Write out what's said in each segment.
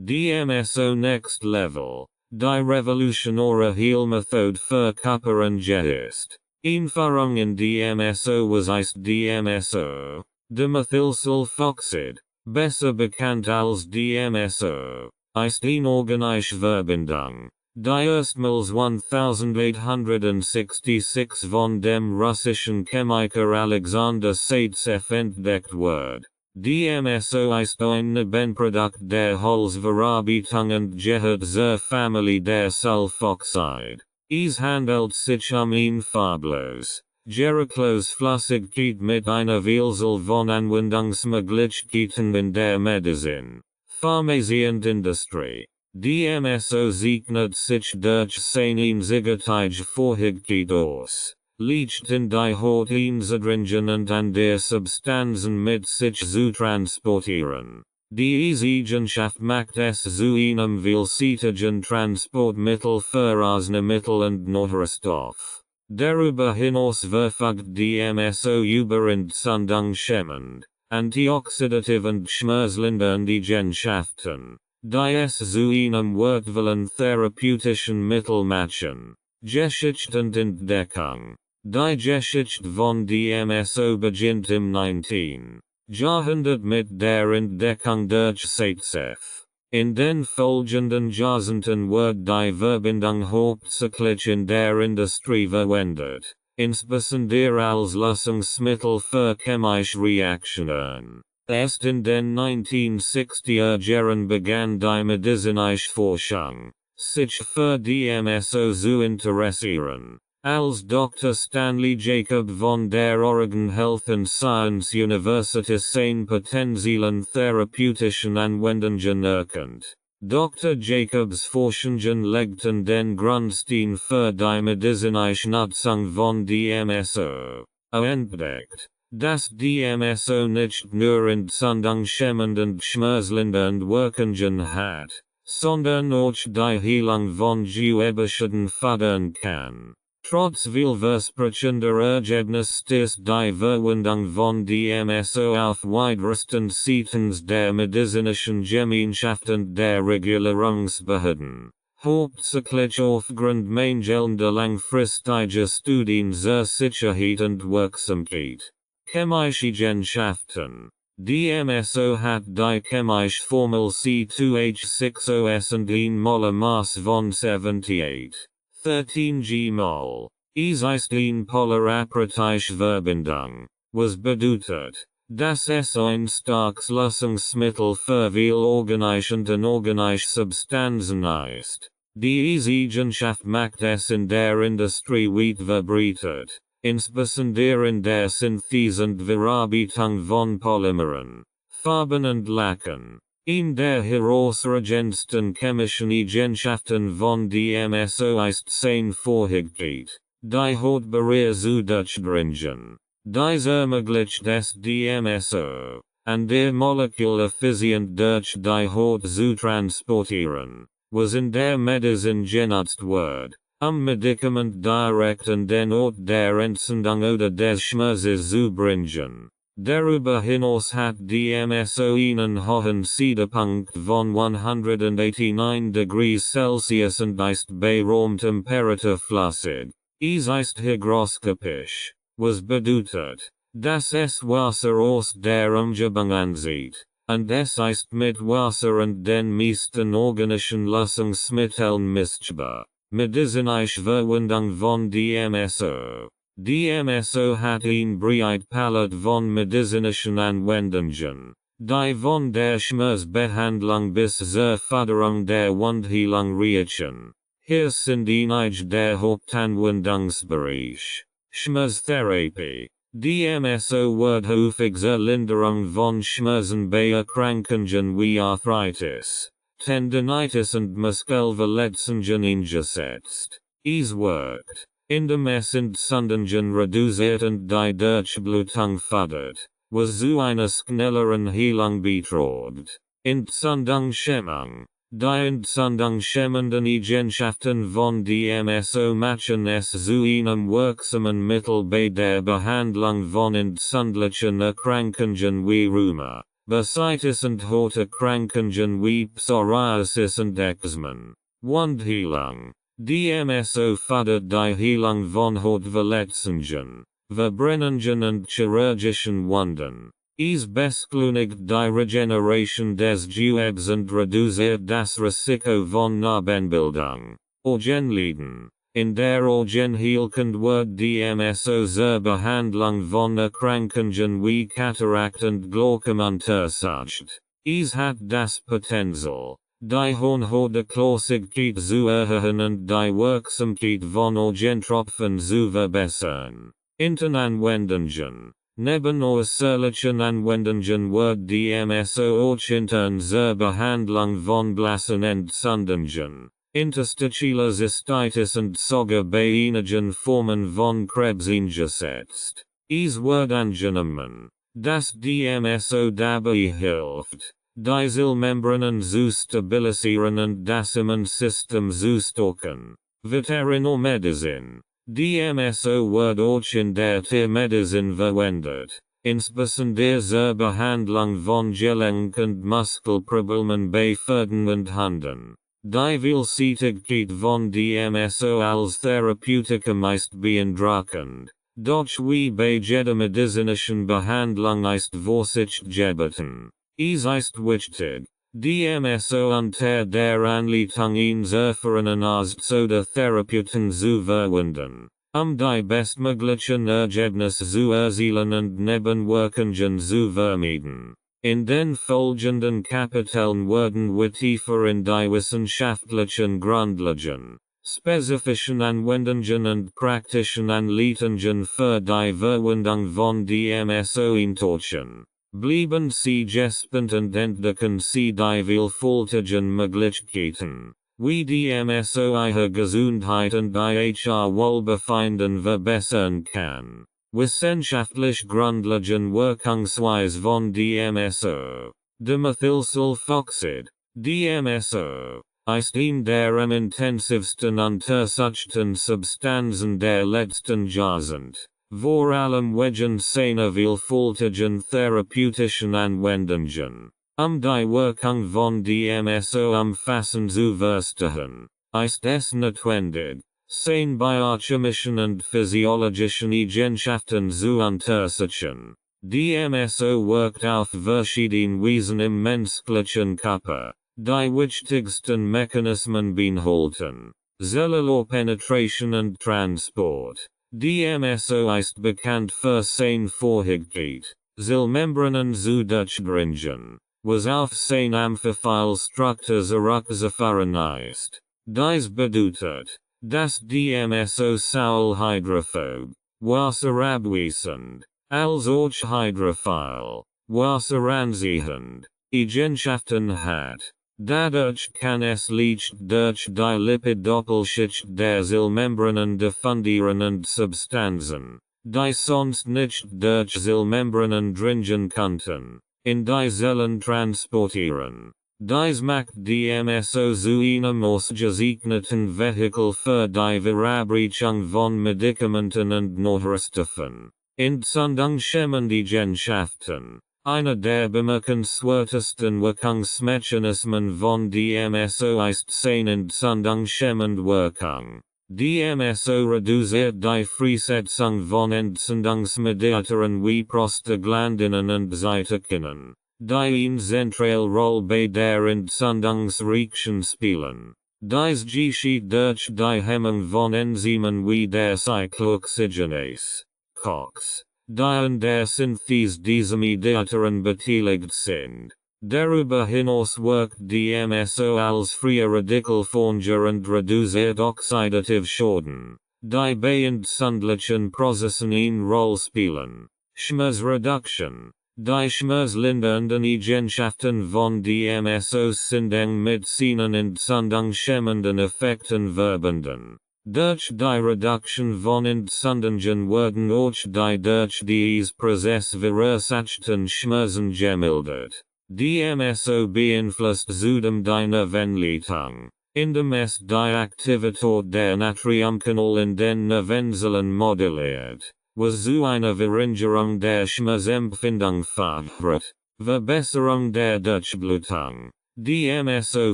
DMSO Next Level. Die revolutionäre Heilmethode für Körper und Geist. Einführung in DMSO. Was ist DMSO? Dimethylsulfoxid, besser bekannt als DMSO, ist eine organische Verbindung, die erstmals 1866 von dem russischen Chemiker Alexander Zaitsev entdeckt wurde. DMSO ist ein Nebenprodukt der Holzverarbeitung und gehört zur Familie der Sulfoxide. Es handelt sich ein farblos, geruchlos Flüssigkeit mit einer Vielzahl von Anwendungsmöglichkeiten in der Medizin, Pharmazie und Industrie. DMSO zeichnet sich durch seine einseitige Vorhigkeit aus, liegt in die Haut einzudringen und an der Substanzen mit sich zu transportieren. Die Eigenschaft macht es zu einem vielseitigen Transportmittel für Arzneimittel und Nahrstoff. Darüber hinaus verfügt DMSO über entzündungshemmend, antioxidativ und schmerzlindernde Eigenschaften, die es zu einem wertvollen therapeutischen Mittel machen. Geschichte und Entdeckung. Die Geschichte von DMSO beginnt im 19. Jahrhundert mit der Entdeckung durch Zaitsev. In den folgenden Jahrzehnten wurde die Verbindung hauptsächlich in der Industrie verwendet, insbesondere als Lösungsmittel für chemische Reaktionen. Erst in den 1960er Jahren begann die medizinische Forschung, sich für DMSO zu interessieren. Als Dr. Stanley Jacob von der Oregon Health and Science University seine potenziellen therapeutischen Anwendungen erkannt. Dr. Jacobs Forschungen legten den Grundstein für die medizinische Nutzung von DMSO. Entdeckt, dass DMSO nicht nur entzündungshemmend und schmerzlindernd Wirkungen hat, sondern auch die Heilung von Gewebschäden fördern kann. Trotz vielversprechender Ergebnisse stößt die Verwendung von DMSO auf Widerstand seitens der medizinischen Gemeinschaft und der Regulierungsbehörden. Hauptsächlich aufgrund mangelnder langfristiger Studien zur Sicherheit und Wirksamkeit. Chemische Eigenschaften. DMSO hat die chemische Formel C2H6OS und ein Molarmaß von 78. 13 g-mol. Es ist eine polarapratische Verbindung, was bedeutet, dass es ein starkes Lösungsmittel für viele organische und anorganische Substanzen ist. Diese Eigenschaft macht es in der Industrie weit verbreitet, insbesondere in der Synthese und Verarbeitung von Polymeren, Farben und Lacken. In der herausragendsten chemischen Eigenschaften von DMSO ist seine Vorhigkeit, die Hautbarriere zu durchdringen. Dies ermöglicht es DMSO, an der Molekül effizient durch die Haut zu transportieren, was in der Medizin genutzt wird, Medikament direkt an den Ort der Entzündung oder des Schmerzes zu bringen. Darüber hinaus hat DMSO einen hohen Siedepunkt von 189 degrees Celsius und ist bei Raumtemperatur flüssig. Es ist hygroskopisch, was bedeutet, dass es Wasser aus der Umgebung ansieht, und es ist mit Wasser und den meisten organischen Lösungsmitteln mischbar. Medizinische Verwendung von DMSO. DMSO hat ein breit Palette von medizinischen Anwendungen, die von der Schmerzbehandlung bis zur Förderung der Wundheilung reichen. Hier sind einige der Hauptanwendungsbereiche. Schmerztherapie. DMSO wird häufig zur Linderung von Schmerzen bei Erkrankungen wie Arthritis, Tendinitis und Muskelverletzungen eingesetzt. Es wirkt, indem es Entzündungen reduziert und die Durchblutung fördert, was zu einer schnelleren Heilung beiträgt. Entzündungshemmung. Die entzündungshemmenden Eigenschaften von DMSO machen es zu einem wirksamen Mittel bei der Behandlung von entzündlichen Erkrankungen wie Rheuma, Besitis und Horte Krankengen wie Psoriasis und Eczema. Wundheilung. DMSO fördert die Heilung von Hautverletzungen, Verbrennungen und chirurgischen Wunden. Es beschleunigt die Regeneration des Gewebes und reduziert das Risiko von Narbenbildung. Organleiden. In der Organheilkunde wird DMSO zur Behandlung von Erkrankungen wie Katarakt und Glaukom untersucht. Es hat das Potenzial, die Hornhautdurchlässigkeit zu erhöhen und die Wirksamkeit von Organtropfen zu verbessern. Anwendungen. Neben äußerlichen Anwendungen wird DMSO auch intern zur Behandlung von Blasenentzündungen, interstitielle Cystitis und sogar bei einigen Formen von Krebs eingesetzt. Es wird angenommen, dass DMSO dabei hilft, die Zellmembranen zu stabilisieren und das Immunsystem zu stärken. Veterinärmedizin. DMSO wird auch in der Tiermedizin verwendet, insbesondere zur Behandlung von Gelenk- und Muskelproblemen bei Pferden und Hunden. Die Vielseitigkeit von DMSO als Therapeutika ist beeindruckend, doch wie bei jeder medizinischen Behandlung ist Vorsicht geboten. Es ist wichtig, DMSO unter der Anleitung eines erfahrenen Arztes oder Therapeuten zu verwenden, die bestmöglichen Ergebnisse zu erzielen und Nebenwirkungen zu vermeiden. In den folgenden Kapiteln werden wir tiefer in die wissenschaftlichen Grundlagen, spezifischen Anwendungen und praktischen Anleitungen für die Verwendung von DMSO eintauchen. Bleiben Sie gespannt und entdecken Sie die vielfältigen Möglichkeiten, wie DMSO Ihre Gesundheit und Ihr Wohlbefinden verbessern kann. Wissenschaftlich Grundlagen Wirkungsweise von DMSO. Dimethylsulfoxid, DMSO, ist der am intensivsten untersuchten Substanzen der letzten Jahrzehnte. Vor allem wegen seiner vielfältigen therapeutischen Anwendungen. Die Wirkung von DMSO umfassend zu verstehen, ist es notwendig, seine biochemischen und physiologischen Eigenschaften zu untersuchen. DMSO wirkt auf verschiedene Weisen im menschlichen Körper, die wichtigsten Mechanismen beinhalten: Zellulare-Penetration und Transport. DMSO ist bekannt für seine Fähigkeit, Zellmembranen zu durchdringen, was auf seine Amphiphile-Struktur zurückzuführen ist. Dies bedeutet, dass DMSO sauerhydrophob, wasserabweisend, als auch hydrophil, wasseranziehend, Eigenschaften hat. Dadurch kann es leicht durch die Lipid-Doppelschicht der Zellmembranen diffundieren und Substanzen, die sonst nicht durch Zellmembranen dringen könnten, in die Zellen transportieren. Dies macht DMSO zu einem ausgezeichneten Vehikel für die Verabreichung von Medikamenten und Nahrstoffen. Entzündungshemmende Eigenschaften. Einer der bemerkenswertesten Wirkungsmechanismen von DMSO ist seine entzündungshemmende Wirkung. DMSO reduziert die Freisetzung von Entzündungsmediatoren wie Prostaglandinen und Cytokinen, die eine zentrale Rolle bei der Entzündungsreaktion spielen. Dies geschieht durch die Hemmung von Enzymen wie der Cyclooxygenase, COX, die an der Synthese dieser Mediatoren beteiligt sind. Darüber hinaus wirkt DMSO als freie Radikalforger und reduziert oxidative Schaden, die bei entzündlichen Prozessen eine Rolle spielen. Schmerzreduktion. Die schmerzlindernden Eigenschaften von DMSO sind eng mit seinen entzündungshemmenden Effekten verbunden. Durch die Reduktion von Entzündungen werden auch die durch dies Prozess verursachten Schmerzen gemildert. DMSO beeinflusst zudem die Nervenleitung, indem es die Aktivität der Natriumkanal in den Nervenzellen moduliert, was zu einer Verringerung der Schmerzempfindung führt. Verbesserung der Durchblutung. DMSO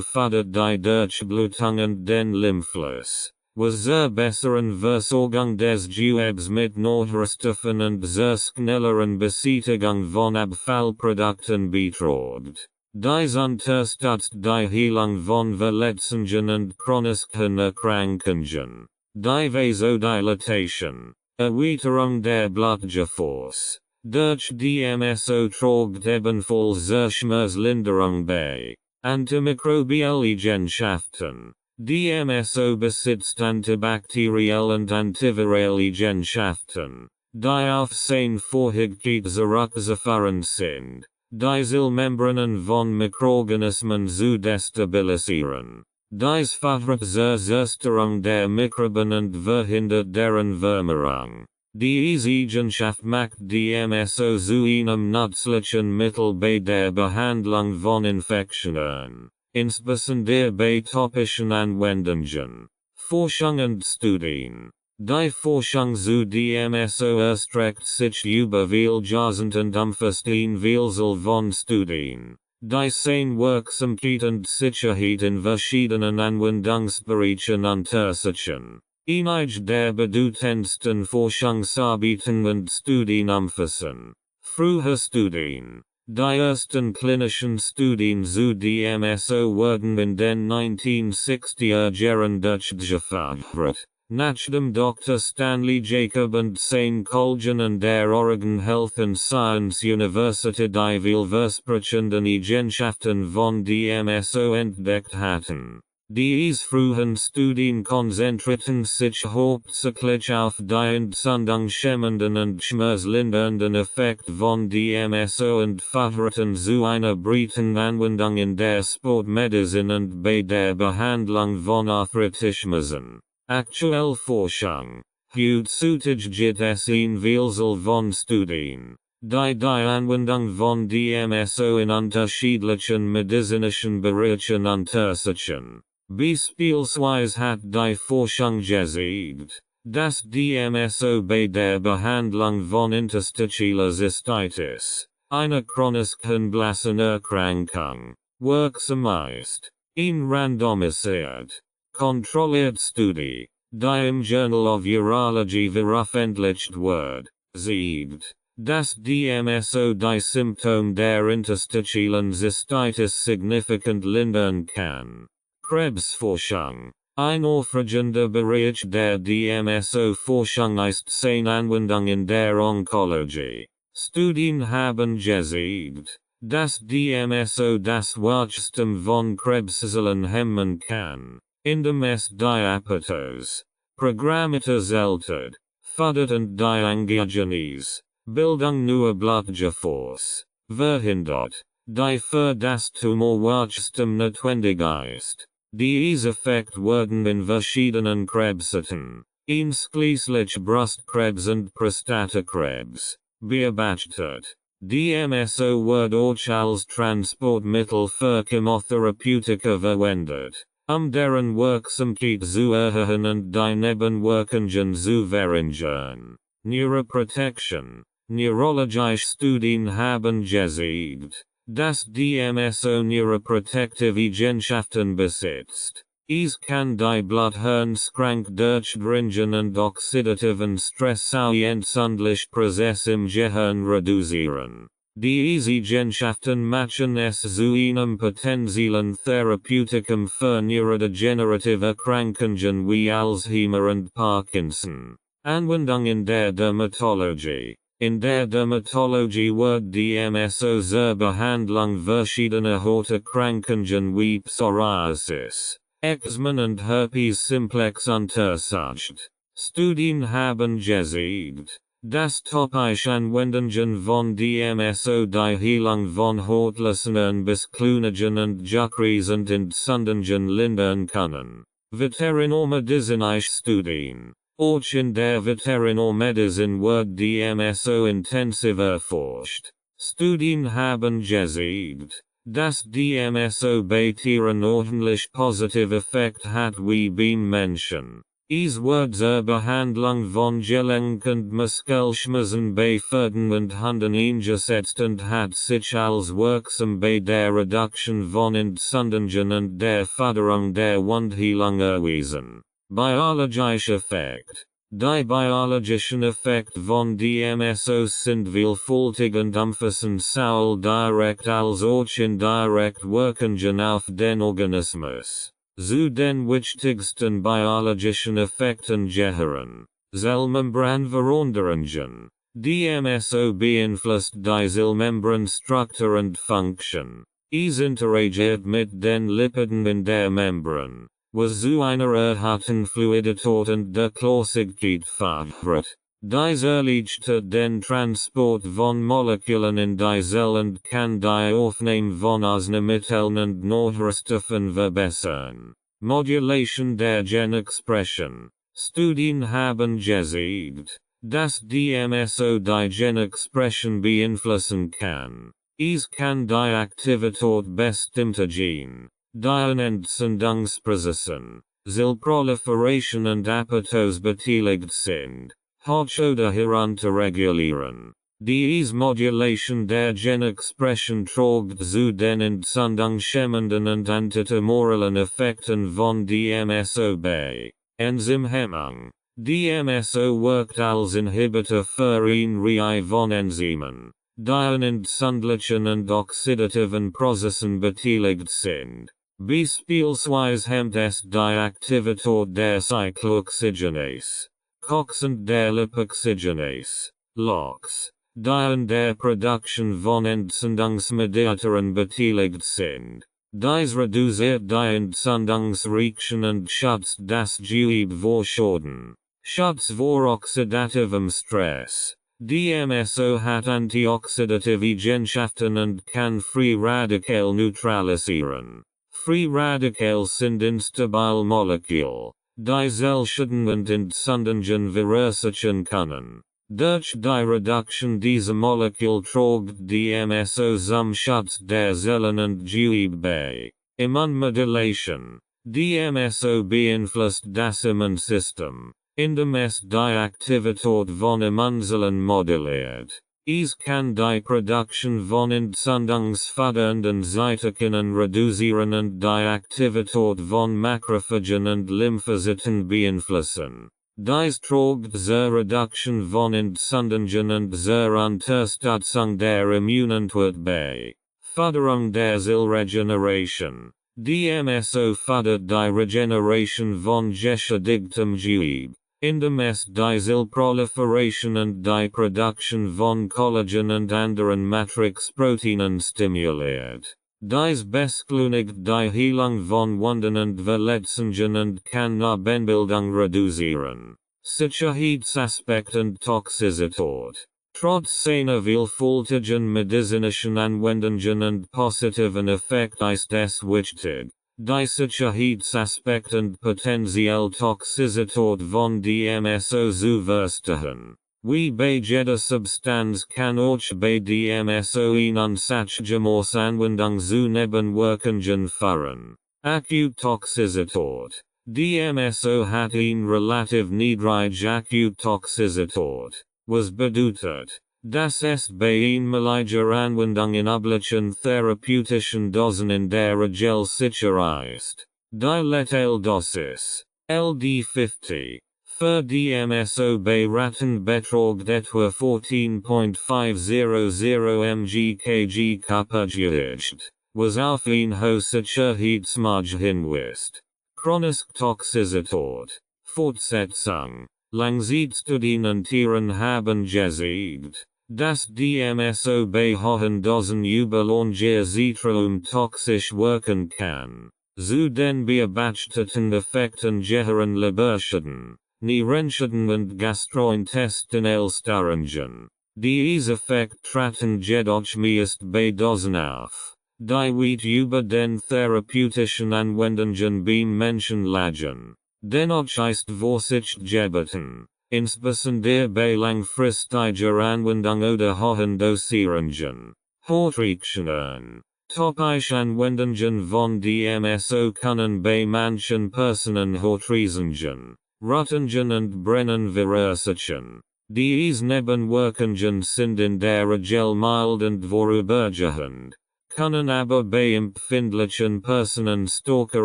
fördert die Durchblutung und den Lymphfluss. Was zur besseren Versorgung des Gewebes mit Nährstoffen und zur schnelleren Beseitigung von Abfallprodukten beiträgt. Dies unterstützt die Heilung von Verletzungen und chronischen Erkrankungen. Die Vasodilatation. Erweiterung der Blutgefäße. Durch DMSO trägt ebenfalls zur Schmerzlinderung bei. Antimikrobielle Eigenschaften. DMSO besitzt antibakterielle und antivirale Eigenschaften, die auf seine Fähigkeit zurückzuführen sind, die Zellmembranen von Mikroorganismen zu destabilisieren. Dies fördert zur Zerstörung der Mikroben und verhindert deren Vermehrung. Diese Eigenschaft macht DMSO zu einem nützlichen Mittel bei der Behandlung von Infektionen. Insbesondere bei topischen Anwendungen. Forschung und Studien. Die Forschung zu DMSO erstreckt sich über viele Jahrzehnte und umfasst eine Vielzahl von Studien, die seine Wirksamkeit und Sicherheit in verschiedenen Anwendungsbereichen untersuchen. Einige der bedeutendsten Forschungsarbeiten und Studien umfassen. Frühe Studien. Die ersten klinischen Studien zu DMSO wurden in den 1960er Jahren durchgeführt. Nachdem Dr. Stanley Jacob und seine Kollegen an der Oregon Health and Science University die vielversprechenden Eigenschaften von DMSO entdeckt hatten. Diese frühen Studien konzentrierten sich hauptsächlich auf die entzündungshemmenden und schmerzlindernden Effekte von DMSO und förderten zu einer breiten Anwendung in der Sportmedizin und bei der Behandlung von Arthritismen. Aktuelle Forschung. Heutzutage gibt es eine Vielzahl von Studien, die Anwendung von DMSO in unterschiedlichen medizinischen Bereichen untersuchen. Beispielsweise hat die Forschung gezeigt, dass DMSO bei der Behandlung von interstitieller Cystitis, einer chronischen Blasenerkrankung, wirksam ist. Eine randomisiert, kontrolliert Studie, die im Journal of Urology veröffentlicht wird, zeigt, dass DMSO die Symptome der interstitiellen Cystitis signifikant lindern kann. Krebsforschung. Ein aufregender Bereich der DMSO-Forschung ist seine Anwendung in der Onkologie. Studien haben gezeigt, dass DMSO das Wachstum von Krebszellen hemmen kann, indem es die Apoptose, programmierte altert, fördert und die Angiogenese, Bildung neuer Blutgefäße, verhindert, die für das Tumorwachstum notwendig ist. Diese Effekte wurden in verschiedenen Krebsarten, einschließlich Brustkrebs und Prostatakrebs, beobachtet. DMSO wird auch als Transportmittel für Chemotherapeutika verwendet, deren Wirksamkeit zu erhöhen und die Nebenwirkungen zu verringern. Neuroprotection. Neurologische Studien haben gezeigt, dass DMSO neuroprotective Eigenschaften besitzt. Es kann die Bluthirn-Schrank durchdringen und oxidativen Stress sowie entzündliche Prozesse im Gehirn reduzieren. Diese Eigenschaften machen es zu einem potenziellen Therapeutikum für neurodegenerative Erkrankungen wie Alzheimer und Parkinson. Anwendung in der Dermatologie. In der Dermatologie wird DMSO zur Behandlung verschiedener Hauterkrankungen wie Psoriasis, Eczema und Herpes simplex untersucht. Studien haben gezeigt, dass topische Anwendungen von DMSO die Heilung von Hautläsionen bis kleinigen und Juckreis und Entzündungen lindern können. Veterinärmedizinische Studien. Auch in der Veterinärmedizin wird DMSO intensiv erforscht. Studien haben gezeigt, dass DMSO bei Tieren ordentlich positive Effekt hat wie beim Menschen. Es wird zur Behandlung von Gelenk und Muskelschmerzen bei Pferden und Hunden eingesetzt und hat sich als wirksam bei der Reduktion von Entzündungen und der Förderung der Wundheilung erwiesen. Biologischer Effekt. Die biologischen Effekte von DMSO sind vielfältig und umfassen sowohl direkt als auch indirekt Wirkungen auf den Organismus. Zu den wichtigsten biologischen Effekten gehören Zellmembranveränderungen. DMSO beeinflusst die Zellmembranstruktur und Funktion. Es interagiert mit den Lipiden in der Membran, was zu einer erhöhten Fluidität und Durchlässigkeit fördert. Dies erleichtert den Transport von Molekülen in die Zelle und kann die Aufnahme von Arzneimitteln und Nahrungsstoffen verbessern. Modulation der Genexpression. Studien haben gezeigt, dass DMSO die Genexpression beeinflussen kann. Es kann die Aktivität bestimmter Gene, die Entzündungsprozessen, Zellproliferation und Apoptose beteiligt sind, hoch oder herunter regulieren. Die Modulation der Genexpression trägt zu den entzündungshemmenden und antitumoralen Effekten von DMSO bei. Enzymhemmung. DMSO wirkt als Inhibitor für eine Reihe von Enzymen, die in entzündlichen und oxidativen Prozessen beteiligt sind. Beispielsweise hemmt es die Aktivität der Cyclooxygenase, COX und der Lipoxygenase, LOX, die in der Produktion von Entzündungsmediatoren beteiligt sind. Dies reduziert die Entzündungsreaktion und schützt das Gewebe vor Schäden. Schutz vor oxidativem Stress. DMSO hat antioxidative Eigenschaften und kann Free Radical neutralisieren. Free Radicals sind instabil Moleküle, die Zellschäden und Entzündungen verursachen können. Durch die Reduktion dieser Moleküle trägt DMSO zum Schutz der Zellen und Gewebe bei. Immunmodulation. DMSO beeinflusst das Immunsystem, indem es die Aktivität von Immunzellen moduliert. Es kann die Produktion von entzündungsfördernden Cytokinen reduzieren und die Aktivität von Makrophagen und Lymphozyten beeinflussen. Dies trägt zur Reduktion von Entzündungen und zur Unterstützung der Immunantwort bei. Förderung der Zellregeneration. DMSO fördert die Regeneration von geschädigtem Gewebe, indem es die Zellproliferation und die Produktion von Collagen und anderen Matrixproteinen stimuliert. Dies beschleunigt die Heilung von Wunden und Verletzungen und kann Narbenbildung reduzieren. Sicherheitsaspekt und Toxizität. Trotz seiner vielfältigen medizinischen Anwendungen und positiven Effekt ist es wichtig, die Sicherheitsaspekt und potenziell Toxizität von DMSO zu verstehen. Wie bei jeder Substanz kann auch bei DMSO eine unsachgemäße Anwendung zu Nebenwirkungen führen. Acute Toxizität. DMSO hat eine relativ niedrige Acute Toxizität, was bedeutet, dass es bei einmaliger Anwendung in üblichen therapeutischen Dosen in der Regel sicher ist. Die Lethaldosis, LD50, für DMSO bei Ratten beträgt etwa 14.500 mg/kg kapazität, was auf ein hohes Sicherheitsmarge hinweist. Chronisch Toxizität. Fortsetzung. Langzeitstudien und Tieren haben gezeigt, dass DMSO bei hohen Dosen über lange Zeitraum toxisch wirken kann. Zu den beobachteten Effekten gehören Leberschäden, Nierenschäden und Gastrointestinalstörungen. Diese Effekte treten jedoch meist bei Dosen auf, die weit über den therapeutischen Anwendungen beim Menschen lagen. Dennoch ist Vorsicht geboten, insbesondere bei langfristiger Anwendung oder hohen Dosierungen. Hortreaktionen. Topische Anwendungen von DMSO können bei manchen Personen Hortreasungen, Röttingen und Brennen Veröffentlichung. Dies Nebenwirkungen sind in der Regel mild und vorübergehend, können aber bei empfindlichen Personen stärker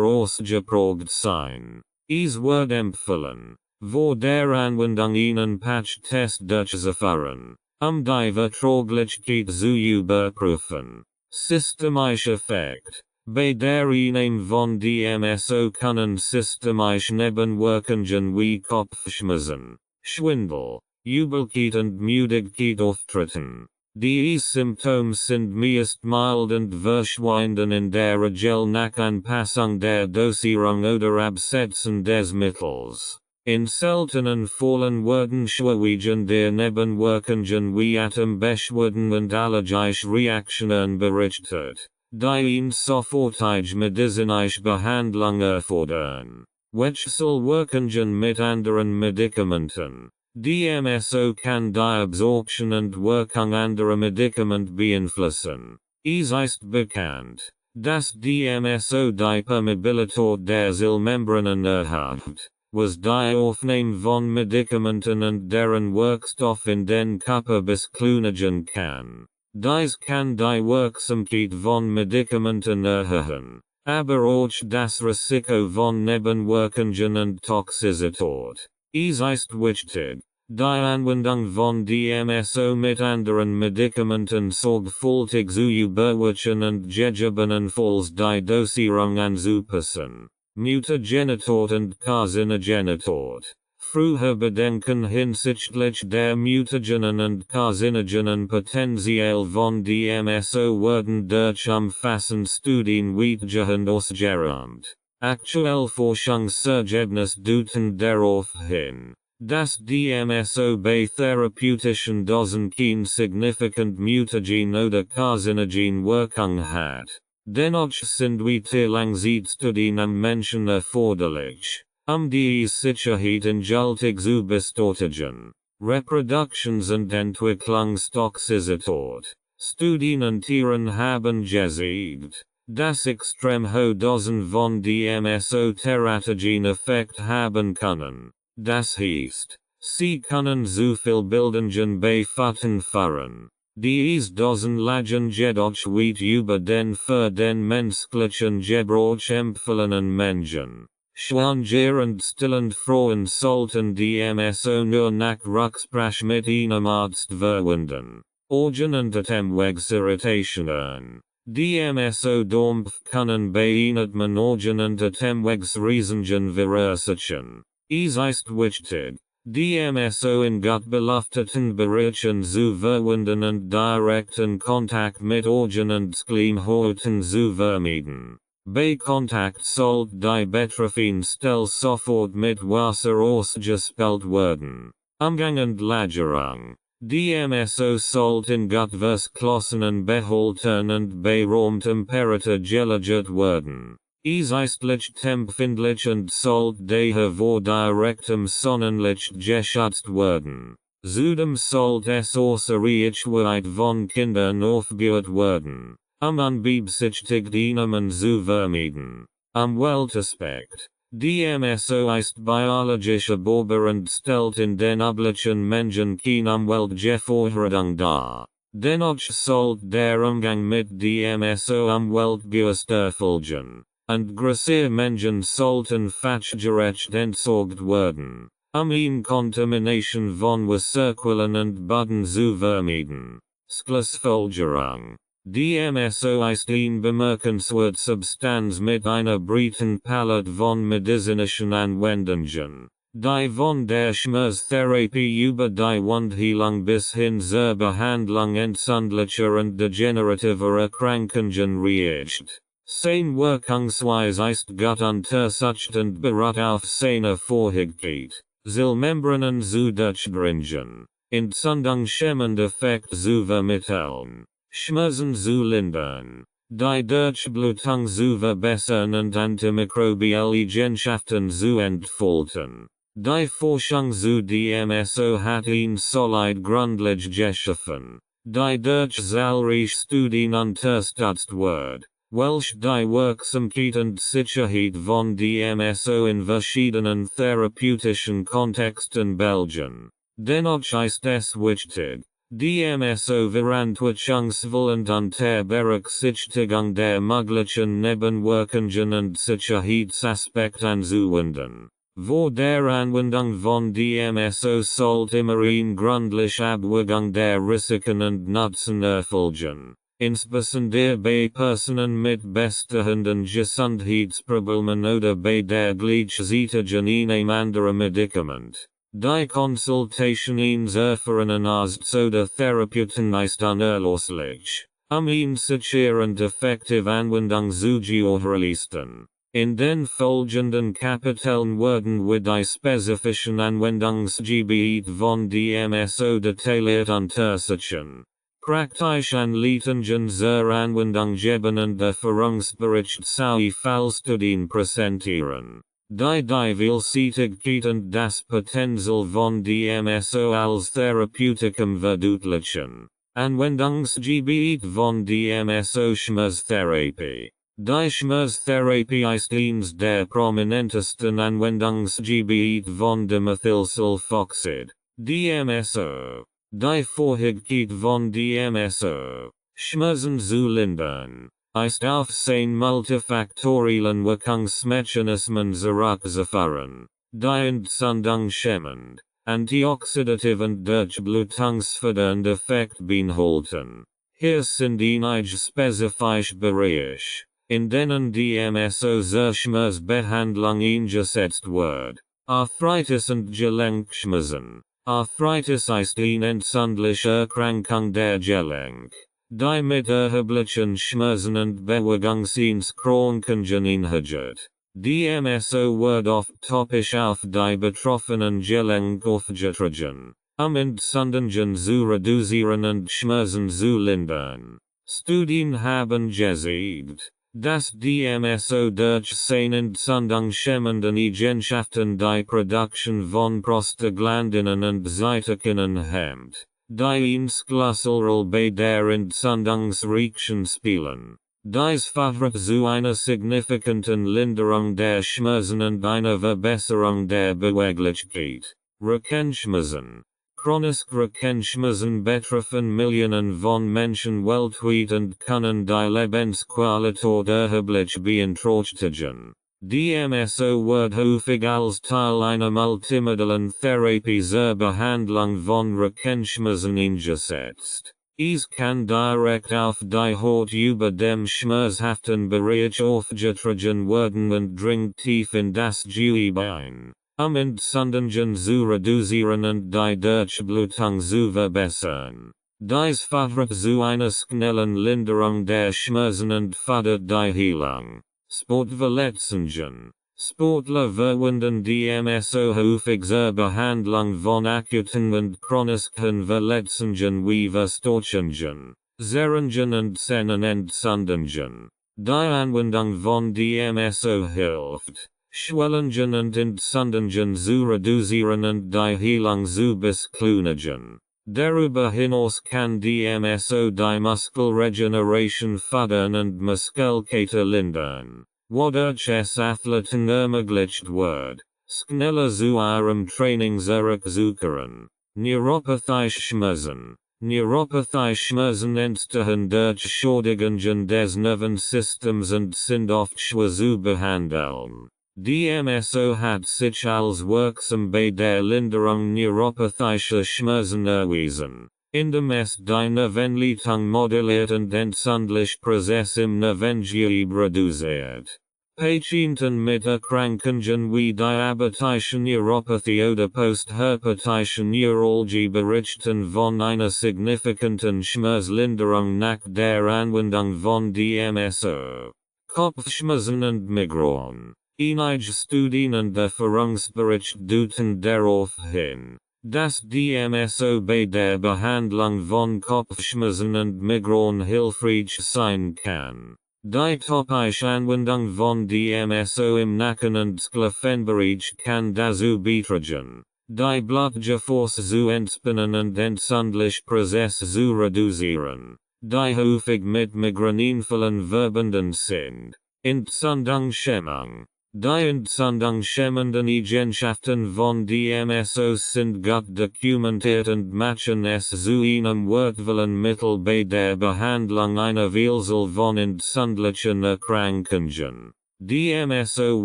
ausgeprägt sein. Es wird empfohlen, vor der Anwendung einen Patch-Test durchzuführen, die Verträglichkeit zu überprüfen. Systemischer Effekt. Bei der Einnahme von DMSO können systemische Nebenwirkungen wie Kopfschmerzen, Schwindel, Übelkeit und Müdigkeit auftreten. Die Symptome sind meist mild und verschwinden in der Regel nach Anpassung der Dosierung oder Absetzen des Mittels. In seltenen Fällen werden schwerwiegende Nebenwirkungen wie Atembeschwerden und allergische Reaktionen berichtet, die eine sofortige medizinische Behandlung erfordern. Wechselwirkungen mit anderen Medikamenten. DMSO kann die Absorption und Wirkung anderer Medikamente beeinflussen. Es ist bekannt, dass DMSO die Permeabilität der Zellmembranen erhöht, was die Aufnahme von Medikamenten und deren Wirkstoff in den Körper beschleunigen kann. Dies kann die Wirksamkeit von Medikamenten erhöhen, aber auch das Risiko von Nebenwirkungen und Toxizität. Es ist wichtig, die Anwendung von DMSO mit anderen Medikamenten sorgfältig zu überwachen und gegebenenfalls die Dosierung anzupassen. Mutagenität und Karsinogenität. Frühe Bedenken hinsichtlich der mutagenen und karzinogenen Potenzial von DMSO werden durch umfassende Studien weitgehend ausgeräumt. Aktuelle Forschungsergebnisse deuten darauf hin, dass DMSO bei therapeutischen Dosen keine significant mutagen oder karzinogen Wirkung hat. Dennoch sind Langzeitstudien am Menschen erforderlich, die Sicherheit endgültig zu bestätigen. Reproduktions- und Entwicklungstoxizität. Studien an Tieren haben gezeigt, dass extrem hohe Dosen von DMSO teratogen Effekt haben können. Das heißt, sie können zu viel Bildungen bei Föten führen. Diese Dosen lagen jedoch weit über den für den menschlichen Gebrauch empfohlenen Mengen. Schwanger und stillend Frauen sollten DMSO nur nach Rücksprache mit einem Arzt verwenden. Organ- und Atemwegsirritationen. DMSO-Dampf können bei Einatmen Organ- und Atemwegsriesengen verursachen. Es ist wichtig, DMSO in gutbelafteten Bereichen zu verwenden und direkten Kontakt mit Organ- und Schleimhäuten zu vermeiden. Bei Kontakt sollte die betreffende Stelle sofort mit Wasser ausgespült werden. Umgang und Lagerung. DMSO sollte in gut verschlossenen Behältern und bei Raumtemperatur gelagert werden. Es ist lichtempfindlich und sollte daher vor direktem Sonnenlicht geschützt werden. Zudem sollte es außer Reichweite von Kindern aufgeführt werden, unbeabsichtigte Namen zu vermeiden. Weltaspekt. DMSO ist biologisch erborbar und stellt in den üblichen Menschen keine Umweltgefährdung dar. Dennoch sollte der Umgang mit DMSO umweltbewusst erfolgen, und große Mengen sollten fachgerecht entsorgt werden, eine Kontamination von Wasserquellen und Boden zu vermeiden. Schlussfolgerung. DMSO ist eine bemerkenswerte Substanz mit einer breiten Palette von medizinischen Anwendungen, die von der Schmerztherapie über die Wundheilung bis hin zur Behandlung entzündlicher und degenerativer Erkrankungen reicht. Sein Wirkungsweise ist gut untersucht und beruht auf seiner Fähigkeit, Zellmembranen zu durchdringen, entzündungshemmende Effekte zu vermitteln, Schmerzen zu lindern, die Durchblutung zu verbessern und antimikrobielle Eigenschaften zu entfalten. Die Forschung zu DMSO hat ihn solid grundlich geschaffen, die durch zahlreiche Studien unterstützt wird. Welsh die Wirksamkeit Sicherheit von DMSO in verschiedenen therapeutischen Kontexten Belgien. Dennoch ist es wichtig, DMSO Verantwortungsvollen und der Berücksichtigung der möglichen Nebenwirkungen und Sicherheitsaspekte anzuwenden. Vor der Anwendung von DMSO sollte immer eine gründliche Abwägung der Risiken und Nutzen erfolgen. Insbesondere bei Personen mit bestehenden Gesundheitsproblemen oder bei der gleichzeitigen einem anderen Medikament. Die Konsultation eines erfahrenen Arztes oder Therapeuten ist unerlässlich, eine sichere und effektive Anwendung zu gewährleisten. In den folgenden Kapiteln werden wir die spezifischen Anwendungsgebiete von DMSO detailliert untersuchen. Praktisch Anleitungen zur Anwendung geben und Erfahrungsbericht zu Fallstudien präsentieren. Die Vielseitigkeit und das Potenzial von DMSO als Therapeutikum verdeutlichen. Anwendungsgebiet von DMSO Schmerztherapie. Die Schmerztherapie ist eines der prominentesten Anwendungsgebiete von Dimethylsulfoxid. DMSO. Die Vorhängigkeit von DMSO, Schmerzen zu lindern, ist auf sein multifaktoriellen Wirkungsmechanismen zurückzuführen, die Entzündung schämend, antioxidativ und durchblutungsfördernd Effekt beinhalten. Hier sind einige spezifische Bereiche, in denen DMSO zur Schmerzbehandlung eingesetzt wird. Arthritis und Gelenkschmerzen. Arthritis ist eine entzündliche Erkrankung der Gelenk, die mit erheblichen Schmerzen und Bewegungseinschränkungen einhergeht. DMSO wird oft topisch auf die betroffenen Gelenke aufgetragen, Entzündungen zu reduzieren und Schmerzen zu lindern. Studien haben gezeigt, dass DMSO durch seine entzündungshemmenden Eigenschaften die Produktion von Prostaglandinen und Cytokinen hemmt, die eine Schlüsselrolle bei der Entzündungsreaktion spielen. Dies führt zu einer signifikanten Linderung der Schmerzen und einer Verbesserung der Beweglichkeit. Rückenschmerzen. Chronische Rückenschmerzen betreffen Millionen von Menschen weltweit und können die Lebensqualität erheblich beeinträchtigen. DMSO wird häufig als Teil einer multimodalen Therapie zur Behandlung von Rückenschmerzen eingesetzt. Es kann direkt auf die Haut über dem schmerzhaften Bereich aufgetragen werden und dringt tief in das Gewebe ein. Entzündungen zu reduzieren und die Durchblutung zu verbessern. Dies führt zu einer schnellen Linderung der Schmerzen und fördert die Heilung. Sportverletzungen. Sportler verwenden DMSO häufig zur Behandlung von akuten und chronischen Verletzungen wie Verstauchungen, Zerrungen und Sehnenentzündungen. Die Anwendung von DMSO hilft, Schwellungen und Entzündungen zu reduzieren und die Heilung zu beschleunigen. Darüber hinaus kann DMSO die Muskelregeneration fördern und Muskelkater lindern, wodurch es Athleten ermöglicht wird, schneller zu ihrem Training zurückzukehren. Neuropathische Schmerzen. Neuropathische Schmerzen entstehen durch Schädigungen des Nervensystems und sind oft schwer zu behandeln. DMSO hat sich als wirksam bei der Linderung neuropathischer Schmerzen erwiesen, indem es die Nervenleitung moduliert und entzündliche Prozesse im Nervengewebe reduziert. Patienten mit Erkrankungen wie diabetische Neuropathie oder postherpetische Neuralgie berichten von einer signifikanten Schmerzlinderung nach der Anwendung von DMSO. Kopfschmerzen und Migräne. Einige Studien und Erfahrungsbericht deuten darauf hin, dass DMSO bei der Behandlung von Kopfschmerzen und Migräne hilfreich sein kann. Die topische Anwendung von DMSO im Nacken- und Sklephenbereich kann dazu beitragen, die Blutgefäße zu entspannen und entzündliche Prozesse zu reduzieren. die häufig mit migräneinvollen Verbanden sind. Entzündungshemmung. Die entzündungshemmenden Eigenschaften von DMSO sind gut dokumentiert und machen es zu einem wertvollen Mittel bei der Behandlung einer Vielzahl von entzündlichen Erkrankungen. DMSO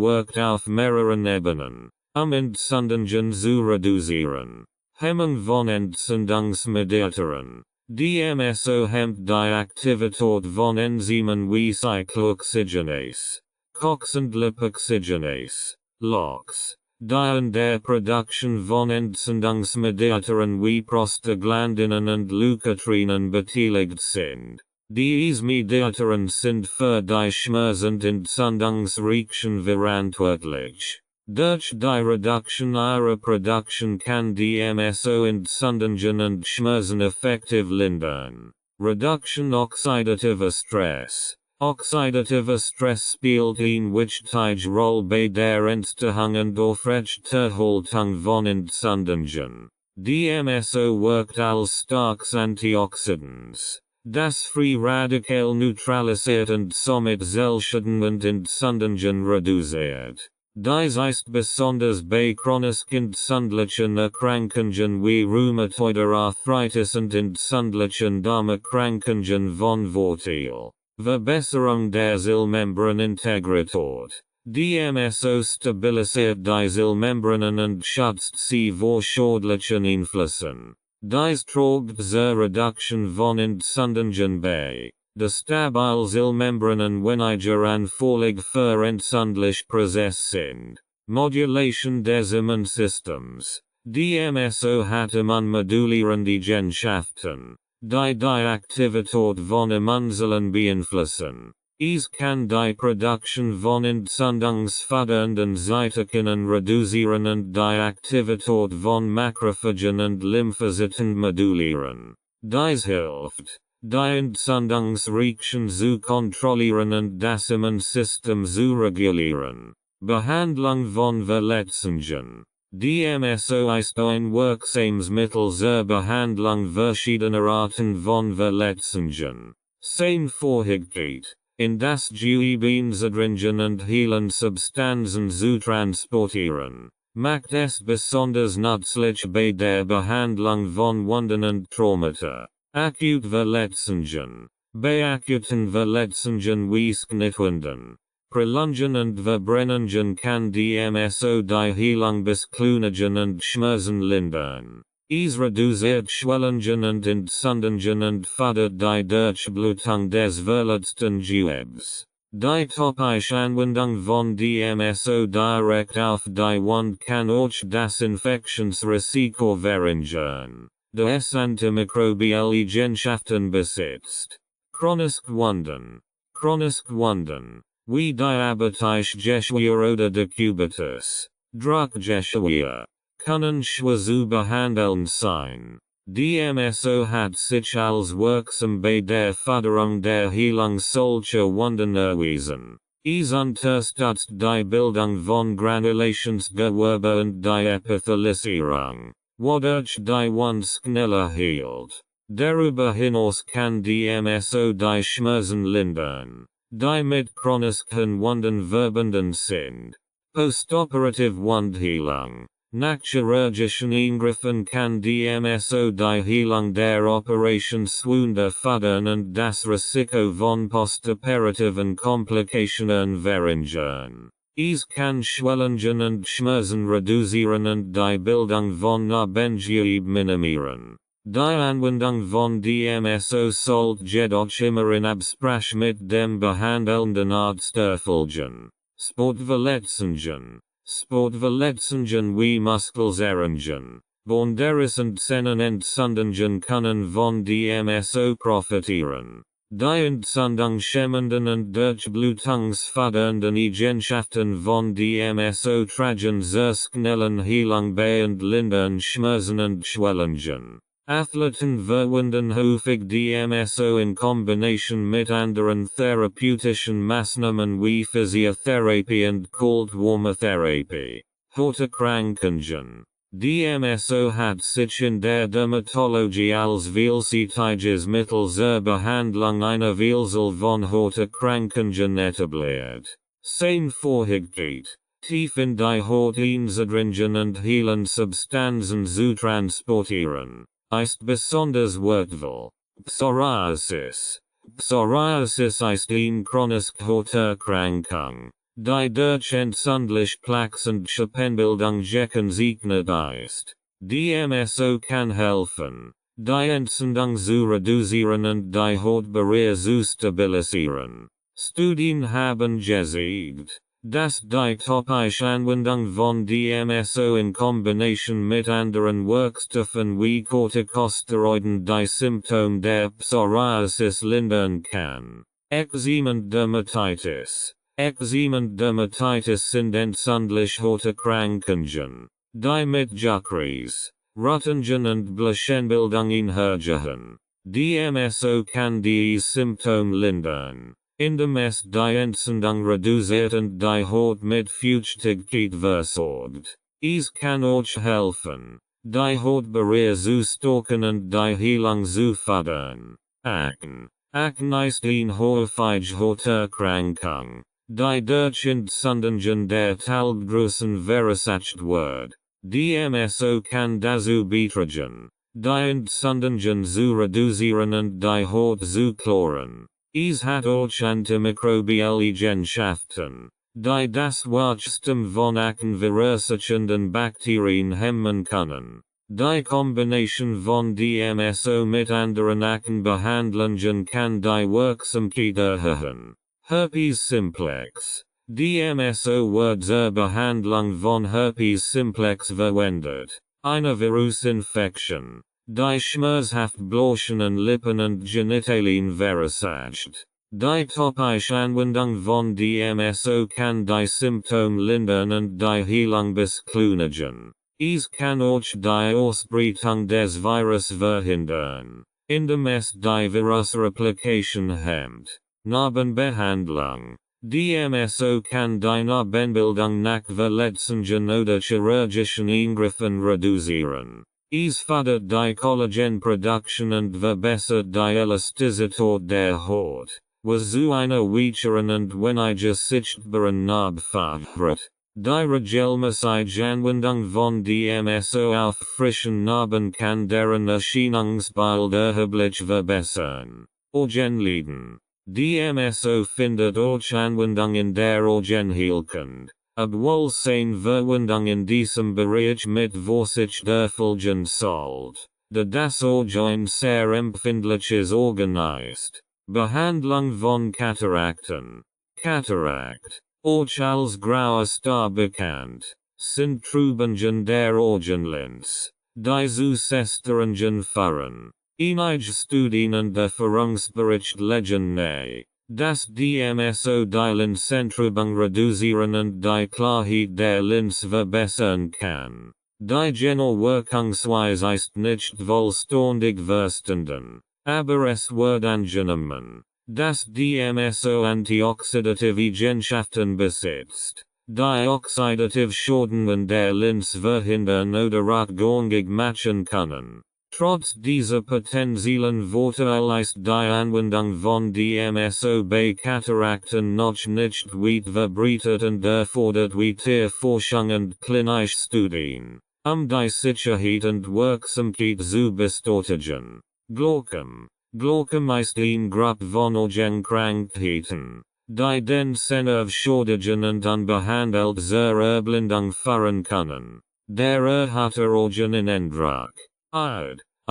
wirkt auf mehreren Ebenen, Entzündungen zu reduzieren. Hemmung von Entzündungsmediatoren. DMSO hemmt die Aktivität von Enzymen wie Cyclooxygenase, COX und Lipoxygenase, LOX, die an der Produktion von Entzündungsmediatoren wie Prostaglandinen und Leukotrienen beteiligt sind. Diese Mediatoren sind für die Schmerz- und Entzündungsreaktion verantwortlich. Durch die Reduktion ihrer Produktion kann DMSO Entzündungen und Schmerzen effektiv lindern. Reduktion oxidativer Stress. Oxidativer Stress spielt eine wichtige Rolle bei der Entstehung und Aufrechterhaltung von Entzündungen. DMSO wirkt als starkes Antioxidans, das Free Radical neutralisiert und somit Zellschäden und Entzündungen reduziert. Dies ist besonders bei chronisch entzündlichen Erkrankungen wie rheumatoider Arthritis und entzündlichen Darmerkrankungen von Vorteil. Verbesserung der Zellmembranintegrität. DMSO stabilisiert die Zellmembranen und schützt sie vor schädlichen Einflüssen. Dies trägt zur Reduktion von Entzündungen bei. Die stabile Zellmembranen weniger anfällig für entzündliche Prozesse sind. Modulation des Immunsystems. DMSO hat immunmodulierende Eigenschaften, die die Aktivität von Immunzellen beeinflussen. Es kann die Produktion von entzündungsfördernden Cytokinen reduzieren und die Aktivität von Makrophagen und Lymphozyten modulieren. Dies hilft, die Entzündungsreaktion zu kontrollieren und das Immunsystem zu regulieren. Behandlung von Verletzungen. DMSO ist ein wirksames Mittel zur Behandlung verschiedener Arten von Verletzungen. Sein Vorhielt, in das Gewebe zudringen und heilende Substanzen zu transportieren, macht es besonders nützlich bei der Behandlung von Wunden und Traumata. Akutverletzungen. Bei akuten Verletzungen wie Knittwunden, Prellungen und Verbrennungen kann DMSO die Heilung beschleunigen und Schmerzen lindern. Es reduziert Schwellungen und Entzündungen und fördert die Durchblutung des verletzten Gewebes. Die topische Anwendung von DMSO direkt auf die Wunde kann auch das Infektionsrisiko verringern, da es antimikrobielle Eigenschaften besitzt. Chronisch Wunden. Chronisch Wunden, wie diabetische Geschwür oder Diabetes, Druckgeschwür, können schwer zu behandeln sein. DMSO hat sich als wirksam bei der Förderung der Heilung solcher Wunden erwiesen. Es unterstützt die Bildung von Granulationsgewebe und die Epithelialisierung, wodurch die Wunde schneller heilt. Darüber hinaus kann DMSO die Schmerzen lindern, die mit chronischen Wunden verbunden sind. Postoperative Wundheilung. Nach chirurgischen Eingriffen kann DMSO die Heilung der Operationswunde fördern und das Risiko von postoperativen Komplikationen verringern. Es kann Schwellungen und Schmerzen reduzieren und die Bildung von Nebengewiebe minimieren. Die Anwendung von DMSO sollte jedoch immer in Absprache mit dem behandelnden Arzt erfolgen. Sportverletzungen. Sportverletzungen wie Muskelzerrungen, Bänderriss und Sehnenentzündungen können von DMSO profitieren. Die entzündungshemmenden und durchblutungsfördernden Eigenschaften von DMSO tragen zur schnellen Heilung bei und lindern Schmerzen und Schwellungen. Athleten verwenden häufig DMSO in Kombination mit anderen therapeutischen Maßnahmen wie Physiotherapie und Cold-Warmer Therapie. Horterkrankungen. DMSO hat sich in der Dermatologie als vielseitige Mittel zur Behandlung einer Vielzahl von Hauterkrankungen etabliert. Sein Vorhielt, tief in die Haut einzudringen und heilende Substanzen zu transportieren, ist besonders wertvoll. Psoriasis. Psoriasis ist eine chronische Hauterkrankung, die durch entzündliche Plaques und Schuppenbildung gekennzeichnet ist. DMSO kann helfen, die Entzündung zu reduzieren und die Hautbarriere zu stabilisieren. Studien haben gezeigt, dass die topische Anwendung von DMSO in Kombination mit anderen Wirkstoffen wie Corticosteroiden die Symptome der Psoriasis lindern kann. Eczema und Dermatitis. Eczema und Dermatitis sind entzündliche Hauterkrankungen, die mit Juckreis, Rötungen und Bläschenbildung einhergehen. DMSO kann die Symptome lindern, indem es die Entzündung reduziert und die Haut mit Feuchtigkeit versorgt. Es kann auch helfen, die Hautbarriere zu stärken und die Heilung zu fördern. Akne. Akne ist eine häufige Hauterkrankung, die durch Entzündungen der Talgdrüsen verursacht wird. DMSO kann dazu beitragen, die Entzündungen zu reduzieren und die Haut zu klären. Es hat auch antimikrobielle Eigenschaften, die das Wachstum von Akne verursachernden Bakterien hemmen können. Die Kombination von DMSO mit anderen Akne-Behandlungen kann die Wirksamkeit erhöhen. Herpes simplex. DMSO wird zur Behandlung von Herpes simplex verwendet, eine Virusinfektion, die schmerzhaft blöschenden Lippen und Genitalien verursacht. Die topische Anwendung von DMSO kann die Symptome lindern und die Heilung beschleunigen. Es kann auch die Ausbreitung des Virus verhindern, indem es die Virusreplikation hemmt. Narbenbehandlung. DMSO kann die Narbenbildung nach Verletzungen oder chirurgischen Eingriffen reduzieren. Es fördert die Collagenproduktion und verbessert die Elastizität der Haut, was zu einer weicheren und weniger sichtbaren Narbe führt. Die regelmäßige Anwendung von DMSO auf frischen Narben kann deren Erscheinungsbild erheblich verbessern. Augenliden. DMSO findet auch Anwendung in der Augenheilkunde, obwohl seine Verwendung in diesem Bereich mit Vorsicht erfolgen sollte, da das Auge ein sehr empfindliches Organ ist. Behandlung von Katarakten. Katarakt, auch als grauer Star bekannt, sind Trübungen der Augenlinse, die zu Sesterungen führen. Einige Studien und Erfahrungsbericht legen nahe, dass DMSO die Linsentrübung reduzieren und die Klarheit der Linse verbessern kann. Die Generalwirkungsweise ist nicht vollständig verstanden, aber es wird angenommen, dass DMSO antioxidative Eigenschaften besitzt, die oxidative Schäden der Linse verhindern oder rückgängig machen können. Trotz dieser potenziellen Vorteile ist die Anwendung von DMSO bei Katarakten noch nicht weit verbreitet und erfordert weitere Forschung und klinische Studien, die Sicherheit und Wirksamkeit zu bestätigen. Glaucom. Glaucom ist eine Gruppe von Augenkrankheiten, die den Sehnerv schädigen und unbehandelt zur Erblindung führen können. Der erhöhte Augeneindruck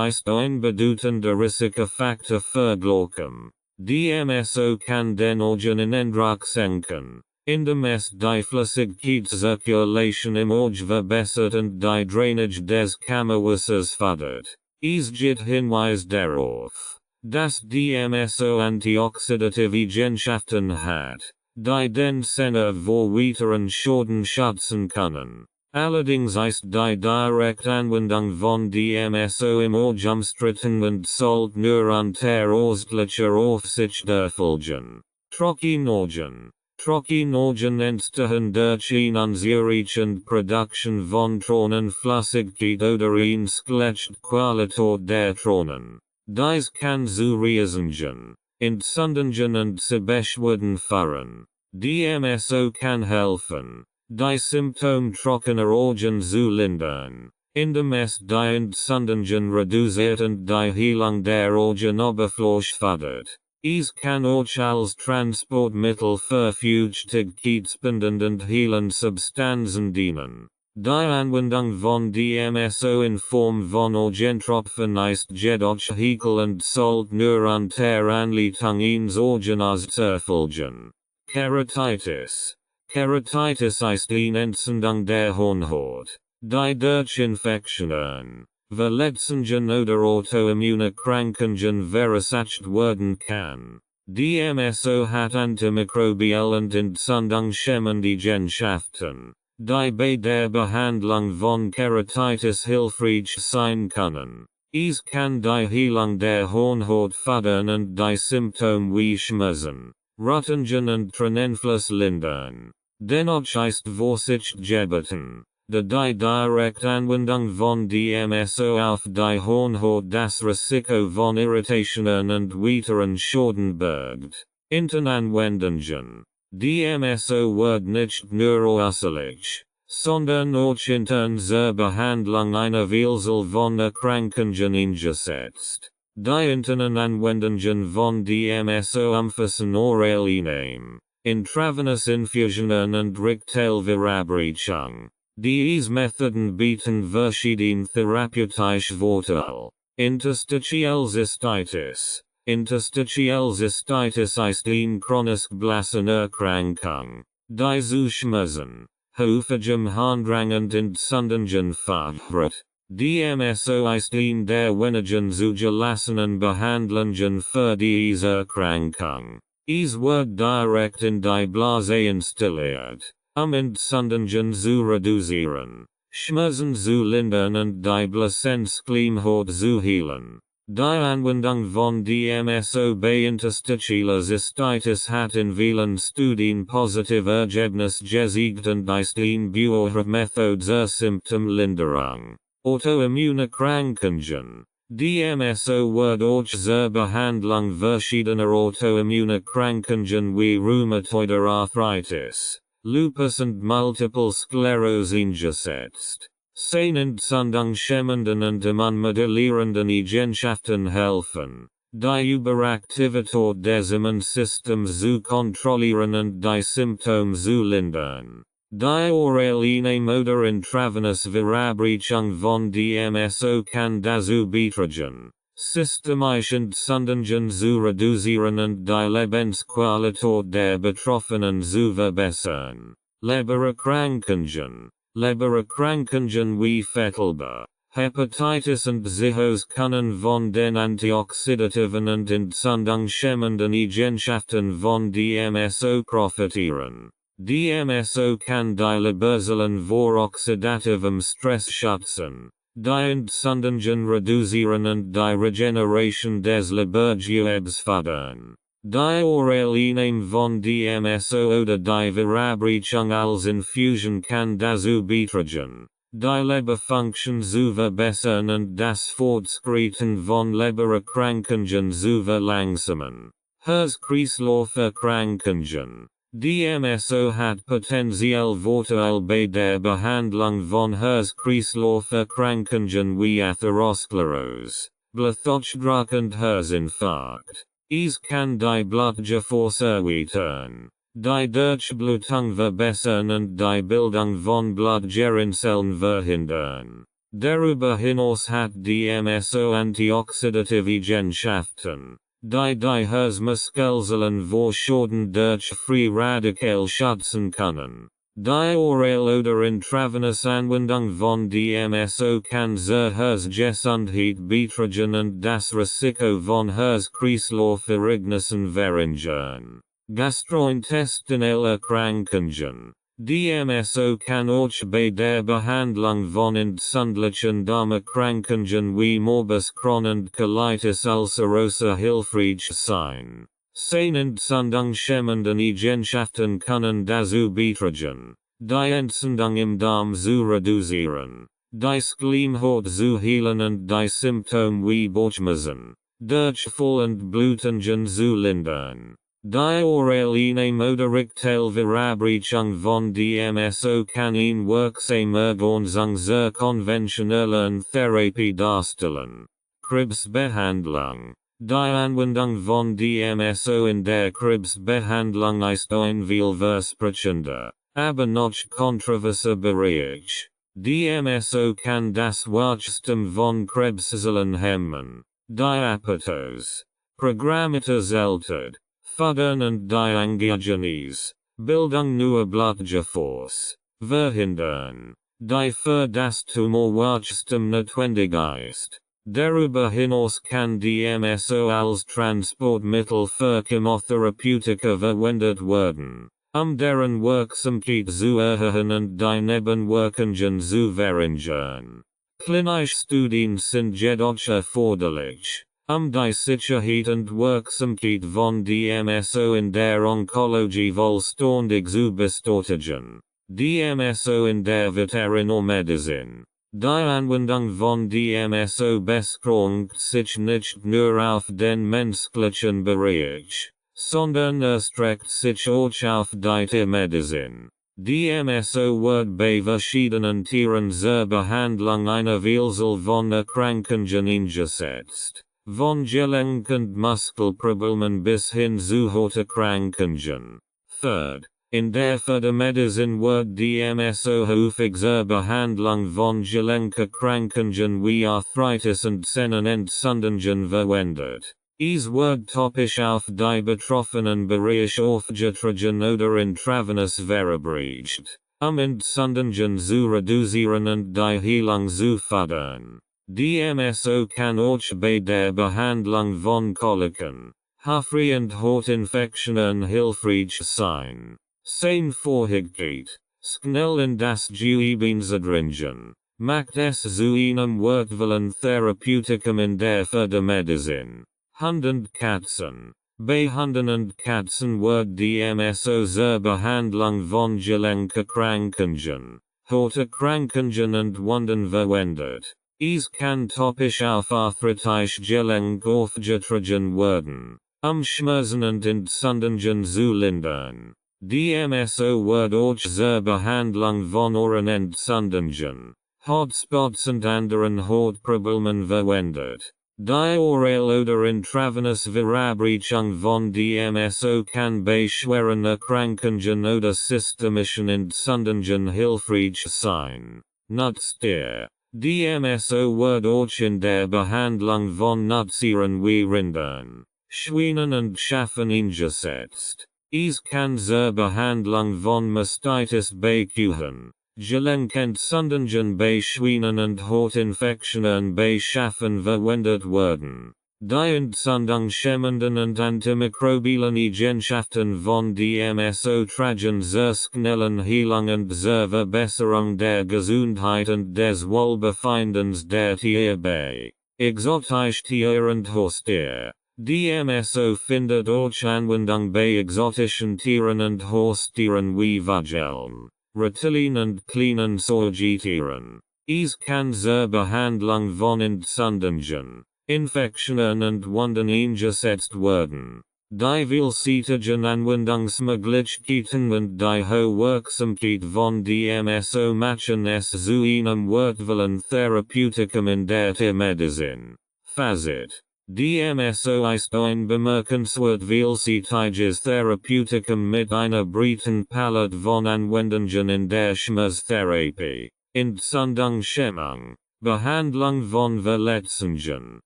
ist ein bedeutender Risikofaktor für Glaucom. DMSO kann den Augeneindruck senken, indem es die Flüssigkeitszirkulation im Auge verbessert und die Drainage des Kammerwassers fördert. Es gibt Hinweis darauf, dass DMSO antioxidative Eigenschaften hat, die den Sehnerv vor weiteren Schäden schützen können. Allerdings ist die direkte Anwendung von DMSO im Auge umstritten und sollte nur unter ausgleicher Aufsicht erfolgen. Trockene Augen. Trocken Organenstehen durch Inanzurechend Production von Tronen Flüssigkeit oder in schlecht Qualität der Tronen. Dies kann zu Reisungen, Entzündungen und Beschwerden führen. DMSO kann helfen, die Symptome trockener Organ zu lindern, indem es die Entzündungen reduziert und die Heilung der Organoberfläche fördert. Es kann auch als Transportmittel für feuchtigkeitsbindend und heilende Substanzen dienen. Die Anwendung von DMSO in Form von Orgentropfen ist jedoch heikel und sollte nur unter Anleitung eines Organarzt erfolgen. Keratitis. Keratitis ist eine Entzündung der Hornhaut, die durch Infektionen, Verletzungen oder autoimmune Krankungen verursacht werden kann. DMSO hat antimikrobiell und entzündungshemmende Eigenschaften, die bei der Behandlung von Keratitis hilfreich sein können. Es kann die Heilung der Hornhaut fördern und die Symptome wie Schmerzen, Rötungen und Tränenfluss lindern. Dennoch ist Vorsicht geboten, da die direkte Anwendung von DMSO auf die Hornhaut das Risiko von Irritationen und weiteren Schäden birgt. Anwendungen. DMSO wird nicht nur äußerlich, sondern auch intern zur Behandlung einer Vielzahl von Erkrankungen eingesetzt. Die internen Anwendungen von DMSO umfassen oral Einnahme, intravenous Infusionen und Veröffentlichung. Diese Methoden bieten verschiedene therapeutische Vorteile. Interstitielle Cystitis. Interstitielle Cystitis ist eine chronisch blasse Erkrankung, die zu Schmerzen, häufigem Harndrang und Entzündungen führt. DMSO ist eine der wenigen zugelassenen Behandlungen für diese Erkrankung. Es wird direkt in die Blase installiert, Entzündungen zu reduzieren, Schmerzen zu lindern und die Blasenschleimhaut zu heilen. Die Anwendung von DMSO bei interstitieller Cystitis hat in vielen Studien positive Ergebnisse gezeigt und ist eine Bühre Methode zur Symptomlinderung. Autoimmune Krankungen. DMSO wird auch zur Behandlung verschiedener autoimmune Krankungen wie Rheumatoide Arthritis, Lupus und Multiple Sklerose eingesetzt. Sehnentzündungshemmenden und immunmodulierenden Eigenschaften helfen, die Überaktivität des Immunsystems zu kontrollieren und die Symptome zu lindern. Die oral Einnahme oder intravenous Verabreichung von DMSO kann dazu beitragen, systemisch Entzündungen zu reduzieren und die Lebensqualität der Betroffenen zu verbessern. Lebererkrankungen. Lebererkrankungen wie Fettleber, Hepatitis und Cirrhose können von den antioxidativen und entzündungshemmenden Eigenschaften von DMSO profitieren. DMSO kann die Leberzellen vor oxidativem Stress schützen, die Entzündungen reduzieren und die Regeneration des Lebergewebes fördern. Die oral Einnahme von DMSO oder die Verabreichung als Infusion kann dazu beitragen, die Leberfunktion zu verbessern und das Fortschreiten von Lebererkrankungen zu verlangsamen. Herz-Kreislauf-Erkrankungen. DMSO hat potenziell Vorteile bei der Behandlung von Herz-Kreislauf-Erkrankungen wie Atherosklerose, Bluthochdruck und Herzinfarkt. Es kann die Blutgefäße erweitern, die Durchblutung verbessern und die Bildung von Blutgerinnzellen verhindern. Darüber hinaus hat DMSO antioxidative Eigenschaften, die Herzmuskelzellen vor Schäden durch Free Radikal schützen können. Die oral oder intravenous Anwendung von DMSO kann zur Herzgesundheit beitragen und das Risiko von Herz-Kreislauf-Ereignissen verringern. Gastrointestinelle Erkrankungen. DMSO kann auch bei der Behandlung von entzündlichen Darmerkrankungen wie Morbus Crohn und Colitis ulcerosa hilfreich sein. Seinen Sundungsschemmenden Eigenschaften können dazu beitragen, die Entzündung im Darm zu reduzieren, die Schleimhaut zu heilen und die Symptome wie Bauchschmerzen, Durchfall und Blutungen zu lindern. Die orale moderate Verabreichung von DMSO kann eine wirksame Ergänzung zur konventionellen Therapie darstellen. Krebsbehandlung. Die Anwendung von DMSO in der Krebsbehandlung ist ein vielversprechender, aber noch kontroverser Bereich. DMSO kann das Wachstum von Krebszellen hemmen, Diabetes, programmiertes Altert, fördern und die Angiogenese, Bildung neuer Blutgefäße, verhindern, die für das Tumorwachstum notwendig ist. Darüber hinaus kann DMSO als Transportmittel für Chemotherapeutika verwendet werden, deren Wirksamkeit zu erhöhen und die Nebenwirkungen zu verringern. Klinische Studien sind jedoch erforderlich, die Sicherheit und Wirksamkeit von DMSO in der Onkologie vollständig zu bestätigen. DMSO in der Veterinärmedizin. Die Anwendung von DMSO beschränkt sich nicht nur auf den menschlichen Bereich, sondern erstreckt sich auch auf die Tiermedizin. DMSO wird bei verschiedenen Tieren zur Behandlung einer Vielzahl von Erkrankungen eingesetzt, von Gelenk- und Muskelproblemen bis hin zu Hauterkrankungen. Third. In der Medizin wird DMSO häufig zur Behandlung von Gelenkerkrankungen wie Arthritis und Sehnenentzündungen verwendet. Es wird topisch auf die betroffenen Bereich aufgetragen oder intravenös verabreicht, Entzündungen zu reduzieren und die Heilung zu fördern. DMSO kann auch bei der Behandlung von Koliken, Haarfree- und Hautinfektionen hilfreich sein. Sein Vorhigkeit, schnell in das Gewebe dringen, macht es zu einem wertvollen Therapeutikum in der Medizin. Hund und Katzen. Bei Hunden und Katzen wird DMSO zur Behandlung von Gelenkerkrankungen, Hauterkrankungen und Wunden verwendet. Es kann topisch auf arthritische Gelenk aufgetragen werden, Schmerzen und Entzündungen zu lindern. DMSO wird auch zur Behandlung von Ohrenentzündungen, Hotspots und anderen Hautproblemen verwendet. Die orale oder intravenös Verabreichung von DMSO kann bei schweren Erkrankungen oder systemischen Entzündungen hilfreich sein. Nutztier. DMSO wird auch in der Behandlung von Nutztieren wie Rindern, Schweinen und Schafen eingesetzt. Es kann zur Behandlung von Mastitis bei Kühen, Gelenkentzündungen bei Schweinen und Hautinfektionen bei Schafen verwendet werden. Die entzündungshemmenden und antimikrobiellen Eigenschaften von DMSO tragen zur schnellen Heilung und zur Verbesserung der Gesundheit und des Wohlbefindens der Tiere bei. Exotische Tiere und Haustiere. DMSO findet auch Anwendung bei exotischen Tieren und Haustieren wie Vageln, Reptilien und kleinen Säugetieren. Es kann zur Behandlung von Entzündungen, Infektionen und Wunden eingesetzt werden. Die vielseitigen Anwendungsmöglichkeiten und die hohe Wirksamkeit von DMSO machen es zu einem wertvollen Therapeutikum in der Tiermedizin. Fazit. DMSO ist ein bemerkenswert vielseitiges Therapeutikum mit einer breiten Palette von Anwendungen in der Schmerztherapie, Entzündungshemmung, Behandlung von Verletzungen,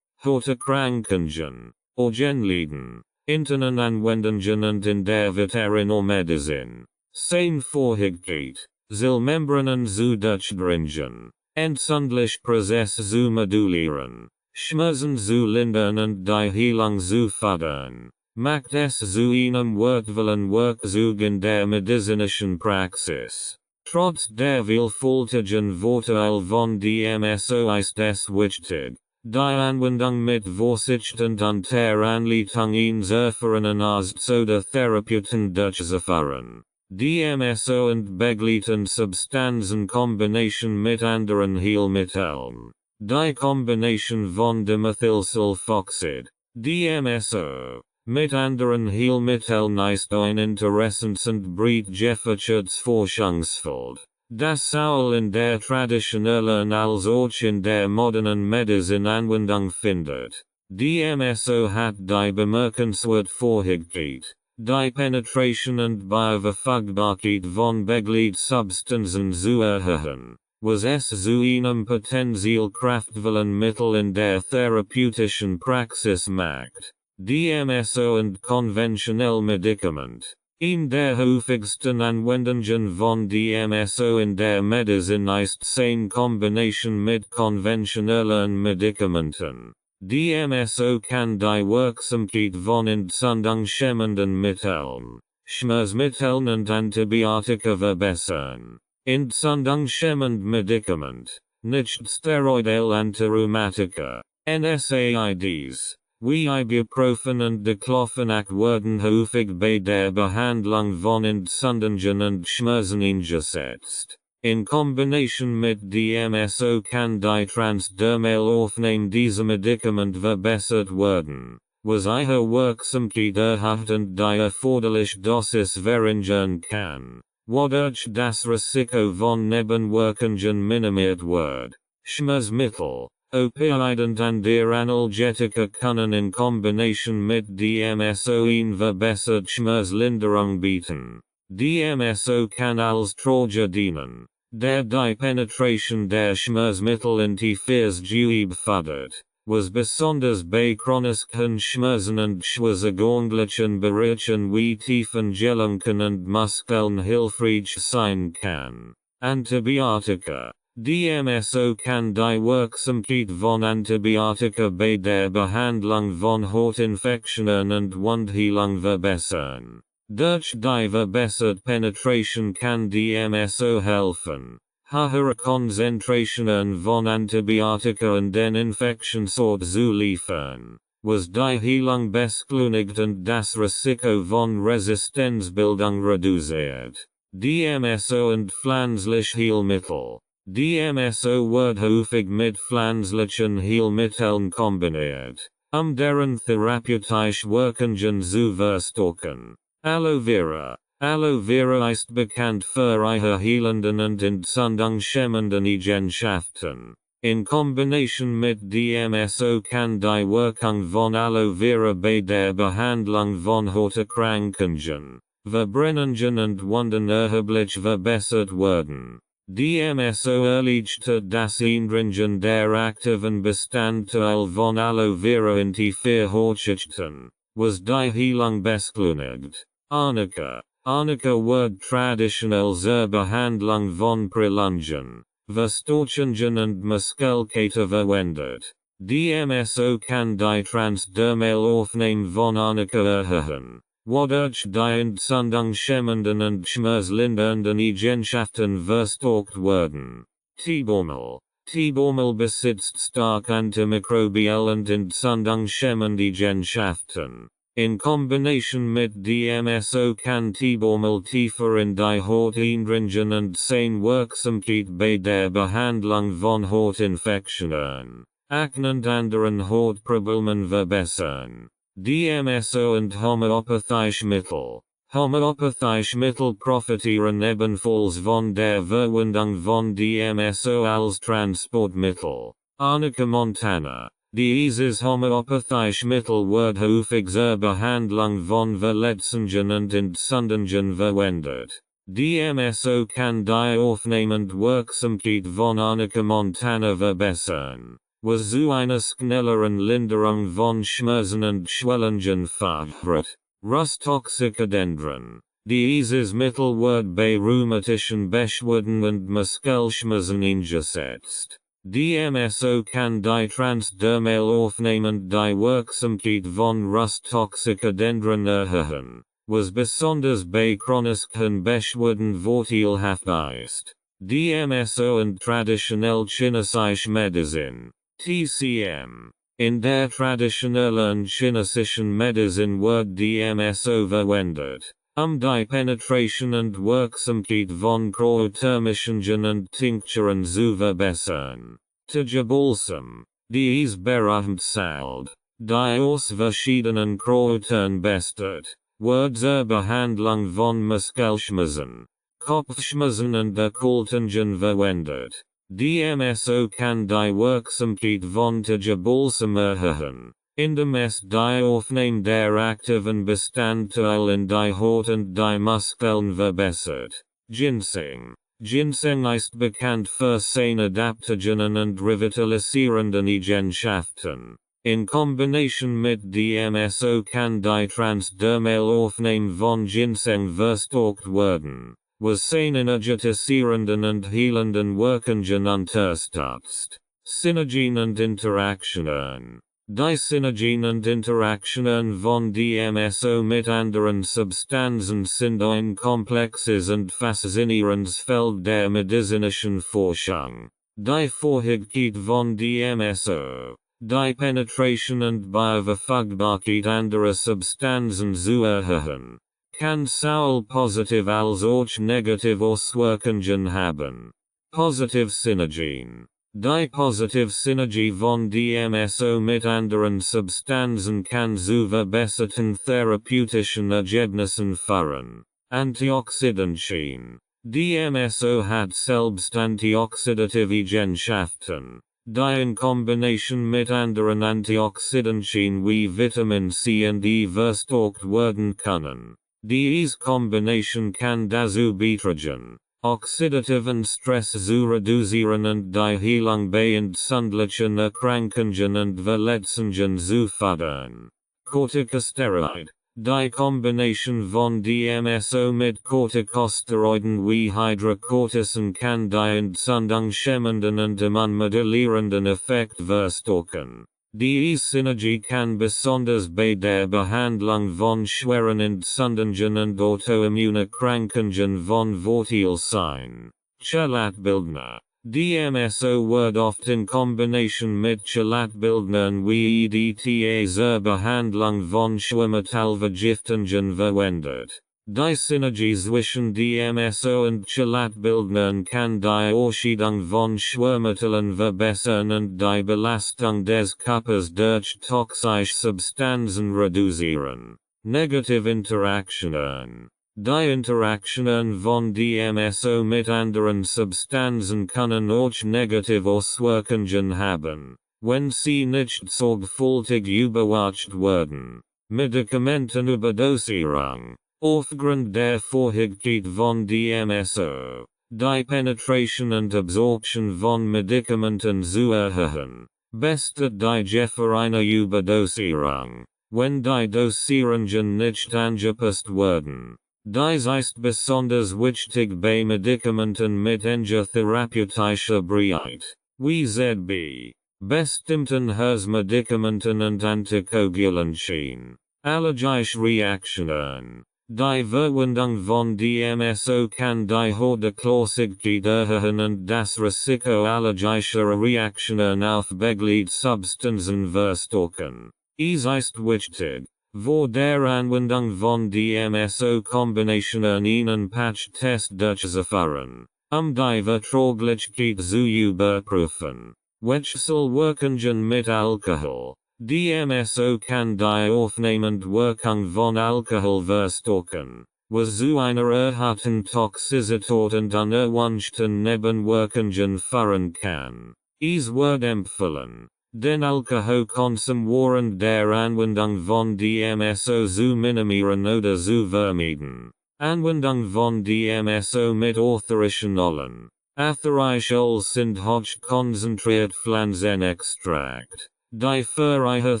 Hauterkrankungen, Organleiden, internen Anwendungen und in der Veterinärmedizin. Sein Vorhigkeit, Zellmembranen zu durchdringen, entzündliche Prozesse zu modulieren, Schmerzen zu lindern und die Heilung zu fördern, macht es zu einem wertvollen Werkzeug in der medizinischen Praxis. Trotz der vielfältigen Vorteile von DMSO ist es wichtig, Die Anwendung mit Vorsicht und Unteranleitung eines erfahrenen Arztes oder Therapeuten durchzuführen. DMSO und begleitende Substanzen Kombination mit anderen Heilmitteln. Die Kombination von Dimethylsulfoxid, DMSO, mit anderen Heilmitteln ist ein interessantes und breit gefächertes Forschungsfeld, das sowohl in der traditionellen als auch in der modernen Medizin Anwendung findet. DMSO hat die bemerkenswerte Fähigkeit, die Penetration und Bioverfügbarkeit von Begleitsubstanzen zu erhöhen, was es zu einem potenziell kraftvollen Mittel in der therapeutischen Praxis macht. DMSO und konventionell Medikament. In der häufigsten Anwendungen von DMSO in der Medizin ist seine Kombination mit konventionellen Medikamenten. DMSO kann die Wirksamkeit von entzündungshemmenden Mitteln, Schmerzmitteln und Antibiotika verbessern. Entzündungshemmend Medikament, nicht-steroidal Antirheumatika, NSAIDs, wie Ibuprofen und Diclofenac werden häufig bei der Behandlung von Entzündungen und Schmerzen eingesetzt. In Kombination mit DMSO kann die transdermal Aufnahme dieser Medikamente verbessert werden, was ihre Wirksamkeit erhöht und die erforderliche Dosis verringern kann, wodurch das Risiko von Nebenwirkungen minimiert wird. Schmerzmittel, Opioide und andere Analgetika können in Kombination mit DMSO eine verbesserte Schmerzlinderung bieten. DMSO kann als Tröger dienen, der die Penetration der Schmerzmittel in tiefes Gewebe fördert, was besonders bei chronischen Schmerzen und schwergänglichen Bereichen wie tiefen Gelenken und Muskeln hilfreich sein kann. Antibiotika. DMSO kann die Wirksamkeit von Antibiotika bei der Behandlung von Hautinfektionen und Wundheilung verbessern. Durch die verbesserte Penetration kann DMSO helfen, höhere Konzentrationen von Antibiotika in den Infektionsort zu liefern, was die Heilung beschleunigt und das Risiko von Resistenzbildung reduziert. DMSO und pflanzliche Heilmittel. DMSO wird häufig mit pflanzlichen Heilmitteln kombiniert, deren therapeutische Wirkungen zu verstärken. Aloe Vera. Aloe Vera ist bekannt für ihre heilenden und entzündungshemmenden Eigenschaften. In Kombination mit DMSO kann die Wirkung von Aloe Vera bei der Behandlung von Hauterkrankungen, Verbrennungen und Wunden erheblich verbessert werden. DMSO erleichtert das Eindringen der aktiven Bestandteile von Aloe Vera in die Vier-Hautschichten, was die Heilung beschleunigt. Arnica. Arnica wird traditionell zur Behandlung von Prellungen, Verstopfungen und Muskelkater verwendet. DMSO kann die transdermal Aufnahme von Arnica erhöhen, wodurch die entzündungshemmenden und schmerzlindernden Eigenschaften verstärkt werden. T-Baumel. T-Baumel besitzt stark antimikrobiell und entzündungshemmende Eigenschaften. In Kombination mit DMSO kann T-Baumel tiefer in die Haut eindringen und seine Wirksamkeit bei der Behandlung von Hautinfektionen, Akne und anderen Hautproblemen verbessern. DMSO und homöopathische Mittel. Homöopathische Mittel profitieren ebenfalls von der Verwendung von DMSO als Transportmittel. Arnica montana. Dieses homöopathische Mittel wird häufig zur Behandlung von Verletzungen und Entzündungen verwendet. DMSO kann die aufnehmende Wirksamkeit von Arnica montana verbessern, was zu einer schnelleren Linderung von Schmerzen und Schwellungen führt. Rustoxicodendron. Dieses Mittel wird bei rheumatischen Beschwerden und Muskelschmerzen eingesetzt. DMSO kann die transdermal aufnehmend die Wirksamkeit von Rustoxicodendron erhöhen, was besonders bei chronischen Beschwerden vorteilhaft ist. DMSO und traditionell chinesische Medizin. TCM. In der traditionellen chinesischen Medizin wird DMSO verwendet, die Penetration und Wirksamkeit von chroothermischen und Tincturen zu verbessern. Tjabolsam. Dies berechnet die aus verschiedenen Chrootern besteht, wird zur Behandlung von Muskelschmerzen, Kopfschmerzen und Erkältungen verwendet. DMSO kann die Wirksamkeit von Tjabolsam erhöhen, indem es die Aufnahme der aktiven Bestandteile in die Haut und die Muskeln verbessert. Ginseng. Ginseng ist bekannt für seine adaptogenen und revitalisierenden Eigenschaften. In Kombination mit DMSO kann die transdermale Aufnahme von Ginseng verstärkt werden, was seine energetisierenden und heilenden Wirkungen unterstützt. Synergien und Interaktionen. Die Synergien und Interaktionen von DMSO mit anderen Substanzen sind ein komplexes und faszinierendes Feld der medizinischen Forschung. Die Vorhängigkeit von DMSO, die Penetration und Bioverfügbarkeit anderer Substanzen zu erhöhen, kann sowohl positiv als auch negativ Auswirkungen haben. Positive Synergien. Die positive Synergie von DMSO mit anderen Substanzen kann zu verbesserten therapeutischen Ergebnissen führen. Antioxidantien. DMSO hat selbst antioxidative Eigenschaften, die in Kombination mit anderen Antioxidantien wie Vitamin C und E verstärkt werden können. Diese Kombination kann dazu beitragen, oxidativen Stress zu reduzieren und die Heilung bei entzündlichen Erkrankungen und Verletzungen zu fördern. Corticosteroid. Die Kombination von DMSO mit Corticosteroiden wie Hydrocortison kann die entzündungshemmenden und immunmodulierenden Effekt verstärken. Diese Synergie kann besonders bei der Behandlung von schweren Entzündungen und Autoimmunerkrankungen von Vorteil sein. Chelatbildner. DMSO wird oft in Kombination mit Chelatbildnern wie EDTA zur Behandlung von Schwermetallvergiftungen verwendet. Die Synergie zwischen DMSO und Chelatbildnern kann die Ausscheidung von Schwermetallen verbessern und die Belastung des Körpers durch toxische Substanzen reduzieren. Negative Interaktionen. Die Interaktionen von DMSO mit anderen Substanzen können auch negative Auswirkungen haben, wenn sie nicht sorgfältig überwacht werden. Medikamentenüberdosierung. Aufgrund der Vorhängigkeit von DMSO, die Penetration und Absorption von Medikamenten zu erhöhen, besteht die Gefahr einer Überdosierung, wenn die Dosierungen nicht angepasst werden. Dies ist besonders wichtig bei Medikamenten mit enger therapeutischer Breite, wie ZB, bestimmten Herzmedikamenten und Antikoagulantien. Allergische Reaktionen. Die Verwendung von DMSO kann die Hochdosigkeit erhöhen und das Risiko allergischer Reaktionen auf Begleitsubstanzen verstärken. Es ist wichtig, vor der Anwendung von DMSO-Kombinationen einen Patch-Test durchzuführen, die Verträglichkeit zu überprüfen. Wechselwirkungen mit Alkohol. DMSO kann die aufnehmende Wirkung von Alkohol verstärken, was zu einer erhöhten Toxizität und unerwünschten Nebenwirkungen führen kann. Es wird empfohlen, den Alkoholkonsum während der Anwendung von DMSO zu minimieren oder zu vermeiden. Anwendung von DMSO mit Authorisanolen. Authorisol sind hochkonzentriert Pflanzenextrakt, die für ihre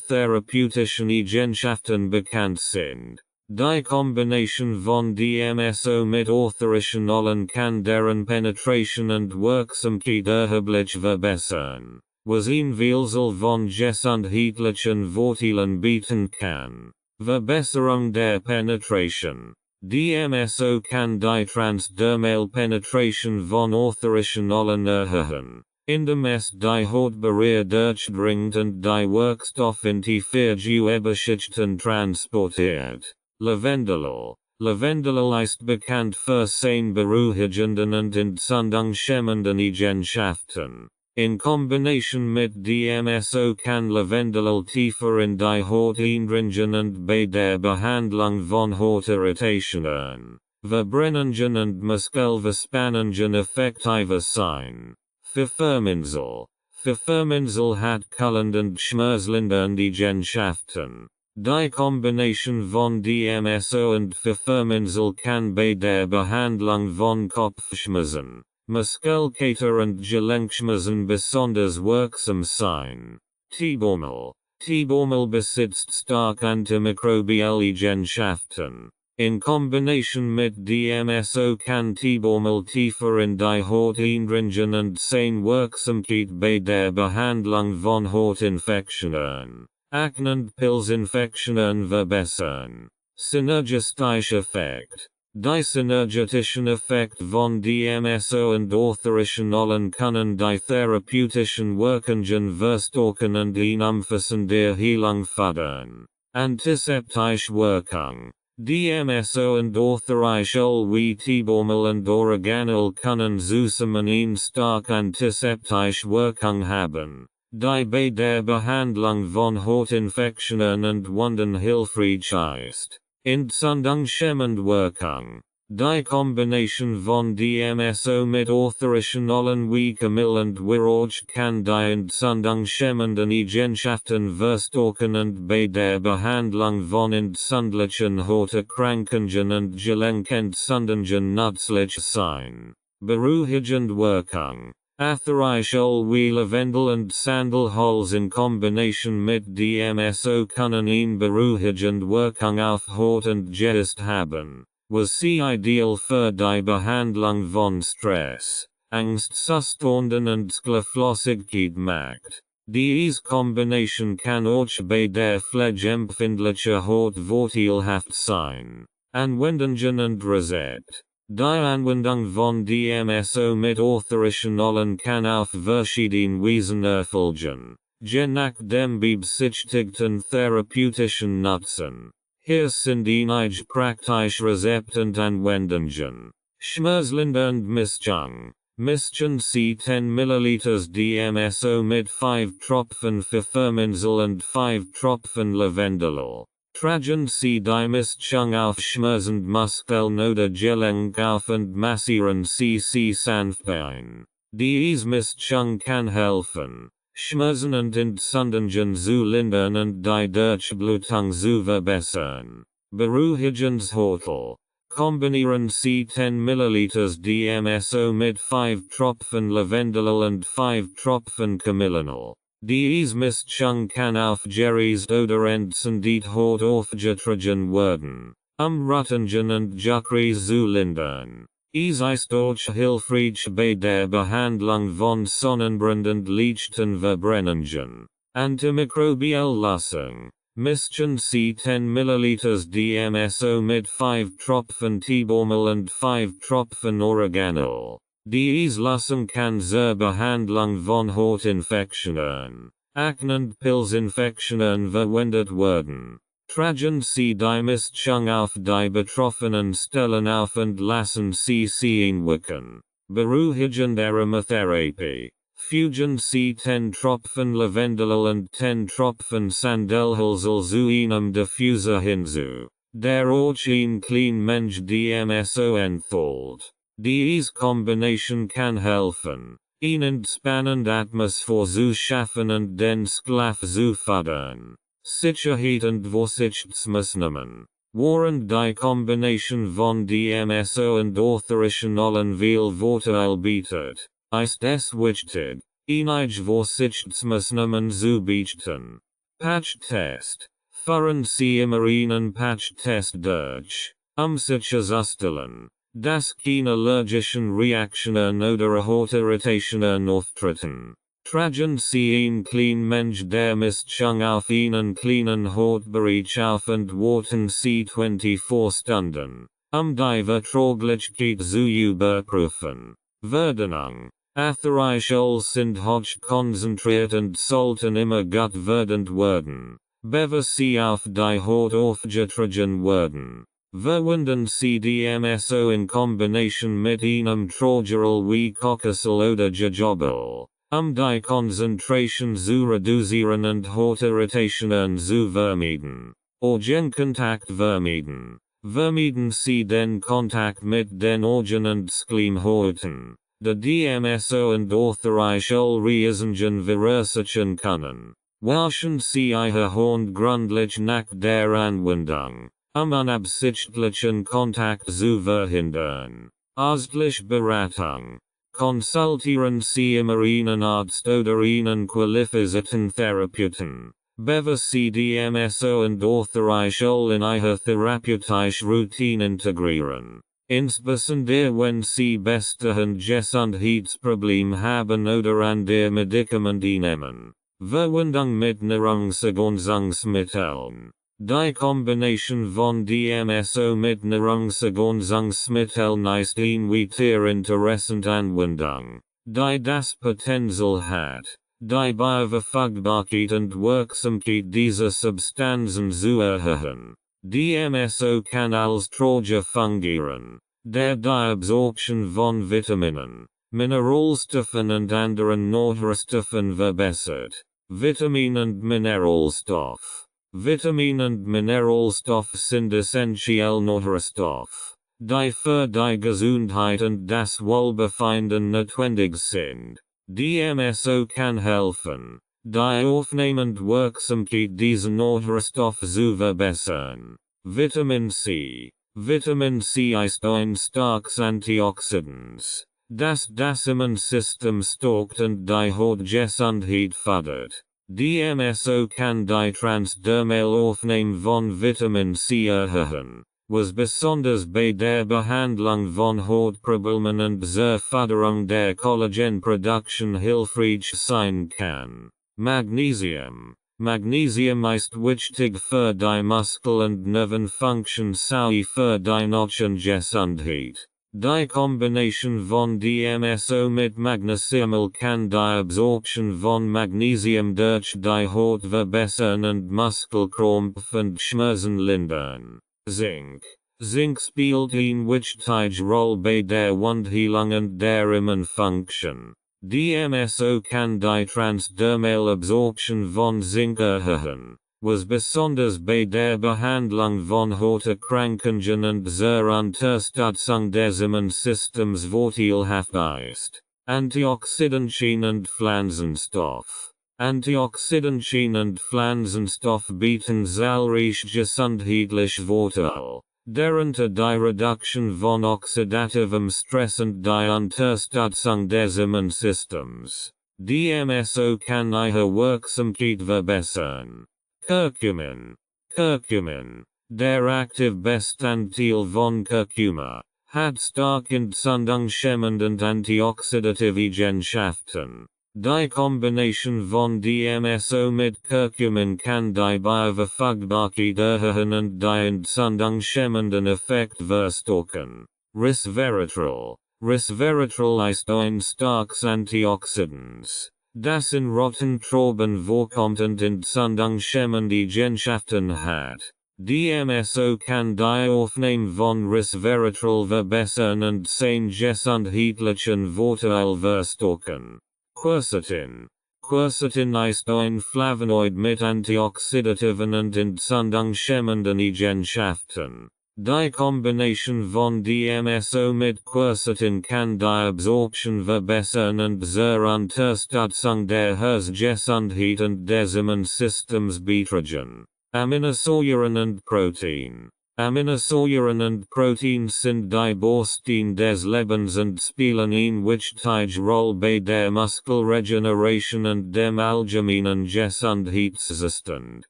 therapeutischen Eigenschaften bekannt sind. Die Kombination von DMSO mit Authorisanolen kann deren Penetration und Wirksamkeit erheblich verbessern, was ein Vielzahl von gesundheitlichen Vorteilen bieten kann. Verbesserung der Penetration. DMSO kann die transdermale Penetration von Authorisanolen erhöhen, In dem es die Hautbarriere durchdringt und die Wirkstoff in die Vergebeschichten transportiert. Lavendel. Lavendel ist bekannt für seine beruhigenden und entzündungshemmenden Eigenschaften. In Kombination mit DMSO kann Lavendel tiefer in die Haut eindringen und bei der Behandlung von Hautirritationen, Verbrennungen und Muskelverspannungen effektiver sein. Pfefferminzol. Pfefferminzol hat kühlend und schmerzlindernde Eigenschaften. Die Kombination von DMSO und Pfefferminzol kann bei der Behandlung von Kopfschmerzen, Muskelkater und Gelenkschmerzen besonders wirksam sein. Teebaumel. Teebaumel besitzt stark antimikrobielle Eigenschaften. In Kombination mit DMSO kann Teebaumel tiefer in die Haut eindringen und seine Wirksamkeit bei der Behandlung von Hautinfektionen, Akne und Pilzinfektionen verbessern. Synergistischer Effekt. Die synergetischen Effekt von DMSO und Orthorischenollen können die therapeutischen Wirkungen verstärken und ihn umfassen der Heilung fördern. Antiseptische Wirkung. DMSO und Orthorischol wie Teebaumel und Oregano können zusammen eine stark antiseptische Wirkung haben, die bei der Behandlung von Hautinfektionen und Wunden hilfreich ist. Entzündungshemmende Wirkung. Die Kombination von DMSO mit Orthorischenollen wie Kamille und Weihrauch kann die entzündungshemmenden Eigenschaften verstärken und bei der Behandlung von entzündlichen Hauterkrankungen und Gelenkentzündungen nützlich sein. Beruhigende Wirkung. Atherischol wie Lavendel und Sandelholz in Kombination mit DMSO können eine beruhigende Wirkung auf Haut und Geist haben, was sie ideal für die Behandlung von Stress, Angstzustanden und Schlaflosigkeit macht. Diese Kombination kann auch bei der pflegeempfindlichen Haut vorteilhaft sein. Anwendungen und Reset. Die Anwendung von DMSO mit Orthorischenollen kann auf verschiedene Weisen erfolgen, je nach dem beabsichtigten therapeutischen Nutzen. Hier sind einige praktische Rezepte und Anwendungen. Schmerzlindernd Mischung. Mischen Sie 10 ml DMSO mit 5 Tropfen Pfefferminzol und 5 Tropfen Lavendel. Tragen Sie die Mischung auf schmerzend Muskeln oder Gelenk auf und massieren Sie sanft ein. Diese Mischung kann helfen, Schmerzen und Entzündungen zu lindern und die Durchblutung zu verbessern. Beruhigendes Hotel. Kombinieren Sie 10 ml DMSO mit 5 Tropfen Lavendel und 5 Tropfen Kamillenol. Diese Mischung kann auf Gerries oder entzündet Haut aufgetragen werden, Rötungen und Juckreis zu lindern. Es ist auch hilfreich bei der Behandlung von Sonnenbrand und leichten Verbrennungen. Antimikrobielle Lösung. Mischen Sie 10 ml DMSO mit 5 Tropfen Teebaumel und 5 Tropfen Oregano. Diese Lösung kann zur Behandlung von Hautinfektionen, Akne und Pilzinfektionen verwendet werden. Tragen Sie die Mischung auf die betroffenen Stellen auf und lassen Sie einwirken. Beruhigende Aromatherapie. Fügen Sie 10 Tropfen Lavendel und 10 Tropfen Sandelholz zu einem Diffuser hinzu, der auch ein clean Mensch DMSO enthält. Diese Kombination kann helfen, eine entspannende Atmosphäre zu schaffen und den Schlaf zu fördern. Sicherheit und Vorsichtsmaßnahmen. Während die Kombination von DMSO und Orthorischenollen viel Vorteil bietet, ist es wichtig, einige Vorsichtsmaßnahmen zu beachten. Patchtest. Führen Sie immer einen Patchtest durch, sicherzustellen, dass keine allergischen Reaktionen oder Hautirritationen auftreten. Tragen Sie ein clean Mensch der Mischung auf einen kleinen Hautbereich auf und warten Sie 24 Stunden, die Verträglichkeit zu überprüfen. Verdünnung. Athereichol sind hoch konzentriert sollten immer gut verdient werden. Bevor sie auf die Haut aufgetragen werden. Verwenden sie DMSO in Kombination mit einem Trojaral wie Kokosel oder Jojoba. Die Konzentration zu reduzieren und Haut Irritationen zu vermeiden. Organkontakt vermeiden. Vermeiden sie den Kontakt mit den Organ und Schleimhäuten. Der DMSO und Athereichol Reisungen verursachen können. Waschen sie ihr Horn grundlich nach der Anwendung. Unabsichtlichen Kontakt zu verhindern. Ausschließlich Beratung. Konsultieren Sie immer einen Arzt oder einen qualifizierten Therapeuten. Bevor Sie DMSO und Athereichol in Ihre therapeutische Routine integrieren. Insbesondere wenn Sie bestehend Gesundheitsprobleme haben oder an der Medikamente nehmen. Verwendung mit Nahrungsergänzungsmitteln. Die Kombination von DMSO mit Nahrungsergänzungsmitteln ist eine weitere interessante Anwendung, die das Potenzial hat, die Bioverfügbarkeit und Wirksamkeit dieser Substanzen zu erhöhen. DMSO kann als Troja fungieren, der die Absorption von Vitaminen, Mineralstoffen und anderen Nährstoffen verbessert. Vitamin und Mineralstoff. Vitamin und Mineralstoff sind essentiell Nährstoffe, die für die Gesundheit und das Wohlbefinden notwendig sind. DMSO kann helfen, die aufnehmend Wirksamkeit dieser Nährstoffe zu verbessern. Vitamin C. Vitamin C ist ein starkes Antioxidant, das Immunsystem stärkt und die Hautgesundheit fördert. DMSO kann die transdermale Aufnahme von Vitamin C erhöhen, was besonders bei der Behandlung von Hautproblemen und zur Förderung der Collagenproduktion hilfreich sein kann. Magnesium. Magnesium ist wichtig für die Muskel- und Nervenfunktion sowie für die Knochengesundheit. Die Kombination von DMSO mit Magnesium kann die Absorption von Magnesium durch die Haut verbessern und Muskelkrampf und Schmerzen lindern. Zinc. Zinc spielt eine wichtige Rolle bei der Wundheilung und der Immunfunktion. DMSO kann die transdermale Absorption von Zinc erhöhen, was besonders bei der Behandlung von Hauterkrankungen und zur Unterstützung des Immunsystems vorteilhaft ist. Antioxidantien und Pflanzenstoff. Antioxidantien und Pflanzenstoff bieten zahlreich gesundheitliche Vorteile, darunter die Reduktion von oxidativem Stress und die Unterstützung des Immunsystems. DMSO kann ihre Wirksamkeit verbessern. Curcumin. Curcumin, der Aktivbestandteil von Curcuma, hat stark entzündungshemmend und antioxidative Eigenschaften. Die Kombination von DMSO mit Curcumin kann die Bioverfügbarkeit erhöhen und die entzündungshemmenden Effekt verstärken. Resveratrol. Resveratrol ist ein starkes Antioxidant, das in roten Trauben vorkommt und entzündungshemmende Eigenschaften hat. DMSO kann die Aufnahme von Resveratrol verbessern und seine gesundheitlichen Vorteile verstärken. Quercetin. Quercetin ist ein Flavonoid mit antioxidativen und entzündungshemmenden Eigenschaften. Die Kombination von DMSO mit Quercetin kann die Absorption verbessern und zur Unterstützung der Herzgesundheit und des Immunsystems beitragen. Aminosäuren und Protein. Aminosäuren und Protein sind die Bausteine des Lebens und spielen eine wichtige Rolle bei der Muskelregeneration und dem allgemeinen Gesundheitszustand.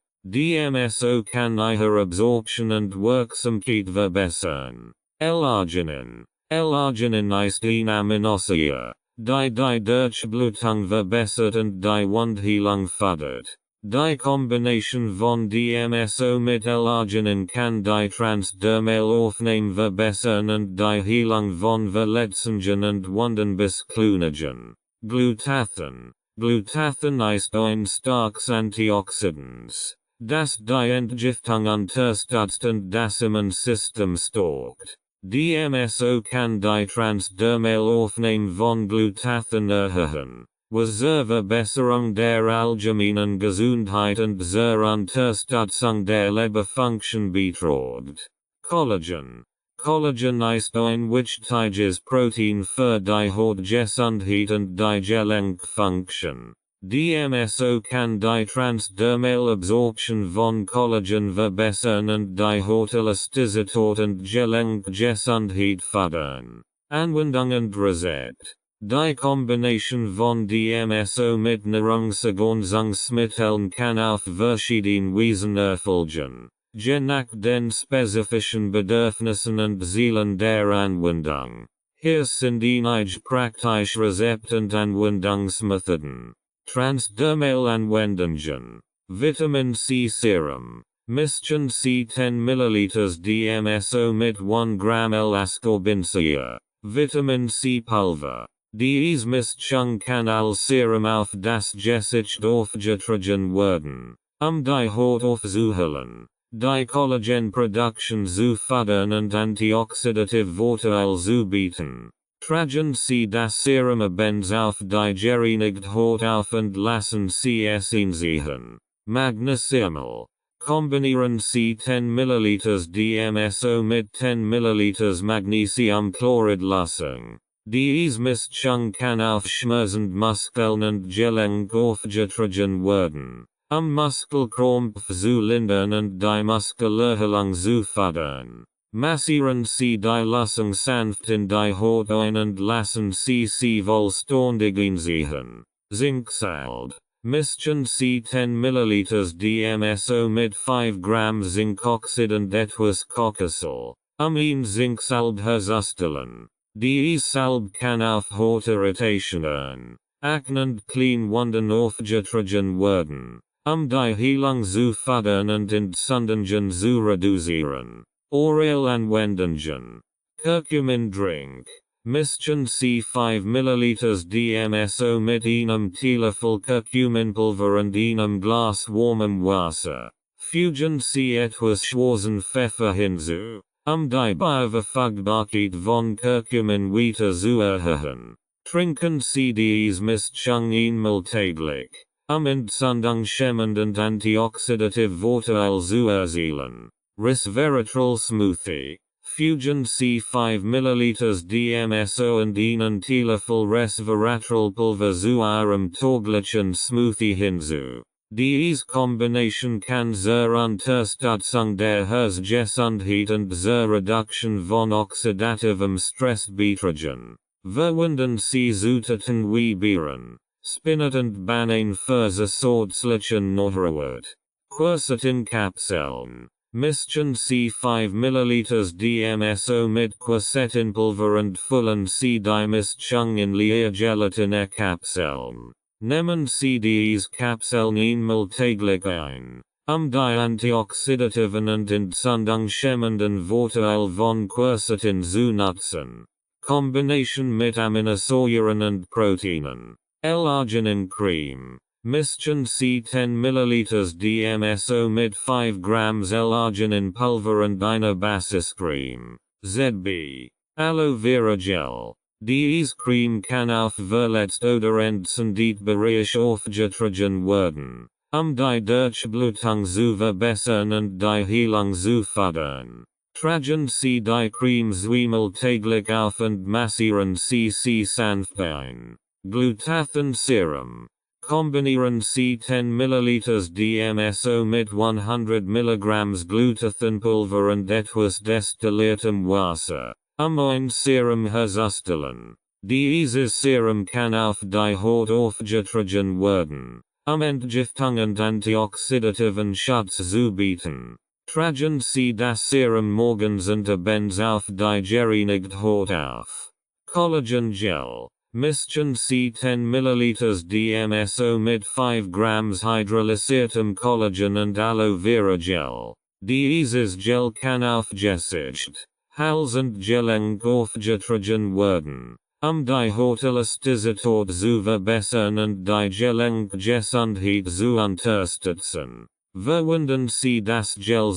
DMSO kann ihre Absorption und Wirksamkeit verbessern. L-Arginin. L-Arginin ist eine Aminosäure, die Durchblutung verbessert und die Wundheilung fördert. Die Kombination von DMSO mit L-Arginin kann die transdermale Aufnahme verbessern und die Heilung von Verletzungen und Wunden beschleunigen. Glutathen. Glutathen ist ein starkes Antioxidans, das die Entgiftung unterstützt und das Immunsystem stärkt. DMSO kann die transdermale Aufnahme von Glutathen erhöhen, was zur Verbesserung der allgemeinen Gesundheit und zur Unterstützung der Leberfunktion beiträgt. Collagen. Collagen ist ein wichtiges Protein für die Hautgesundheit und die Gelenkfunktion. DMSO kann die transdermale Absorption von Collagen verbessern und die Hautelastizität und Gelenkgesundheit fördern. Anwendung und Rezept. Die Kombination von DMSO mit Nahrungsergänzungsmitteln kann auf verschiedene Weisen erfolgen, je nach den spezifischen Bedürfnissen und Zielen der Anwendung. Hier sind einige praktische Rezepte und Anwendungsmethoden. Transdermal Anwendungen. Vitamin C Serum. Mischen C 10 ml DMSO mit 1 Gramm L-Ascorbinsäure. Vitamin C Pulver. Diese Mischung kann als Serum auf das Gesicht aufgetragen werden, die Haut aufzuhellen, die Collagenproduktion zu fördern und antioxidative Vorteile zu bieten. Tragen Sie das Serum abends auf die gereinigte Haut auf und lassen Sie es einziehen. Magnesium. Kombinieren Sie 10 ml DMSO mit 10 ml Magnesiumchlorid-Lösung. Diese Mischung kann auf schmerzende Muskeln und Gelenk aufgetragen werden, Muskelkrampf zu lindern und die Muskelerholung zu fördern. Massieren Sie die Lösung sanft in die Haut ein und lassen Sie sie vollständig einziehen. Zinksalbe. Mischen Sie 10 ml DMSO mit 5 Gramm Zinkoxid und etwas Kokosöl, ein Zinksalbe herzustellen. Diese Salbe kann auf Hautirritationen, Akne und Kleine aufgetragen werden, die Heilung zu fördern und Entzündungen zu reduzieren. Oral Anwendungen. Curcumin Drink. Mischen Sie 5 ml DMSO mit einem Teelöffel Curcuminpulver und einem Glas warmem Wasser. Fügen Sie etwas schwarzen Pfeffer hinzu, die Bioverfügbarkeit von Curcumin weiter zu erhöhen. Trinken Sie diese Mischung einmal täglich, entzündungshemmend und antioxidative Vorteile zu erzielen. Resveratrol Smoothie. Fügen Sie 5 ml DMSO und einen Teelöffel Resveratrolpulver zu Ihrem täglichen Smoothie hinzu. Diese Kombination kann zur Unterstützung der Herzgesundheit und zur Reduktion von oxidativem Stress beitragen. Verwenden Sie Zutaten wie Beeren, Spinat und Bananen für zusätzlichen Nährwert. Quercetin-Kapseln. Mischen Sie 5 ml DMSO mit Quercetinpulver und füllen Sie die Mischung in Leergelatine-Kapseln. Nehmen Sie diese Kapseln einmal täglich ein, die antioxidativen und entzündungshemmenden Vorteile von Quercetin zu nutzen. Kombination mit Aminosäuren und Proteinen. L-Arginin Cream. Mischen Sie 10 ml DMSO mit 5 Gramm L-Arginin Pulver und einer Basiscreme. ZB. Aloe Vera Gel. Diese Creme kann auf verletzt oder entzündungsbereich aufgetragen werden, die Durchblutung zu verbessern und die Heilung zu fördern. Tragen Sie die Creme zweimal täglich auf und massieren Sie sie sanft ein. Glutathen Serum. Kombinieren Sie 10 ml DMSO mit 100 mg Glutathenpulver und etwas destilliertem Wasser, ein Serum herzustellen. Dieses Serum kann auf die Haut aufgetragen werden, Entgiftung und antioxidativen Schutz zu bieten. Tragen Sie das Serum morgens und abends auf die gereinigte Haut auf. Collagen Gel. Mischen Sie 10 ml DMSO mit 5 Gramm hydrolysiertem Collagen und Aloe Vera Gel. Dieses Gel kann auf Gesicht, Hals und Gelenk aufgetragen werden, Die Hotelestisitort zu verbessern und die Gelenkgesundheit zu unterstützen. Verwenden Sie das Gel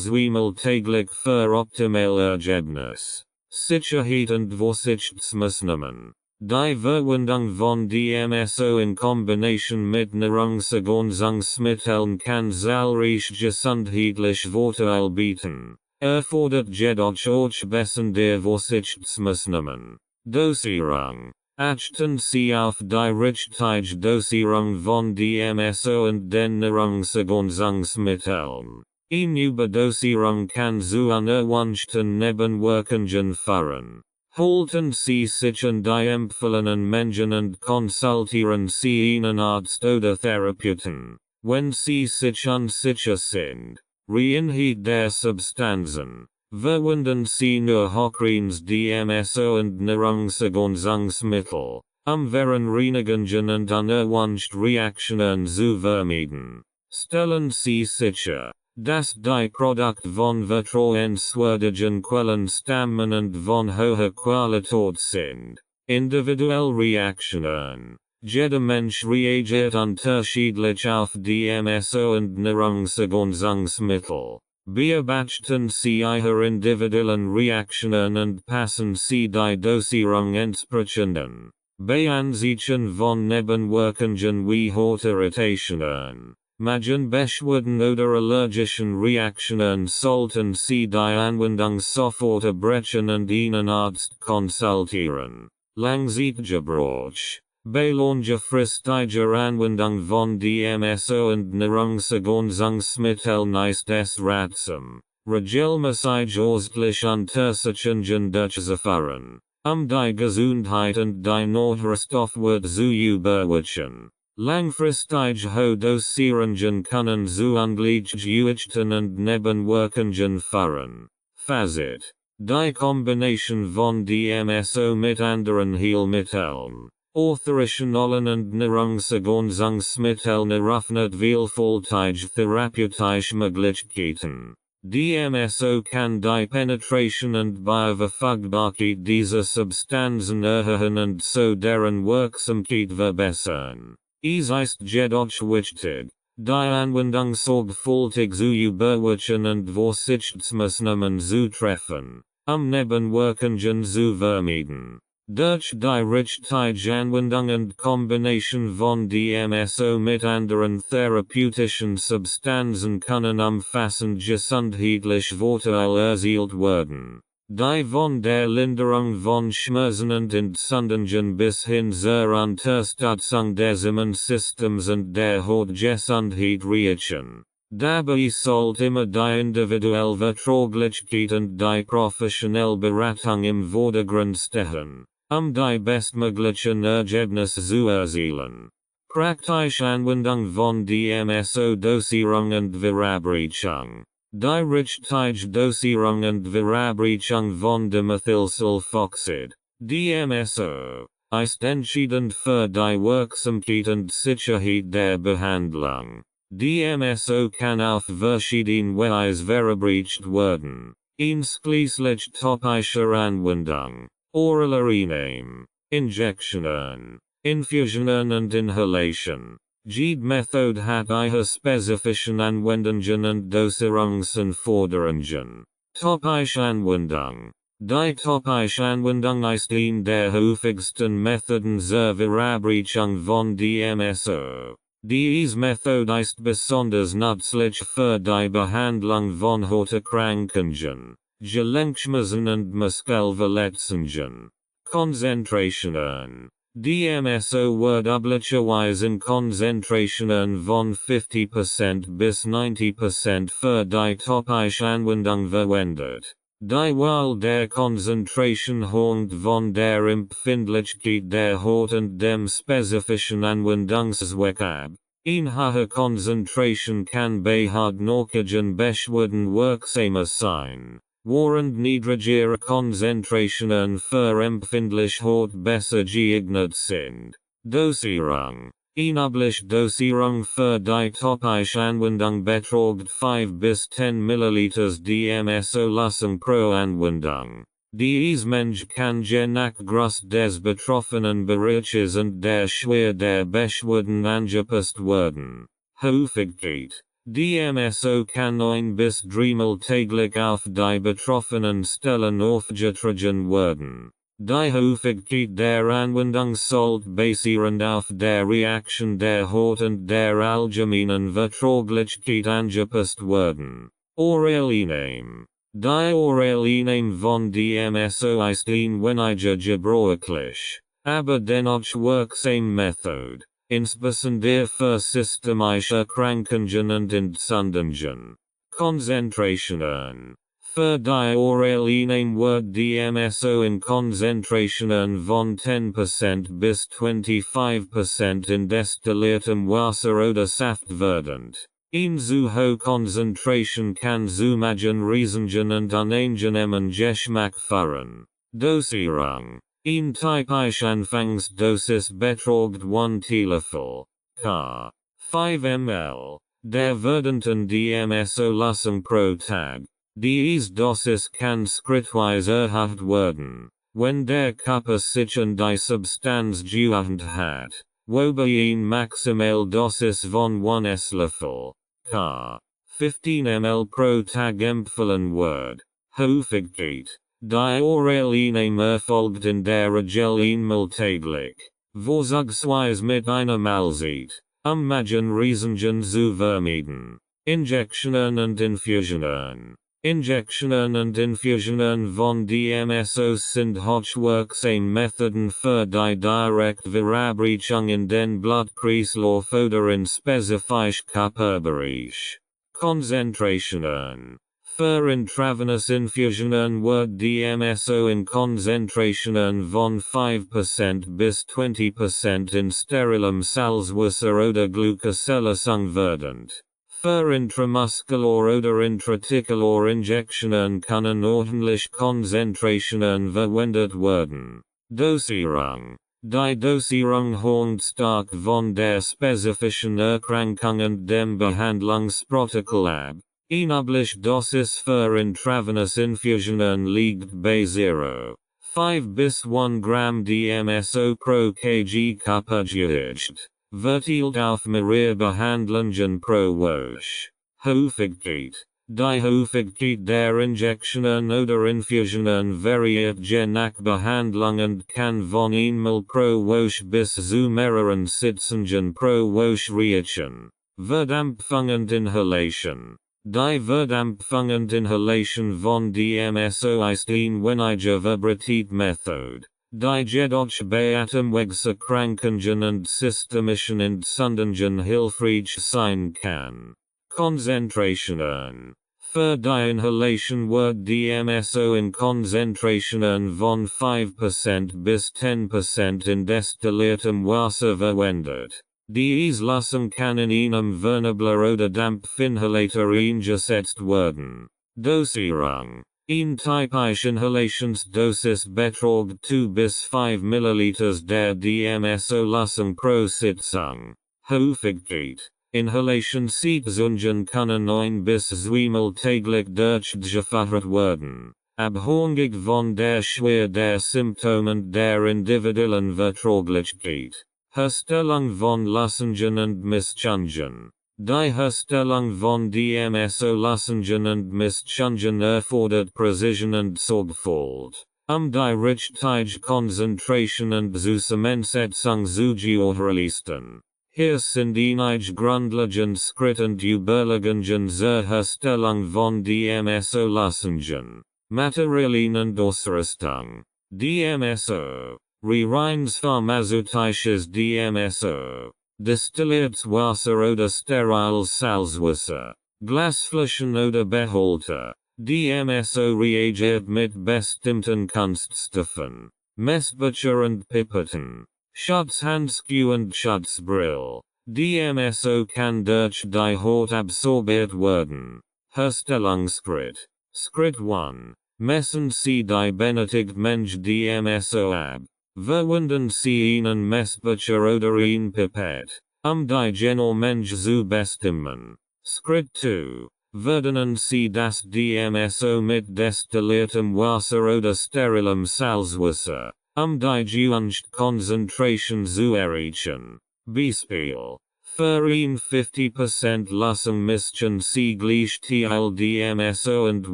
täglich für optimale Ergebnis. Sicherheit und Vorsichtsmaßnahmen. Die Verwendung von DMSO in Kombination mit Nahrungsergänzungsmitteln kann zahlreiche gesundheitliche Vorteile bieten. Erfordert jedoch auch bessere Vorsichtsmaßnahmen. Dosierung. Achten Sie auf die richtige Dosierung von DMSO und den Nahrungsergänzungsmitteln. Eine Überdosierung kann zu unerwünschten Nebenwirkungen führen. Halten Sie sich an die empfohlenen Mengen und konsultieren Sie einen Arzt oder Therapeuten, wenn Sie sich unsicher sind. Reinheit der Substanzen. Verwenden Sie nur hochreines DMSO und Nahrungsergänzungsmittel, während Reinigungen und unerwünschte Reaktionen zu vermeiden. Stellen Sie sicher, dass die Produkte von vertrauenswürdigen Quellen stammen und von hoher Qualität sind. Individuelle Reaktionen. Jeder Mensch reagiert unterschiedlich auf DMSO und Nahrungsergänzungsmittel. Beobachten Sie Ihre individuellen Reaktionen und passen Sie die Dosierung entsprechend an. Bei Ansichten von Nebenwirkungen wie Hautirritationen, Magenbeschwerden oder allergischen Reaktionen sollten Sie die Anwendung sofort abbrechen und einen Arzt konsultieren. Langzeitgebrauch. Bei längerfristiger Anwendung von DMSO und Nahrungsergänzungsmitteln ist es ratsam, regelmäßig ausschließlich Untersuchungen durchzuführen, die Gesundheit und die Nährstoffe zu überwachen. Langfristige Dosierungen können zu ungleichgewichten und Nebenwirkungen führen. Fazit. Die Kombination von DMSO mit anderen Heilmitteln, orthogonalen und Nahrungsergänzungsmitteln eröffnet vielfältige therapeutische Möglichkeiten. DMSO kann die Penetration und Bioverfügbarkeit dieser Substanzen erhöhen und so deren Wirksamkeit verbessern. Es ist jedoch wichtig, die Anwendung sorgfältig zu überwachen und Vorsichtsmaßnahmen zu treffen, Nebenwirkungen zu vermeiden. Durch die richtige Anwendung und Kombination von DMSO mit anderen therapeutischen Substanzen können umfassend gesundheitliche Vorteile erzielt werden, die von der Linderung von Schmerzen und Entzündungen bis hin zur Unterstützung des Immunsystems und der Hautgesundheit reichen. Dabei sollte immer die individuelle Verträglichkeit und die professionelle Beratung im Vordergrund stehen, die bestmöglichen Ergebnisse zu erzielen. Praktische Anwendung von DMSO-Dosierung und Verabreichung. Die richtige Dosierung und Verabreichung von Dimethylsulfoxid, DMSO, ist entscheidend für die Wirksamkeit und Sicherheit der Behandlung. DMSO kann auf verschiedene Weise verabreicht werden, einschließlich topischer Anwendung, oraler Einnahme, Injektionen, Infusionen und Inhalation. Jede Methode hat ihre spezifischen Anwendungen und Dosierungsanforderungen. Topische Anwendung. Die topische Anwendung ist eine der häufigsten Methoden zur Verabreichung von DMSO. Diese Methode ist besonders nützlich für die Behandlung von Hauterkrankungen, Gelenkschmerzen und Muskelverletzungen. Konzentrationen. DMSO wird üblicherweise in Konzentrationen von 50% bis 90% für die topische Anwendung verwendet. Die Wahl der Konzentration hängt von der Empfindlichkeit der Haut und dem spezifischen Anwendungszweck ab. Eine hohe Konzentration kann bei hartnäckigen Beschwerden wirksamer sein, während niedrigere Konzentrationen für empfindliche Haut besser geeignet sind. Dosierung. Eine übliche Dosierung für die topische Anwendung beträgt 5 bis 10 ml DMSO-Lösung pro Anwendung. Dies Mensch kann je nach Grust des Betroffenen Berichts und der Schwer der Beschwerden angepasst werden. Häufigkeit. DMSO kann ein bis dreimal täglich auf die betroffenen Stellen aufgetragen werden. Die Häufigkeit der Anwendung sollte basierend auf der Reaktion der Haut und der allgemeinen Verträglichkeit angepasst werden. Oraleiname. Die Oraleiname von DMSO ist weniger gebräuchlich, aber dennoch wirksame Methode, insbesondere für systemische Erkrankungen und Entzündungen. Konzentrationen. Für die Oraleiname wird DMSO in Konzentrationen von 10% bis 25% in destilliertem Wasser oder Saft werdend. In zu hohe Konzentration kann zu Magenriesengen und unangenehmen Geschmack führen. Dosierung. In typisch Anfangsdosis betragt 1 Teelöffel, ca. 5 ml, der werdenden DMSO-Lassung pro Tag. Diese Dosis kann schrittweise erhöht werden, wenn der Körper sich an die Substanz gewöhnt hat, wobei eine Maximaldosis von 1 Esslöffel, ca. 15 ml pro Tag empfohlen wird. Häufigkeit. Die Oraleiname erfolgt in der Regel einmal täglich, vorzugsweise mit einer Mahlzeit, Magenriesengen zu vermeiden. Injektionen und Infusionen. Injektionen und Infusionen von DMSO sind hochwirksame Methoden für die Direktverabreichung in den Blutkreislauf oder in spezifische Körperbereich. Konzentrationen. Für intravenous Infusionen wird DMSO in Konzentrationen von 5% bis 20% in sterilem Salzwasser oder Glucosellösung werdend. Für intramuscular oder intraarticular Injektionen können ordentlich Konzentrationen verwendet werden. Dosierung. Die Dosierung hängt stark von der spezifischen Erkrankung und dem Behandlungsprotokoll ab. Eine Dosis für intravenous Infusionen liegt bei 0,5 bis 1 Gramm DMSO pro kg Körpergewicht. Verteilt auf mehrere Behandlungen pro Woche. Häufigkeit. Die Häufigkeit der Injektionen oder Infusionen variiert je nach Behandlung und kann von einmal pro Woche bis zu mehreren Sitzungen pro Woche reichen. Verdampfung und Inhalation. Die Verdampfung und Inhalation von DMSO ist weniger verbreitete Methode, die jedoch bei Atemwegserkrankungen und systemischen Entzündungen hilfreich sein kann. Konzentrationen. Für die Inhalation wird DMSO in Konzentrationen von 5% bis 10% in destilliertem Wasser verwendet. Diese Lassung kann in einem Vernebler oder Dampfinhalator eingesetzt werden. Dosierung. Eine typische Inhalationsdosis betragt 2 bis 5 ml der DMSO-Lassung pro Sitzung. Häufigkeit. Inhalationssitzungen können 1 bis 2 mal täglich durchgeführt werden, abhängig von der Schwere der Symptome und der individuellen Verträglichkeit. Herstellung von Lassungen und Mischungen. Die Herstellung von DMSO-Lassungen und Mischungen erfordert Präzision und Sorgfalt, die richtige Konzentration und Zusammensetzung zu gewährleisten. Hier sind einige grundlegende Schritte und Überlegungen zur Herstellung von DMSO-Lassungen. Materialien und Ausrüstung. DMSO. Reines pharmazeutisches DMSO. Destilliertes Wasser oder steriles Salzwasser. Glasflaschen oder Behälter. DMSO reagiert mit bestimmten Kunststoffen. Messbecher und Pipetten. Schutzhandschuhe und Schutzbrille. DMSO kann durch die Haut absorbiert werden. Herstellungsschritt. Schritt 1. Messen Sie die benötigte Menge DMSO ab. Verwenden Sie einen Messbecher oder eine Pipette, die Menge zu bestimmen. Schritt 2. Verdenen sie das DMSO mit destilliertem Wasser oder sterilem Salzwasser, die Jugendkonzentration zu erreichen. Beispiel. Für ihn 50% Lassung mischten sie gleich Teil DMSO und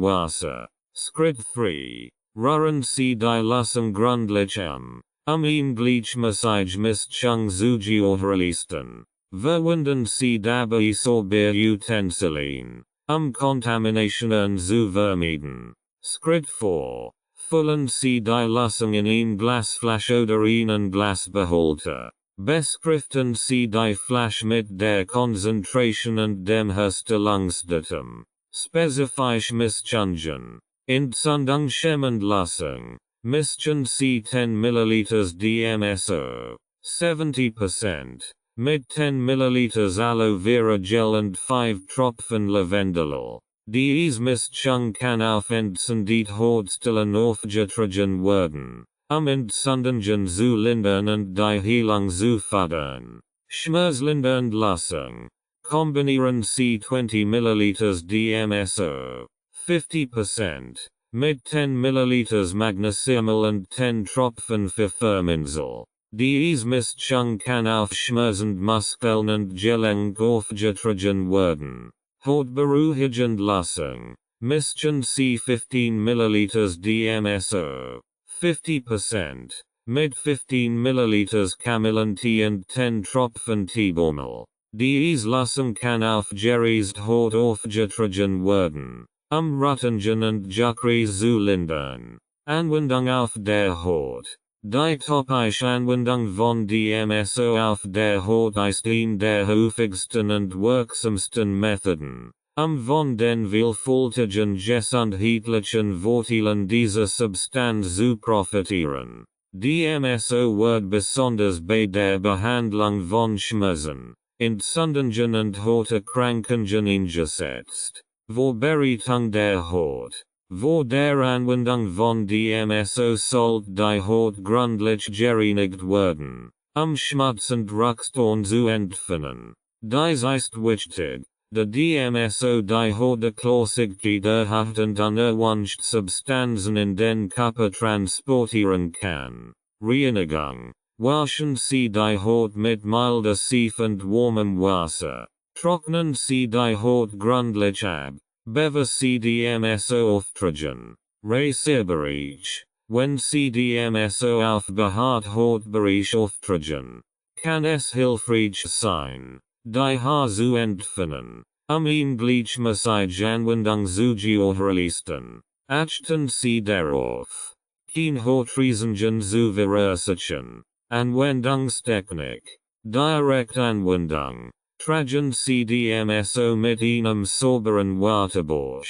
Wasser. Schritt 3. Rühren sie die Lassung gründlich ihn gleichmäßig Mischung zu gewährleisten. Verwenden sie dabei Sorbet-Utensilien, Contaminationen zu vermeiden. Schritt 4. Füllen sie die Lassung in ein Glasflasche oder einen Glasbehälter. Beschriften sie die Flasche mit der Konzentration und dem Herstellungsdatum. Spezifisch Mischungen. Entzündungshemmend Lassung. Mischen sie 10 ml DMSO. 70%. Mit 10 ml Aloe Vera Gel und 5 Tropfen Lavendel. Diese Mischung kann auf entzündet Hautstellen aufgetragen werden, Entzündungen zu lindern und die Heilung zu fördern. Schmerzlindernd Lassung. Kombinieren sie 20 ml DMSO. 50%. Mit 10 ml Magnesiumol und 10 Tropfen Pfefferminzol. Diese Mischung kann auf schmerzend Muskeln und Gelenk aufgetragen werden. Hautberuhigend Lassung. Mischen sie 15 ml DMSO. 50%. Mit 15 ml Kamillentee und 10 Tropfen Teebaumel. Diese Lassung kann auf gereizte Haut aufgetragen werden, Rötungen und Juckreis zu lindern. Anwendung auf der Haut. Die topische Anwendung von DMSO auf der Haut ist eine der häufigsten und wirksamsten Methoden, von den vielfältigen gesundheitlichen Vorteilen dieser Substanz zu profitieren. DMSO wird besonders bei der Behandlung von Schmerzen, Entzündungen und Hauterkrankungen eingesetzt. Beratung der Haut. Vor der Anwendung von DMSO sollte die Haut gründlich gereinigt werden, Schmutz und Rückstau zu entfernen. Dies ist wichtig, da DMSO die Hautdurchlässigkeit erhöht und unerwünschte Substanzen in den Körper transportieren kann. Reinigung. Waschen Sie die Haut mit milder Seife und warmem Wasser. Trocknen Sie die Haut gründlich ab. Bevor Sie DMSO auftragen. Reserbereich. Wenn Sie DMSO auf behaart Hautbereich auftragen, kann es hilfreich sein, die Haar zu entfernen, ihn gleichmäßig Anwendung zu gewährleisten. Achten Sie darauf, keine Hautrisiken zu verursachen. Anwendungstechnik. Direktanwendung. Tragen Sie DMSO mit einem sauberen Waterbuch,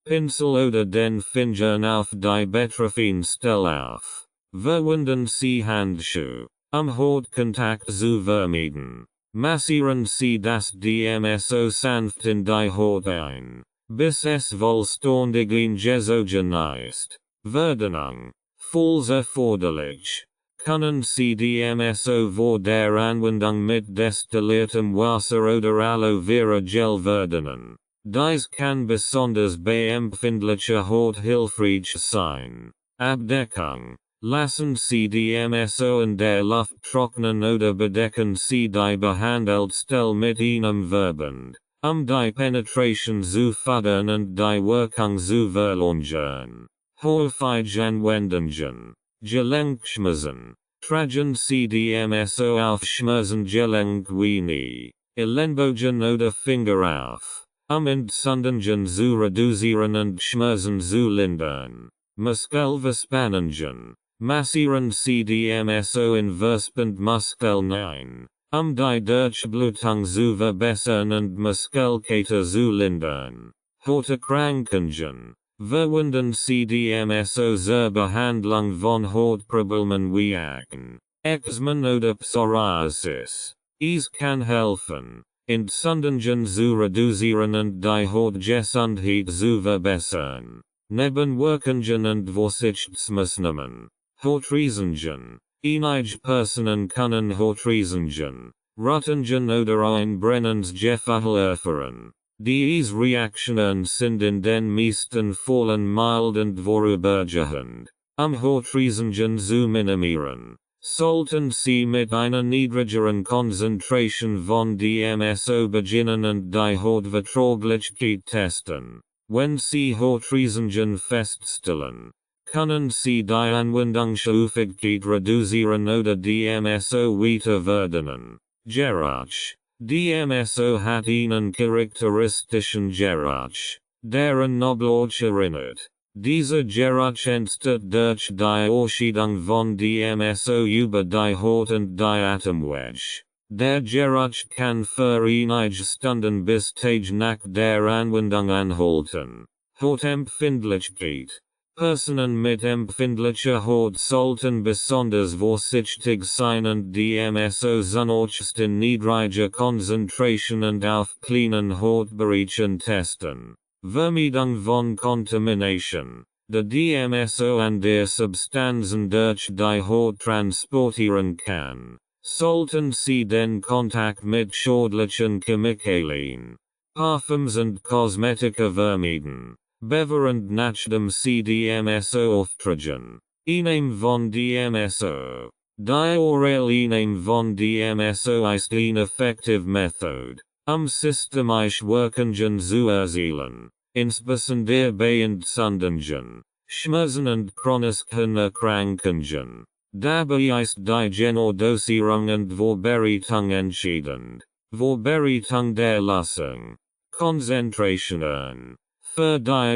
Pinsel oder den Fingern auf die betreffende Stelle auf. Verwenden Sie Handschuhe, Hautkontakt zu vermeiden. Massieren Sie das DMSO sanft in die Haut ein, bis es vollständig eingesogen ist. Verdünnung. Falls erforderlich, können Sie DMSO vor der Anwendung mit destilliertem Wasser oder Aloe Vera Gel verdünnen. Dies kann besonders bei empfindlicher Haut hilfreich sein. Abdeckung. Lassen Sie DMSO in der Luft trocknen oder bedecken Sie die behandelte Stelle mit einem Verband, die Penetration zu fördern und die Wirkung zu verlangern. Häufig Anwendungen. Gelenkschmerzen. Tragen Sie DMSO auf Schmerzengelenk wie Knie, Ellenbogen oder Finger auf, Entzündungen zu reduzieren und Schmerzen zu lindern. Muskelverspannungen. Massieren Sie DMSO in verspannte Muskeln ein, die Durchblutung zu verbessern und Muskelkater zu lindern. Hauterkrankungen. Verwenden Sie DMSO zur Behandlung von Hautproblemen wie Akne, Eczema oder Psoriasis. Es kann helfen, Entzündungen zu reduzieren und die Hautgesundheit zu verbessern. Nebenwirkungen und Vorsichtsmaßnahmen. Hautrisiken. Einige Personen können Hautrisiken, Rötungen oder ein brennendes Gefühl erfahren. Diese Reaktionen sind in den meisten Fällen mild und vorübergehend. Hortreasungen zu minimieren. Sollten Sie mit einer niedrigeren Konzentration von DMSO beginnen und die Hortverträglichkeit testen. Wenn Sie Hortreasungen feststellen, können Sie die Anwendungshäufigkeit reduzieren oder DMSO weiter verdienen. Geräch. DMSO hat einen charakteristischen Geräch, deren Nobloch erinnert. Dieser Geräch entsteht durch die Ausscheidung von DMSO über die Haut und die Atemwege. Der Geräch kann für einige Stunden bis Tage nach der Anwendung anhalten. Hautempfindlichkeit. Personen mit empfindlicher Haut sollten besonders vorsichtig sein und DMSO zunächst in niedriger Konzentration und auf kleinen Hautbereichen testen. Vermeidung von Contamination. Da DMSO an der Substanzen durch die Haut transportieren kann, sollten Sie den Kontakt mit schädlichen Chemikalien, Parfums und Kosmetika vermeiden. Bevorend nach dem DMSO auftragen. Einem von DMSO. Die Innahme von DMSO ist eine effektive Methode, systemisch Wirkungen zu erzielen, insbesondere bei Entzündungen, Schmerzen und chronischen Erkrankungen. Dabei ist die genaue Dosierung und Vorbereitung entscheidend. Vorbereitung der Lösung. Konzentration. Für die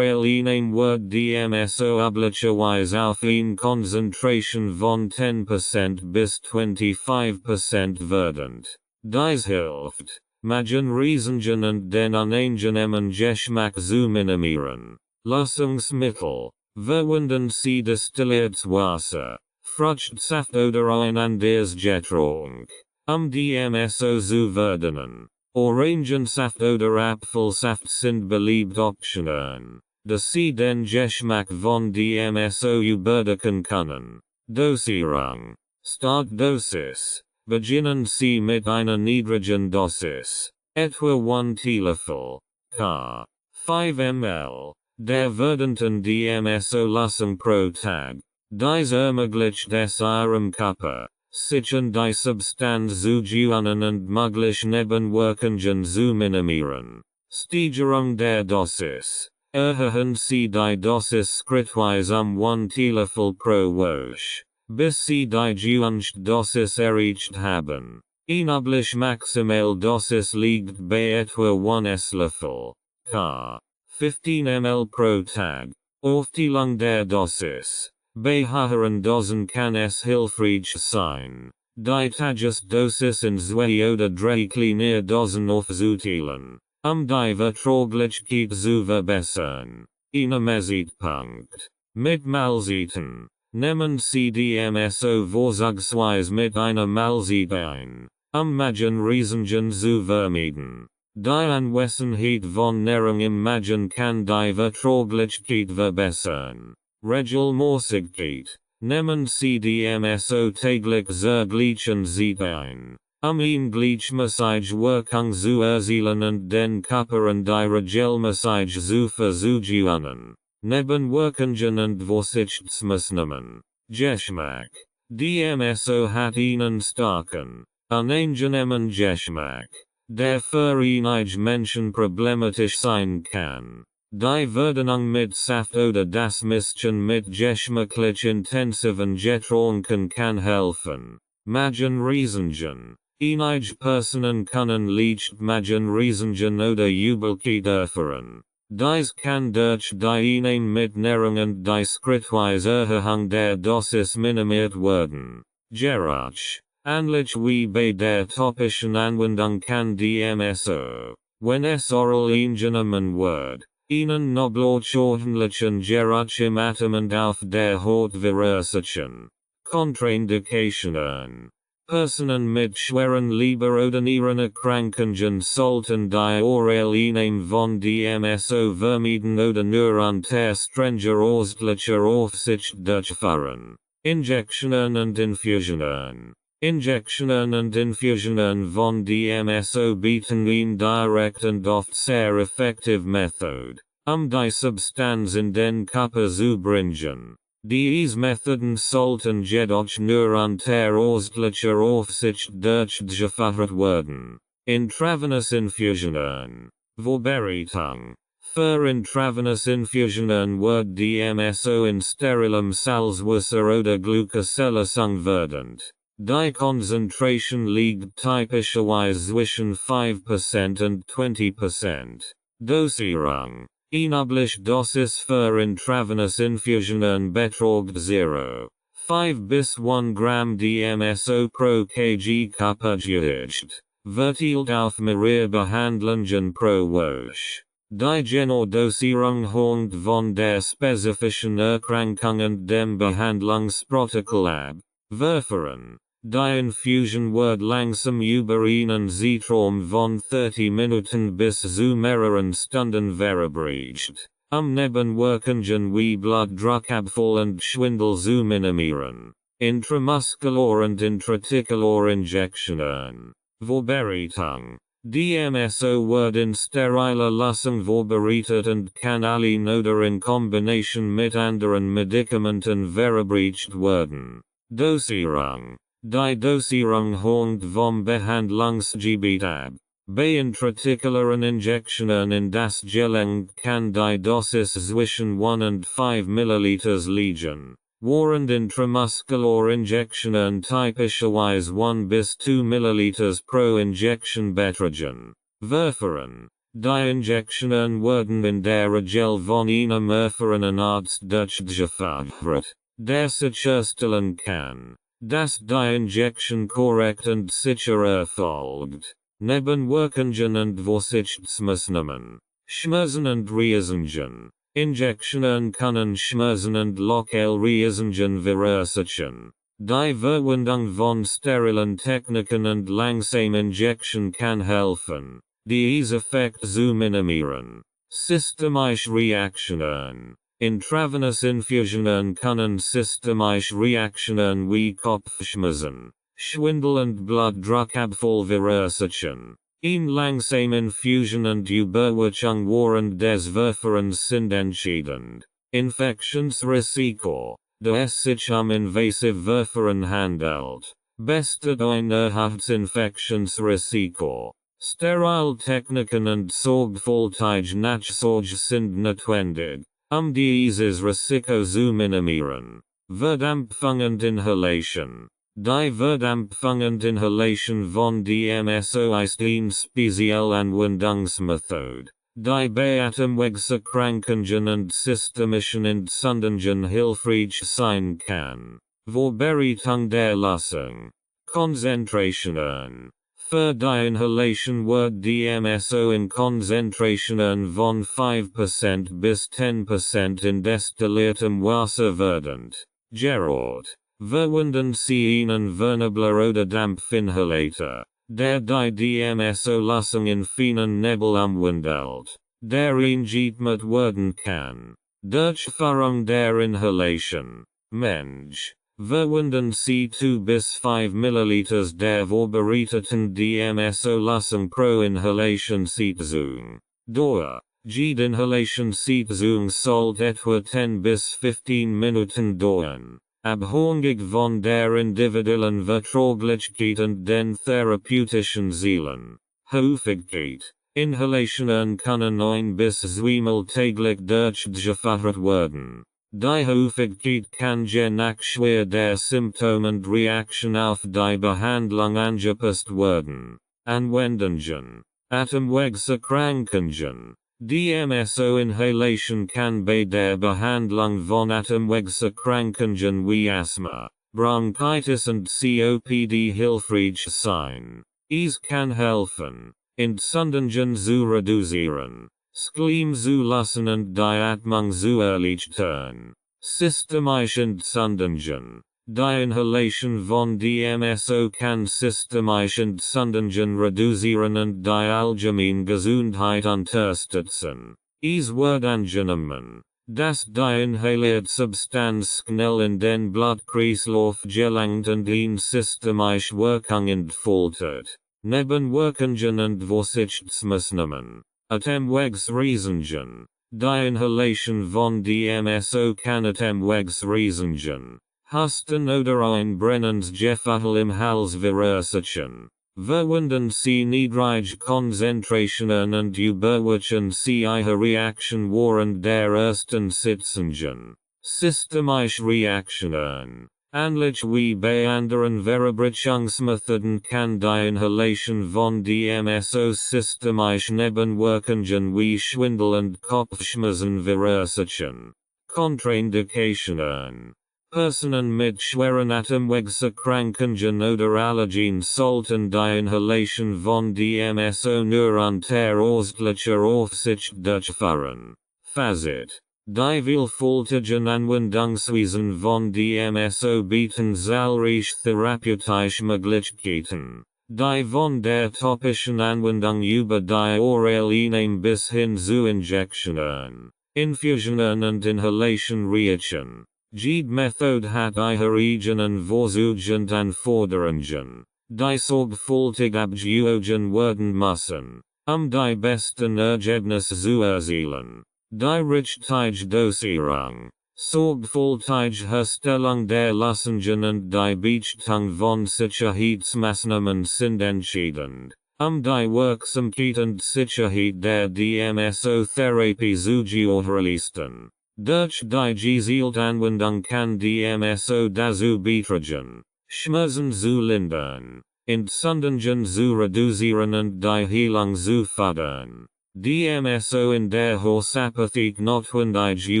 Innahme wird DMSO üblicherweise auf eine Konzentration von 10% bis 25% verdient. Dies hilft, Magenreizungen und den unangenehmen Geschmack zu minimieren. Lösungsmittel. Verwenden Sie destilliertes Wasser, Fruchtsaft oder ein anderes Getränk, DMSO zu verdienen. Orangensaft oder Apfelsaft sind beliebt Optionen, da Sie den Geschmack von DMSO überdecken können. Dosierung. Startdosis. Beginnen Sie mit einer niedrigen Dosis, etwa 1 Teelöffel, ca. 5 ml, der werdenden DMSO-Lösung pro Tag. Dies ermöglicht es Ihrem Körper, sich an die Substanz zu gewöhnen und mögliche Nebenwirkungen zu minimieren. Steigerung der Dosis. Erhöhen Sie die Dosis schrittweise 1 Teelöffel pro Woche, bis Sie die gewünschte Dosis erreicht haben. Übliche Maximaldosis liegt bei etwa 1 Esslöffel, ca. 15 ml pro Tag. Aufteilung der Dosis. Bei höheren Dosen kann es hilfreich sein, die Tagesdosis in 2 oder 3 kleine Dosen aufzuteilen, die Verträglichkeit zu verbessern. Messpunkt. Mit Mahlzeiten. Nehmen Sie DMSO vorzugsweise mit einer Mahlzeit ein, Magenreizungen zu vermeiden. Die Anwesenheit von Nahrung im Magen kann die Verträglichkeit verbessern. Regelmäßigkeit. Nehmen Sie DMSO täglich zur gleichen Zeit ein, eine gleichmäßige Wirkung zu erzielen und den Körper an die regelmäßig zu versuchen. Nebenwirkungen und Vorsichtsmaßnahmen. Geschmack. DMSO hat einen starken, unangenehmen Geschmack, der für einige Menschen problematisch sein kann. Die Verdünnung mit Saft oder das Mischen mit geschmacklich intensiven Getränken kann helfen. Magenreizungen. Einige Personen können leicht Magenreizungen oder Übelkeit erfahren. Dies kann durch die Einnahme mit Nahrung und die schrittweise Erhöhung der Dosis minimiert werden. Geräch. Ähnlich wie bei der topischen Anwendung kann DMSO, wenn es oral eingenommen wird, einen nobloch ordentlichen Geräch im Atem und auf der Haut verursachen. Kontraindikationen. Personen mit schweren Leber- oder Nierenerkrankungen sollten die orale Einnahme von DMSO vermeiden oder nur unter strenger ärztlicher Aufsicht durchführen. Injektionen und Infusionen. Injectionen und Infusionen von DMSO bieten ihn direkt und oft sehr effektiv Methode, die Substanz in den Körper zu bringen. Diese Methoden sollten jedoch nur unter ärztlicher Aufsicht durchgeführt werden. Intravenous Infusionen. Beratung. Für Intravenous Infusionen wird DMSO in sterilem Salzwasser oder Glucosellösung verdient. Die Konzentration liegt typischerweise zwischen 5% und 20%. Dosierung. Inhabliche Dosis für Intravenous Infusionen beträgt 0,5 bis 1 Gramm DMSO pro kg Körpergewicht. Verteilt auf mehrere Behandlungen pro Woche. Die Dosierung hängt von der spezifischen Erkrankung und dem Behandlungsprotokoll ab. Verfahren. Die Infusion wird langsam über einen Zeitraum von 30 Minuten bis zu mehreren Stunden verabreicht, Nebenwirkungen wie Blutdruckabfall und Schwindel zu minimieren. Intramuscular und intraarticular Injectionen. Beratung. DMSO wird in steriler Lösung vorbereitet und kann allein oder in Kombination mit anderen Medikamenten verabreicht werden. Dosierung. Die Dosierung hängt vom Behandlungsgebiet ab. Bei intraartikularen Injektionen in das Gelenk kann die Dosis zwischen 1 und 5 ml liegen, während intramuscular Injektionen typischerweise 1 bis 2 ml pro Injection betragen. Verfahren. Die Injektionen werden in der Regel von einem erfahrenen Arzt durchgeführt, der sicherstellen kann, dass die Injection korrekt und sicher erfolgt. Nebenwirkungen und Vorsichtsmaßnahmen. Schmerzen und Reizungen. Injektionen können Schmerzen und lokale Reizungen verursachen. Die Verwendung von sterilen Techniken und langsam Injection kann helfen, diese Effekt zu minimieren. Systemische Reaktionen. Intravenous Infusionen können systemische Reaktionen wie Kopfschmerzen, Schwindel und Blutdruckabfall verursachen. Langsam Infusion und Überwachung während des Verfahrens sind entscheidend. Infektionsrisiko, da es sich invasive Verfahren handelt, besteht ein erhöhtes Infektionsrisiko. Steriltechniken und sorgfältige Nachsorge sind notwendig, dieses Risiko zu minimieren. Verdampfung und Inhalation. Die Verdampfung und Inhalation von DMSO ist eine spezielle Anwendungsmethode, die bei Atemwegserkrankungen und systemischen Entzündungen hilfreich sein kann. Beratung der Lösung. Konzentrationen. Für die Inhalation wird DMSO in Konzentrationen von 5% bis 10% in destilliertem Wasser verdient. Gerard. Verwenden Sie einen Vernebler oder Dampfinhalator, der die DMSO-Lösung in feinen Nebel umwandelt, der injiziert werden kann. Durchführung der Inhalation. Mensch. Verwenden Sie 2 bis 5 ml der vorbereiteten DMSO-Lösung pro Inhalationssitzung. Dauer. Die Inhalationssitzung sollte etwa 10 bis 15 Minuten dauern. Abhängig von der individuellen Vertraglichkeit und den therapeutischen Zielen. Häufigkeit. Inhalationen können 1 bis 2 Mal täglich durchgeführt werden. Die Häufigkeit kann je nach Schwere der Symptome und Reaktion auf die Behandlung angepasst werden. Anwendungen. Atemwegserkrankungen. DMSO-Inhalation kann bei der Behandlung von Atemwegserkrankungen wie Asthma, Bronchitis und COPD hilfreich sein. Es kann helfen, Entzündungen zu reduzieren, Schleim zu lassen und die Atmung zu erleichtern. Systemische Entzündungen. Die Inhalation von DMSO kann systemische Entzündungen reduzieren und die allgemeine Gesundheit unterstützen. Es wird angenommen, Das die inhaliert Substanz schnell in den Blutkreislauf gelangt und ihn systemisch Wirkung entfaltet. Nebenwirkungen und Vorsichtsmaßnahmen. Atemwegs Riesengen. Die Inhalation von DMSO kann Atemwegs Riesengen. Husten oder ein brennendes Gefühl im Hals verursachen. Verwenden Sie niedrige Konzentrationen und überwachen Sie Ihre Reaktion während der ersten Sitzungen. Systemische Reaktionen. Ähnlich wie bei anderen Verabreichungsmethoden kann die Inhalation von DMSO systemische Nebenwirkungen wie Schwindel und Kopfschmerzen verursachen. Kontraindikationen. Personen mit schweren Atemwegserkrankungen oder Allergien sollten die Inhalation von DMSO nur unter ärztlicher Aufsicht durchführen. Fazit. Die vielfältigen Anwendungsweisen von DMSO bieten zahlreiche therapeutische Möglichkeiten. Die von der topischen Anwendung über die Orallinie bis hin zu Injektionen, Infusionen und Inhalation reichen. Jede Methode hat ihre eigenen Vorzüge und Anforderungen, die sorgfältig abgewogen werden müssen, die besten Ergebnisse zu erzielen. Die richtige Dosierung, sorgfältige Herstellung der Lösungen und die Beachtung von Sicherheitsmaßnahmen sind entscheidend, die Wirksamkeit und Sicherheit der DMSO-Therapie zu gewährleisten. Durch die gezielte Anwendung kann DMSO dazu beitragen, Schmerzen zu lindern, Entzündungen zu reduzieren und die Heilung zu fördern. DMSO in der Horsapathie notwendige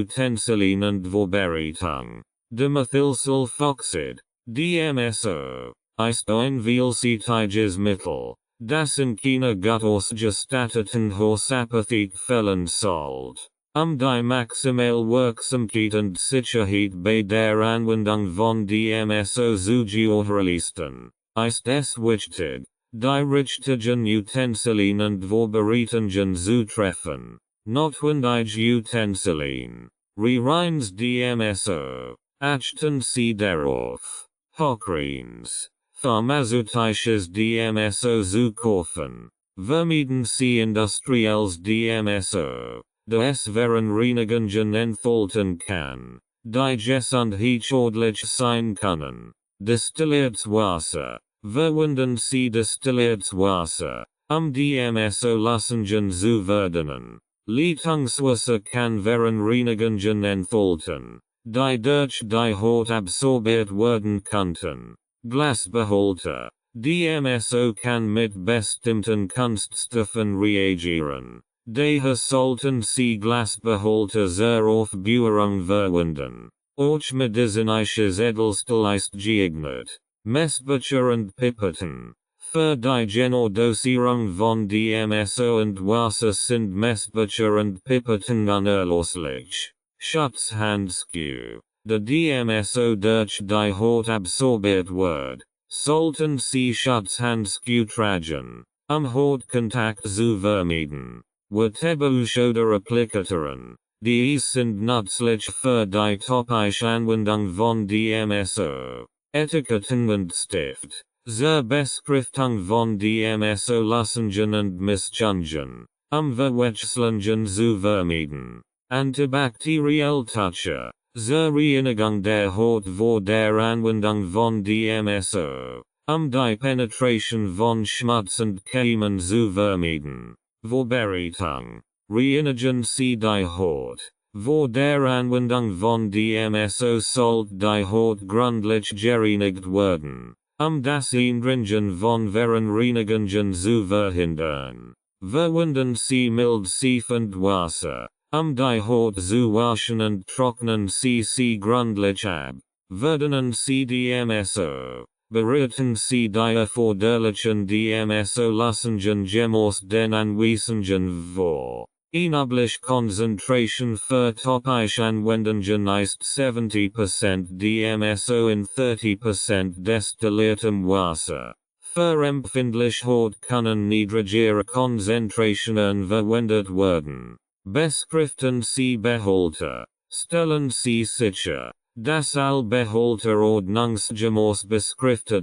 Utensilien und Vorbereitung. Dimethylsulfoxid, DMSO, ist ein vielseitiges Mittel, das in keiner gutausgestatteten Horsapathie fällen sollte. Die maximal Wirksamkeit und Sicherheit bei der Anwendung von DMSO zu gewährleisten, ist es wichtig, die richtigen Utensilien und Vorbereitungen zu treffen. Notwendige Utensilien. Reins DMSO. Achten Sie darauf, Hochreins, pharmazeutisches DMSO zu kaufen. Vermeiden Sie industrielles DMSO. Es wären Reinigungen enthalten kann, die gesundheitlich schädlich sein können. Destilliertes Wasser. Verwenden Sie destilliertes Wasser, DMSO-Lösungen zu verdienen. Leitungswasser kann wären Reinigungen enthalten, die durch die Haut absorbiert werden könnten. Glasbehälter. DMSO kann mit bestimmten Kunststoffen reagieren. Daher sollten Sie Glasbehälter zur Aufbewahrung verwenden. Auch medizinisches Edelstahl ist geeignet. Messbecher und Pipetten. Für die Genodosierung von DMSO und Wasser sind Messbecher und Pipetten unerlässlich. Schutzhandschuhe. Da DMSO durch die Haut absorbiert wird, sollten Sie Schutzhandschuhe tragen, Hautkontakt zu vermeiden. Whatever oder Applikatoren, die sind nützlich für die topische Anwendung von DMSO. Etiketten und Stift. Zur Beschriftung von DMSO-Lösungen und Mischungen, Verwechslungen zu vermeiden. Antibakterielle Toucher. Zur Reinigung der Haut vor der Anwendung von DMSO, die Penetration von Schmutz und Keimen zu vermeiden. Vorbereitung. Reinigen Sie die Haut. Vor der Anwendung von DMSO sollte die Haut gründlich gereinigt werden, das Eindringen von Reinigungen zu verhindern. Verwenden Sie mild siefend Wasser, die Haut zu waschen und trocknen Sie gründlich ab. Verdienen Sie DMSO. Bereiten Sie die erforderlichen DMSO-Lösungen gemäß den Anweisungen vor. Inhabliche Konzentration für topische Anwendungen ist 70% DMSO in 30% destilliertem Wasser. Für empfindliche Haut können niedrigere Konzentrationen verwendet werden. Beschriften Sie Behälter. stellen sicher, dass alle Behalterordnungsgemäß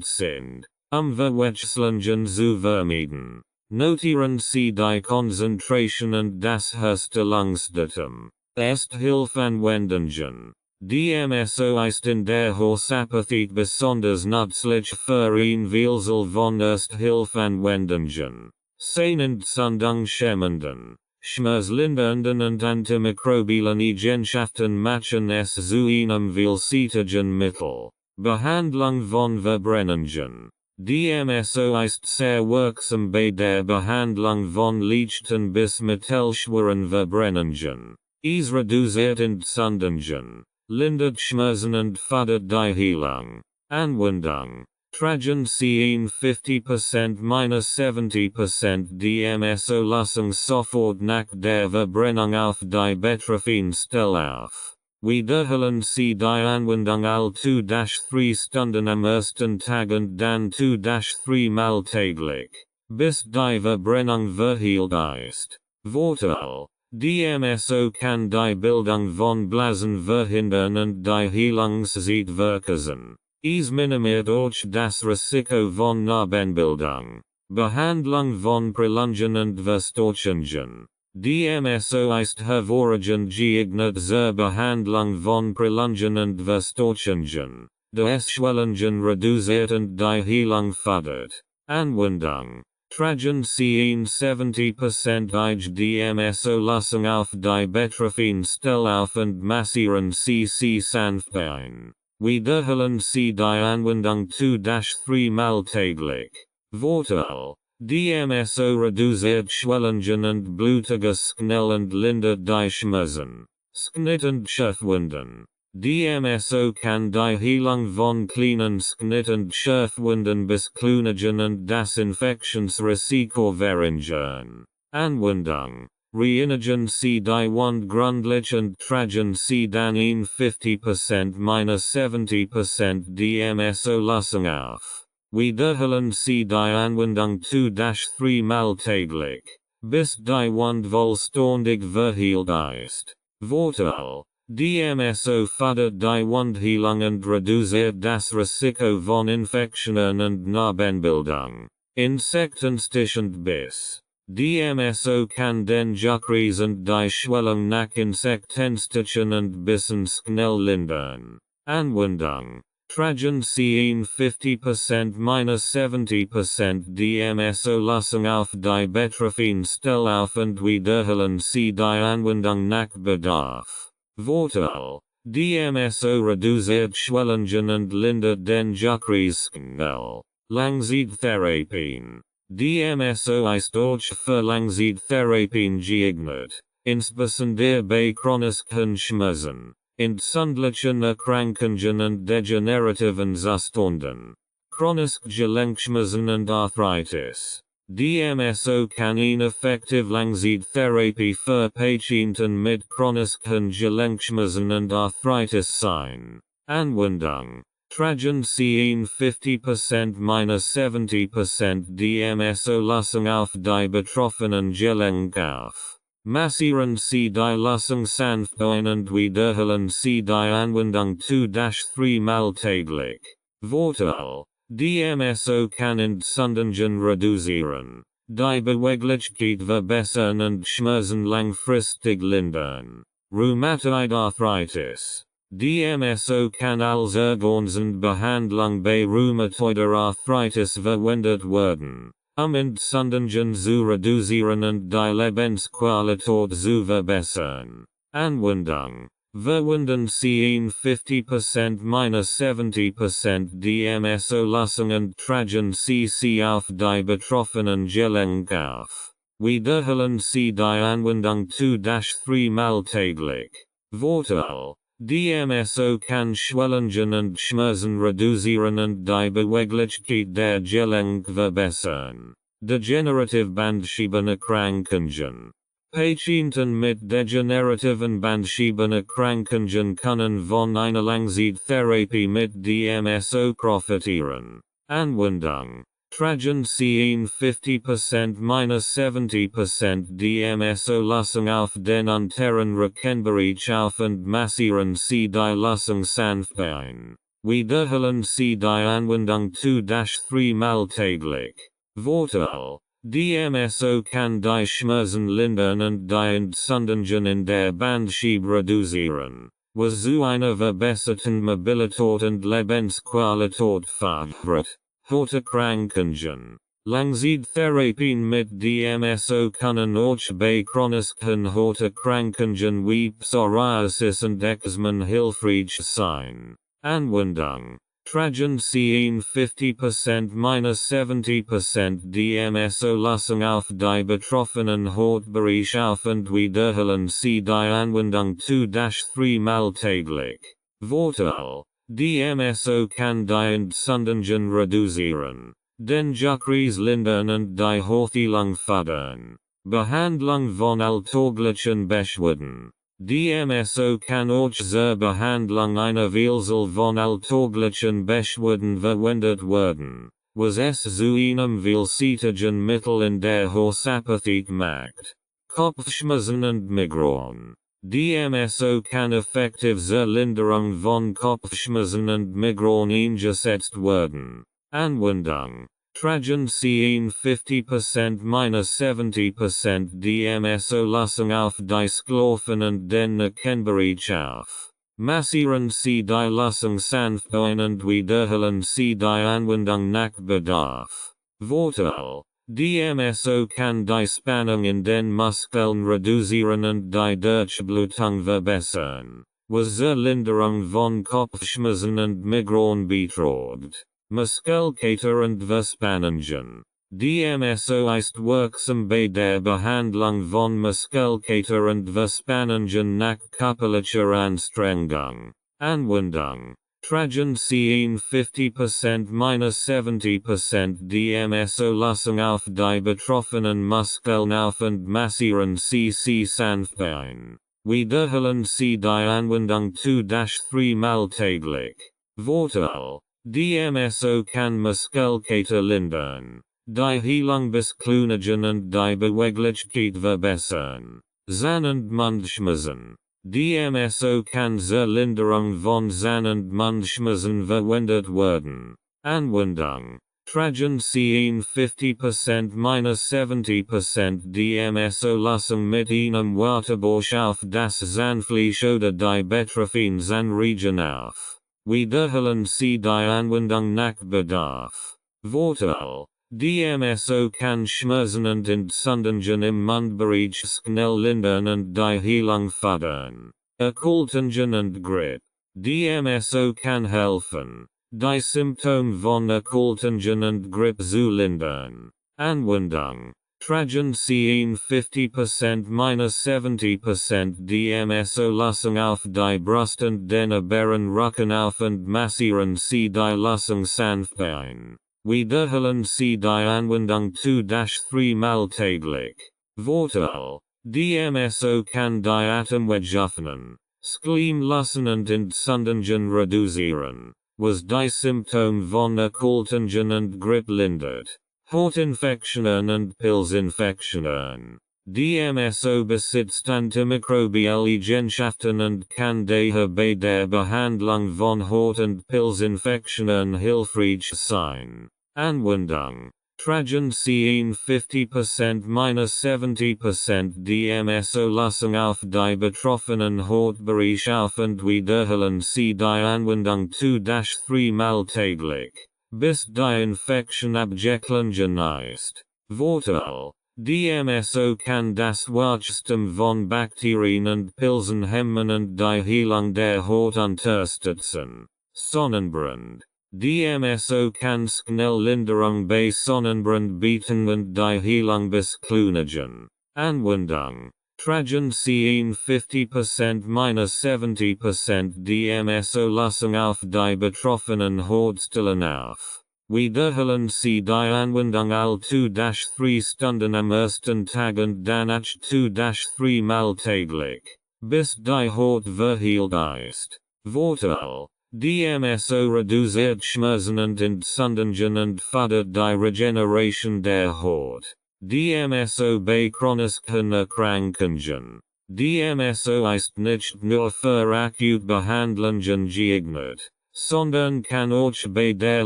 sind, Verwechslungen zu vermeiden. Notieren Sie die Konzentration und das Herstellungsdatum. Ersthilfeanwendungen. DMSO ist in der Hochsapathie besonders nützlich für ein Vielzahl von Ersthilfeanwendungen. Entzündung schämenden, schmerzlindernden und antimikrobiellen Eigenschaften machen es zu einem vielseitigen Mittel. Behandlung von Verbrennungen. DMSO ist sehr wirksam bei der Behandlung von leichten bis mittelschweren Verbrennungen. Es reduziert Entzündungen, lindert Schmerzen und fördert die Heilung. Anwendung. Tragen Sie 50% - 70% DMSO-Lösung sofort nach der Verbrennung auf die betroffene Stelle auf. Wiederholen Sie die Anwendung all 2-3 Stunden am ersten Tag und dann 2-3 Mal täglich, bis die Verbrennung verheilt ist. Vorteil. DMSO kann die Bildung von Blasen verhindern und die Heilungszeit verkürzen. Es minimiert auch das Risiko von Narbenbildung. Behandlung von Prolungen und Verstopfungen. DMSO ist hervorragend geeignet zur Behandlung von Prolungen und Verstopfungen, da es Schwellungen reduziert und die Heilung fördert. Anwendung. Tragen Sie 70% DMSO-Lösung auf die betroffene Stelle auf und massieren Sie sanft ein. Wiederholen Sie die Anwendung 2-3 Mal täglich. Vorteil. DMSO reduziert Schwellungen und Blutiges schnell und lindert die Schmerzen. Schnitt und Schürfwunden. DMSO kann die Heilung von kleinen Schnitt- und Schürfwunden bis Klunigen und das Infektionsrisiko verringern. Anwendung. Reinigen Sie die Wund gründlich und tragen Sie dann 50% - 70% DMSO-Lösung auf. Wiederholen Sie die Anwendung 2-3 Mal täglich, bis die Wund vollständig verheilt ist. Vorteil. DMSO fördert die Wundheilung und reduziert das Risiko von Infektionen und Narbenbildung. Insektenstichend Biss. DMSO kann den Juckreiz und die Schwellung nach Insektenstichen und Bissen schnell lindern. Anwendung. Tragen Sie 50% - 70% DMSO-Lösung auf die betroffene Stelle auf und wiederholen Sie die Anwendung nach Bedarf. Vorteil. DMSO reduziert Schwellungen und lindert den Juckreiz schnell. Langzeittherapien. DMSO ist auch für Langzeittherapien geeignet, insbesondere bei chronischen Schmerzen, entzündlichen Erkrankungen und degenerativen Zuständen. Chronisch Gelenkschmerzen und Arthritis. DMSO kann eine effektive Langzeittherapie für Patienten mit chronischen Gelenkschmerzen und Arthritis sein. Anwendung. Tragen Sie 50% - 70% DMSO-Lösung auf die betroffenen Gelenke auf. Massieren Sie die Lösung sanft ein und wiederholen Sie die Anwendung 2-3 Mal täglich. Vorteil. DMSO kann Entzündungen reduzieren, die Beweglichkeit verbessern und Schmerzen langfristig lindern. Rheumatoid Arthritis. DMSO kann als Behandlung bei rheumatoider Arthritis verwendet werden, Entzündungen zu reduzieren und die Lebensqualität zu verbessern. Anwendung. Verwenden Sie 50% - 70% DMSO-Lösung und tragen Sie auf die betroffenen Gelenke auf. Wiederholen Sie die Anwendung 2-3 Mal täglich. Vorteil. DMSO kann Schwellungen und Schmerzen reduzieren und die Beweglichkeit der Gelenke verbessern. Degenerative Bandscheibenerkrankungen. Patienten mit degenerativen Bandscheibenerkrankungen können von einer Langzeittherapie mit DMSO profitieren. Anwendung. Tragen sehen 50% - 70% DMSO Lösung auf den unteren Rechenbereich auf und massieren sie die Lösung sanft ein. Wiederholen sie die Anwendung 2-3 Mal täglich. Vorteil: DMSO kann die Schmerzen lindern und die Entzündungen in der Bandscheibe reduzieren, was zu einer verbesserten Mobilität und Lebensqualität fördert. Horterkrankungen. Langzeittherapien mit DMSO können auch bei chronischen Horterkrankungen wie Psoriasis und Eczema hilfreich sein. Anwendung: Tragen sehen 50% - 70% DMSO Lösung auf die betroffenen Hautbereich auf und wiederholen sie die Anwendung 2-3 Mal täglich. Vorteil: DMSO kann die Entzündungen reduzieren, den Juckreiz lindern und die Hautheilung fördern. Behandlung von alltäglichen Beschwerden. DMSO kann auch zur Behandlung einer Vielzahl von alltäglichen Beschwerden verwendet werden, was es zu einem vielseitigen Mittel in der Homöopathie macht. Kopfschmerzen und Migräne. DMSO kann effektiv zur Linderung von Kopfschmerzen und Migräne eingesetzt werden. Anwendung: Tragen sehen 50% - 70% DMSO Lösung auf die Sklofen und den Nackenbereich auf. Massieren sie die Lösung sanft ein und wiederholen sie die Anwendung nach Bedarf. Vorteil: DMSO kann die Spannung in den Muskeln reduzieren und die Durchblutung verbessern, was zur Linderung von Kopfschmerzen und Migräne beiträgt. Muskelkater und Verspannungen. DMSO ist wirksam bei der Behandlung von Muskelkater und Verspannungen nach körperlicher Anstrengung. Anwendung: Tragen sehen 50% - 70% DMSO Lösung auf die betroffenen Muskeln auf und massieren sie sanft ein. Wiederholen sie die Anwendung 2-3 Mal täglich. Vorteil: DMSO kann Muskelkater lindern, die Heilung beschleunigen und die Beweglichkeit verbessern. Zahn- und Mundschmerzen. DMSO kann zur Linderung von Zahn- und Mundschmerzen verwendet werden. Anwendung: Tragen sehen 50% - 70% DMSO Lösung mit einem Waterbuch auf das Zahnfleisch oder die betroffenen Zahnregionen auf. Wiederholen sie die Anwendung nach Bedarf. Vorteil: DMSO kann Schmerzen und Entzündungen im Mundbereich schnell lindern und die Heilung fördern. Erkältungen und Grippe. DMSO kann helfen, die Symptome von Erkältungen und Grippe zu lindern. Anwendung: Tragen sehen 50% - 70% DMSO Lösung auf die Brust und den oberen Rücken auf und massieren sie die Lösung sanft ein. Wiederholen sie die Anwendung 2-3 Mal täglich. Vorteil: DMSO kann die Atemwege öffnen, Schleim lassen und Entzündungen reduzieren, was die Symptome von Erkältungen und Grippe lindert. Hautinfektionen und Pilzinfektionen. DMSO besitzt antimikrobielle Eigenschaften und kann daher bei der Behandlung von Haut- und Pilzinfektionen hilfreich sein. Anwendung: Tragen sehen 50% - 70% DMSO Lösung auf die betroffenen Hautbereich auf und wiederholen sie die Anwendung 2-3 Mal täglich, bis die Infektion abgeklärt ist. Vorteil: DMSO kann das Wachstum von Bakterien und Pilzen hemmen und die Heilung der Haut unterstützen. Sonnenbrand. DMSO kann schnell Linderung bei Sonnenbrand bieten und die Heilung beschleunigen. Anwendung: Tragen sehen 50% - 70% DMSO Lösung auf die betroffenen Hautstellen auf. Wiederholen sie die Anwendung all 2-3 Stunden am ersten Tag und danach 2-3 Mal täglich, bis die Haut verheilt ist. Vorteil: DMSO reduziert Schmerzen und Entzündungen und fördert die Regeneration der Haut. DMSO bei chronischen Erkrankungen. DMSO ist nicht nur für akute Behandlungen geeignet, sondern kann auch bei der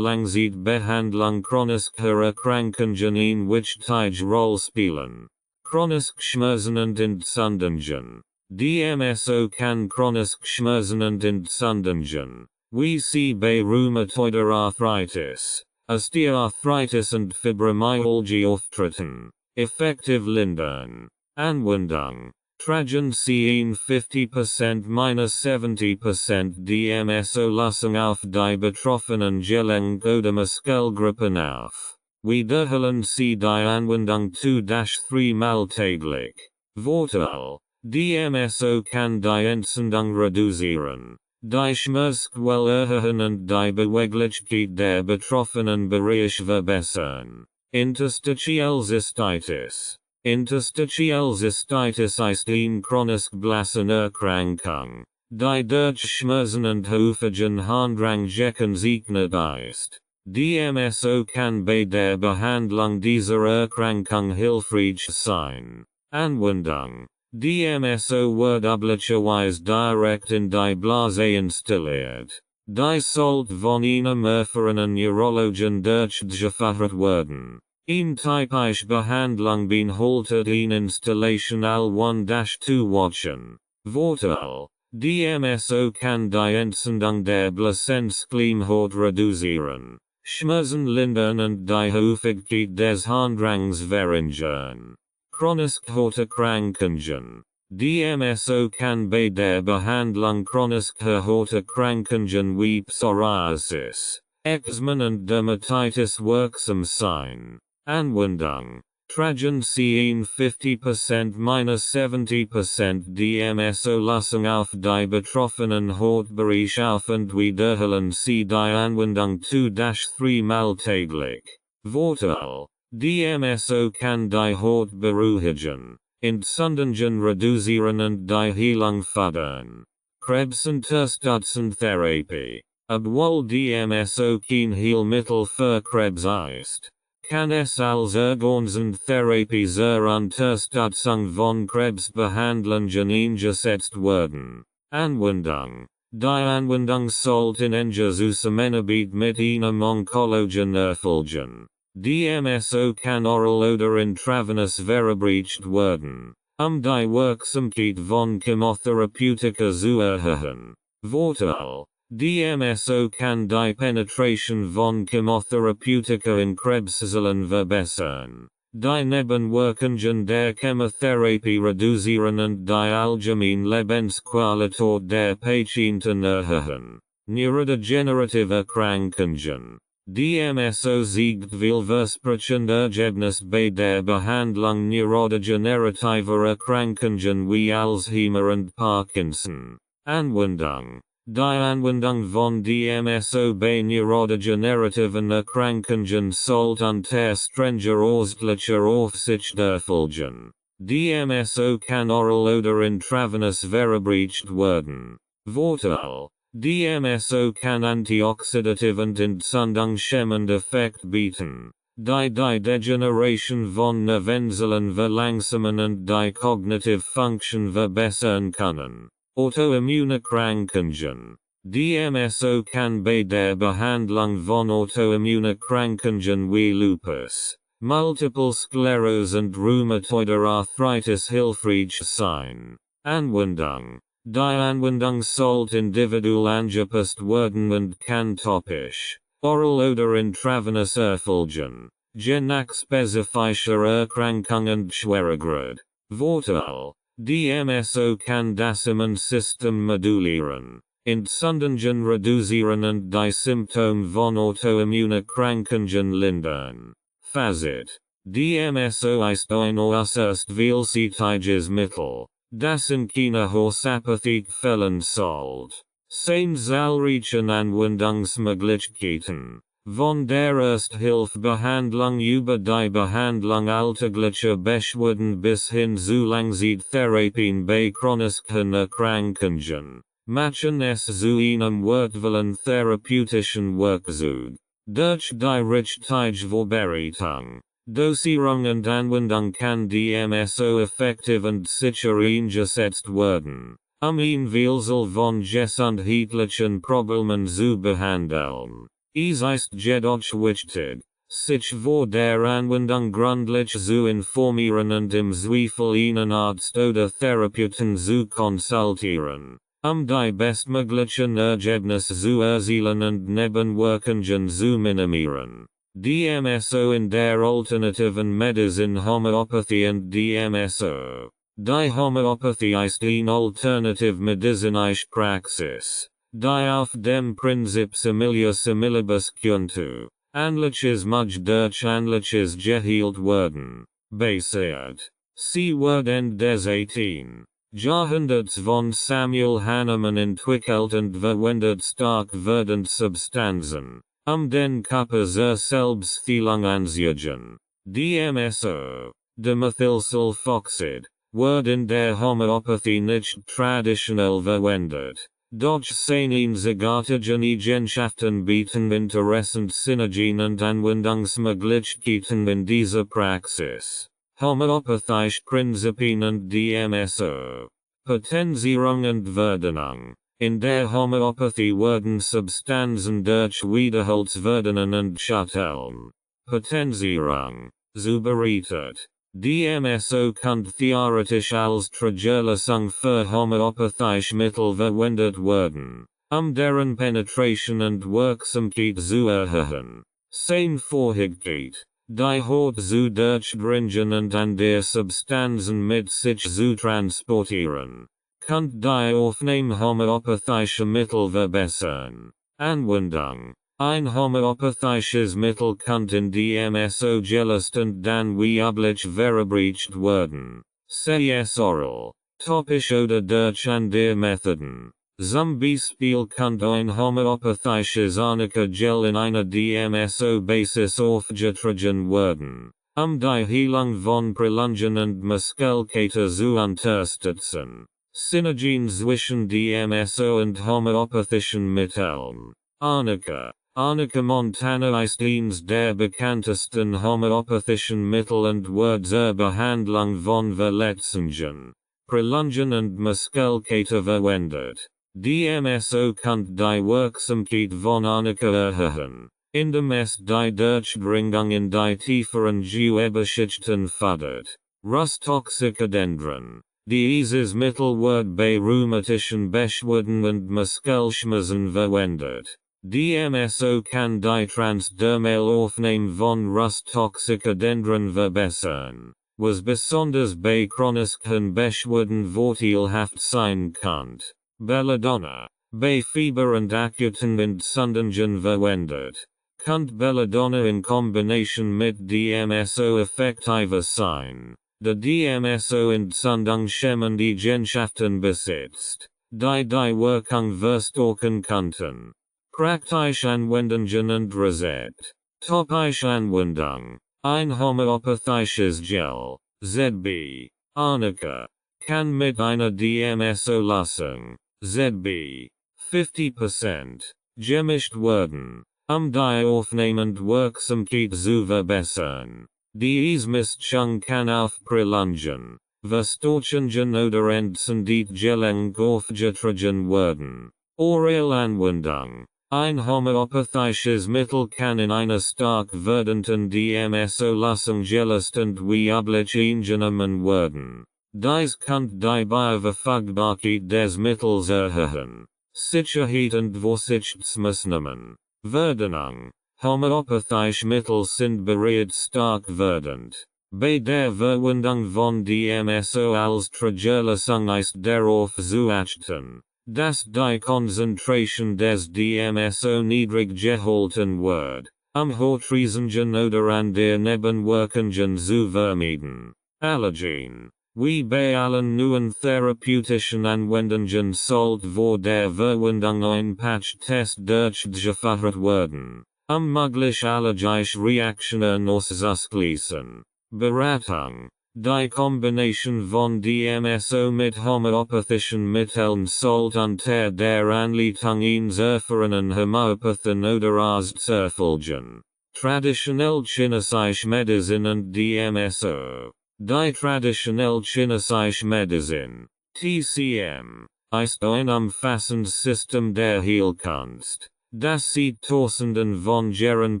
Langzeitbehandlung chronischer Erkrankungen eine wichtige Rolle spielen. Chronische Schmerzen und Entzündungen. DMSO kann chronische Schmerzen und Entzündungen, wie sie bei rheumatoider Arthritis, Osteoarthritis und Fibromyalgie auftreten, effektiv lindern. Anwendung. Tragen sie in 50%-70% DMSO-Lösung auf die betroffenen Gelenk- oder Muskelgruppen auf. Wiederholen sie die Anwendung 2-3 Mal täglich. Vorteil. DMSO kann die Entzündung reduzieren, die Schmerzquelle erhöhen und die Beweglichkeit der betroffenen Bereich verbessern. Interstitialzystitis. Interstitialzystitis ist eine chronisch Blasenerkrankung, die durch Schmerzen und häufigen Harndrang gekennzeichnet ist. DMSO kann bei der Behandlung dieser Erkrankung hilfreich sein. Anwendung. DMSO wird üblicherweise direkt in die Blase installiert. Die sollte von einem erfahrenen Neurologen durchgeführt werden. In typische Behandlung beinhaltet eine Installation all 1-2 Wochen. Vorteil. DMSO kann die Entzündung der Blasenschleimhaut reduzieren, Schmerzen lindern und die Häufigkeit des Harndrangs verringern. Chronische Hauterkrankungen. DMSO kann bei der Behandlung chronischer Hauterkrankungen wie Psoriasis, Eczema und Dermatitis wirksam sein. Anwendung. Tragen sie in 50%-70% DMSO-Lösung auf die betroffenen Hautbereich auf und wiederholen sie die Anwendung 2-3 Mal täglich. Vorteil. DMSO kann die Haut beruhigen, Entzündungen reduzieren und die Heilung fördern. Krebsunterstützungstherapie. Obwohl DMSO kein Heilmittel für Krebs ist, kann es als Organsentherapie zur Unterstützung von Krebsbehandlungen eingesetzt werden. Anwendung. Die Anwendung sollte in enger Zusammenarbeit mit einem Onkologen erfolgen. DMSO kann oral oder intravenös verabreicht werden, die Wirksamkeit von Chemotherapeutika zu erhöhen. Vorteil. DMSO kann die Penetration von Chemotherapeutika in Krebszellen verbessern, die Nebenwirkungen der Chemotherapie reduzieren und die allgemeine Lebensqualität der Patienten erhöhen. Neurodegenerative Erkrankungen. DMSO siegt vielversprechend Ergebnis bei der Behandlung neurodegenerativer Erkrankungen wie Alzheimer und Parkinson. Anwendung. Die Anwendung von DMSO bei neurodegenerativen Erkrankungen sollte unter strenger ärztlicher Aufsicht erfolgen. DMSO kann oral oder intravenös verabreicht werden. Vorteil. DMSO kann antioxidativ und entzündungshemmend Effekt bieten, die Degeneration von Nervenzellen verlangsamen und die Cognitive Function verbessern können. Autoimmunerkrankungen. DMSO kann bei der Behandlung von Autoimmunerkrankungen wie Lupus, Multiple Sklerose und Rheumatoider Arthritis hilfreich sein. Anwendung. Die Anwendung sollte individuell angepasst werden und kann topisch, oral oder intravenös erfolgen, je nach spezifischer Erkrankung und Schweregrad. Vorteil. DMSO kann das Immunsystem modulieren, Entzündungen reduzieren und die Symptome von Autoimmunerkrankungen lindern. Fazit. DMSO ist ein äußerst vielseitiges Mittel, das in keine Hausapothekfällen sollt. Sein zahlreichen Anwendungsmöglichkeiten, von der Ersthilfebehandlung über die Behandlung alltäglicher Beschwerden bis hin zu Langzeittherapien bei chronischen Erkrankungen, Machen es zu einem wertvollen therapeutischen Werkzeug. Durch die richtige Vorbereitung, Dosierung und Anwendung kann DMSO effektiv und sicher eingesetzt werden, ein Vielzahl von gesundheitlichen Problemen zu behandeln. Es ist jedoch wichtig, sich vor der Anwendung gründlich zu informieren und im Zweifel einen Arzt oder Therapeuten zu konsultieren, die bestmöglichen Ergebnisse zu erzielen und Nebenwirkungen zu minimieren. DMSO in der alternativen Medizin Homöopathie und DMSO. Die Homöopathie ist eine alternativmedizinische Praxis, die auf dem Prinzip similia similibus cuntu, ähnliches Maj durch ähnliches geheilt werden, basiert. Sie werden des 18. Jahrhunderts von Samuel Hahnemann entwickelt und verwendet stark werdend Substanzen, den Körper zur Selbstheilung anzuregen. DMSO, Dimethylsulfoxid, wird in der Homöopathie nicht traditionell verwendet, doch seine einzigartigen Eigenschaften bieten interessant Synergien und Anwendungsmöglichkeiten in dieser Praxis. Homöopathische Prinzipien und DMSO. Potenzierung und Verdünnung. In der Homöopathie werden Substanzen durch Wiederholungsverdünnen und Shutteln. Potenzierung. Zubereitet. DMSO kann theoretisch als Triggerlösung für homöopathische Mittel verwendet werden, deren Penetration und Wirksamkeit zu erhöhen. Sein Vorhigkeit. Die Haut zu durchdringen und an der Substanzen mit sich zu transportieren, kann die Aufnahme homöopathischer Mittel verbessern. Anwendung. Ein homöopathisches Mittel kann in DMSO gelöst und dann weiblich verabreicht werden, sei es oral, topisch oder durch andere Methoden. Zum Beispiel kann ein homöopathisches Arnika-Gel in einer DMSO-Basis aufgetragen werden, die Heilung von Prolungen und Muskelkater zu unterstützen. Synergien zwischen DMSO und homöopathischen Mitteln. Arnika. Arnika montana ist eines der bekanntesten homöopathischen Mittel und wird zur Behandlung von Verletzungen, Prolungen und Muskelkater verwendet. DMSO kann die Wirksamkeit von Arnika erhöhen, indem es die Durchdringung in die tieferen Gewebeschichten fördert. Rustoxicodendron. Dieses Mittel wird bei rheumatischen Beschwerden und Muskelschmerzen verwendet. DMSO kann die transdermale Aufnahme von Rustoxicodendron verbessern, was besonders bei chronischen Beschwerden vorteilhaft sein kann. Belladonna. Bei Fieber und akuten Entzündungen verwendet, kann Belladonna in Kombination mit DMSO effektiver sein, da DMSO entzündungshemmende Eigenschaften besitzt, die Wirkung verstärken könnten. Praktische Anwendungen und Rezept. Topische Anwendung. Ein homöopathisches Gel, ZB, Arnika, kann mit einer DMSO-Lösung, ZB, 50%, gemischt werden, die Aufnahme und Wirksamkeit zu verbessern. Diese Mischung kann auf Prolungen, Verstärkungen oder Entzündungsgelenk aufgetragen werden. Orale-Anwendung. Ein homöopathisches Mittel kann in einer stark werdenden DMSO-Lösung gelöst und weiblich eingenommen werden. Dies kann die Bioverfügbarkeit des Mittels erhöhen. Sicherheit und Vorsichtsmaßnahmen. Verdünnung. Homöopathische Mittel sind bereits stark werdend. Bei der Verwendung von DMSO als Triggerlösung ist darauf zu achten, dass die Konzentration des DMSO niedrig gehalten wird, Hautreizungen oder andere Nebenwirkungen zu vermeiden. Allergien. Wie bei allen neuen therapeutischen Anwendungen sollte vor der Verwendung ein Patch-Test durchgeführt werden, mögliche allergische Reaktionen auszuschließen. Beratung. Die Kombination von DMSO mit homöopathischen Mitteln sollte unter der Anleitung eines erfahrenen Homöopathen oder Arztes erfolgen. Traditionell chinesische Medizin und DMSO. Die traditionell chinesische Medizin, TCM, ist ein umfassendes System der Heilkunst, das seit Tausenden von Jahren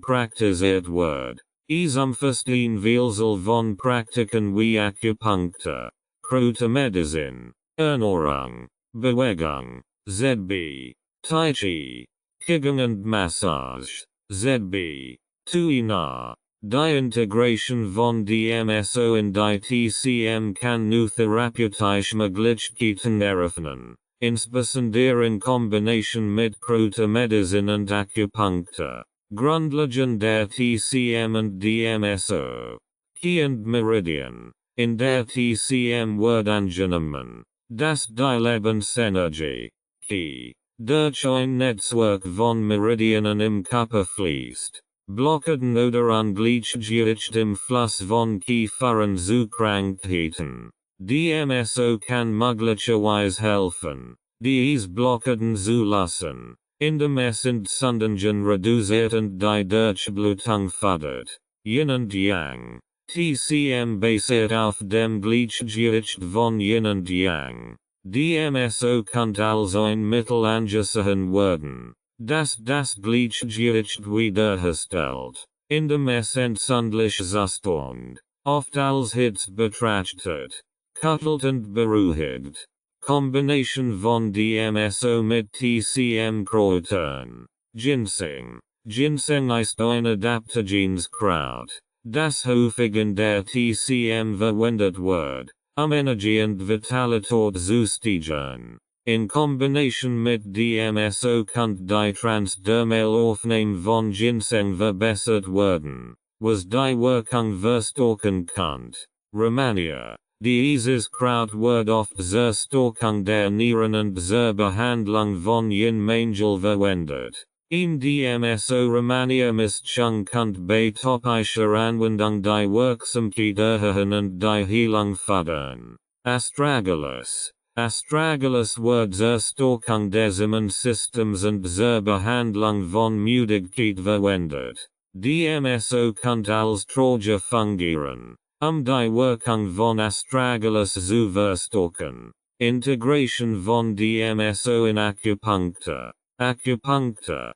praktiziert wird. Es umfasst ein Vielzahl von Praktiken wie Akupunktur, Kräutermedizin, Ernährung, Bewegung, ZB, Tai Chi, Qigong und Massage, ZB, Tuina. Die Integration von DMSO in die TCM kann nu therapeutische Möglichkeiten eröffnen, insbesondere in Kombination mit Kräutermedizin und Akupunktur. Grundlagen der TCM und DMSO. Key und Meridian. In der TCM wird angenommen, dass die Lebensenergie, Key, durch ein Netzwerk von Meridianen im Körper fließt. Blockaden oder Ungleichgewicht im Fluss von Key führen zu Krankheiten. DMSO kann möglicherweise helfen, diese Blockaden zu lassen, indem es Entzündungen reduziert und die Durchblutung fördert. Yin und Yang. TCM basiert auf dem Gleichgewicht von Yin und Yang. DMSO kann als ein Mittel angesehen werden, das Gleichgewicht wiederherstellt, indem es entzündlich Zustand, oft als Hitze betrachtet, küttelt und beruhigt. Kombination von DMSO mit TCM Kräutern. Ginseng. Ginseng ist ein adaptogenes Kraut, das häufig in der TCM verwendet wird, Energie und Vitalität zu steigern. In Kombination mit DMSO kann die transdermale Aufnahme von Ginseng verbessert werden, was die Wirkung verstärken kann. Romania. Dieses Kraut wird oft zur Stärkung der Nieren und zur Behandlung von Yin-Mangel verwendet. In DMSO Romania Mischung kann bei topischer Anwendung die Wirksamkeit erhöhen und die Heilung fördern. Astragalus. Astragalus wird zur Stärkung des Immunsystems und zur Behandlung von Müdigkeit verwendet. DMSO kann als Troja fungieren, die Wirkung von Astragalus zu verstärken. Integration von DMSO in Akupunktur. Akupunktur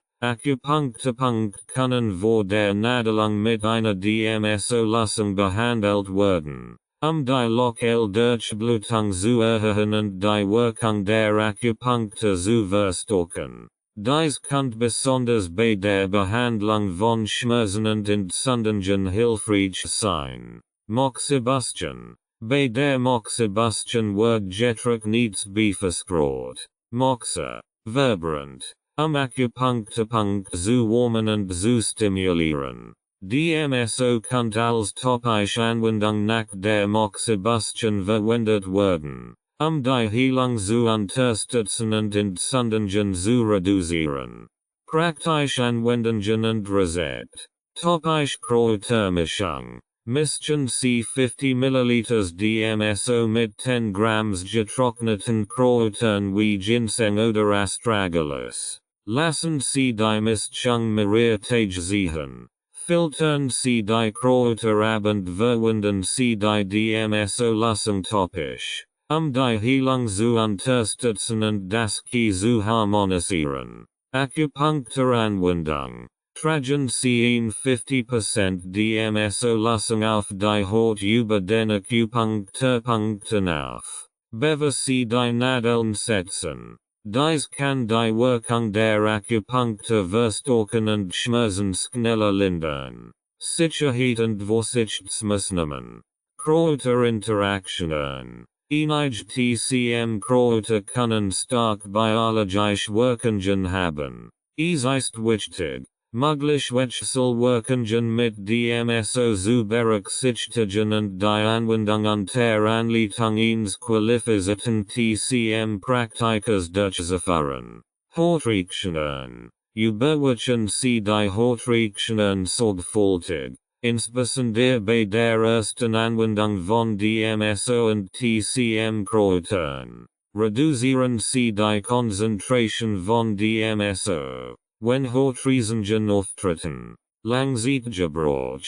können vor der Nadelung mit einer DMSO-Lassung behandelt werden, die lokale Durchblutung zu erhöhen und die Wirkung der Akupunktur zu verstärken. Dies kann besonders bei der Behandlung von Schmerzen und Entzündungen hilfreich sein. Moxibustion. Bei der Moxibustion wird Getränk nichts befestigt. Moxa. Vibrant. Akupunkturpunkt zu warmen und zu stimulieren. DMSO kann als topische Anwendung nach der Moxibustion verwendet werden, die Heilung zu unterstützen und Entzündungen zu reduzieren. Praktische Anwendungen und Rezept. Topische Kräutermischung. Mischen Sie 50 ml DMSO mit 10 Grams getrockneten Kräutern wie Ginseng oder Astragalus. Lassen Sie die Mischung mehrere ziehen. Filtern Sie die Kräuter ab und verwenden Sie die DMSO-Lassung topisch, die Heilung zu unterstützen und das Qi zu harmonisieren. Akupunkturanwendung. Tragen Sie in 50% DMSO-Lassung auf die Haut über den Akupunkturpunkten auf. Bevor Sie die Nadeln setzen. Dies kann die Wirkung der Akupunktur verstärken und Schmerzen schneller lindern. Sicherheit und Vorsichtsmaßnahmen. Kräuterinteraktionen. Einige TCM Kräuter können stark biologische Wirkungen haben. Es ist wichtig, möglich Wechselwirkungen mit DMSO zu berücksichtigen und die Anwendung unter Anleitung eines qualifizierten TCM-Praktikers durchzuführen. Hautreaktionen. Überwachen Sie die Hautreaktionen sorgfältig, insbesondere bei der ersten Anwendung von DMSO und TCM Kreutern. Reduzieren Sie die Konzentration von DMSO, wenn Hochriesungen auftreten. Langzeitgebrauch.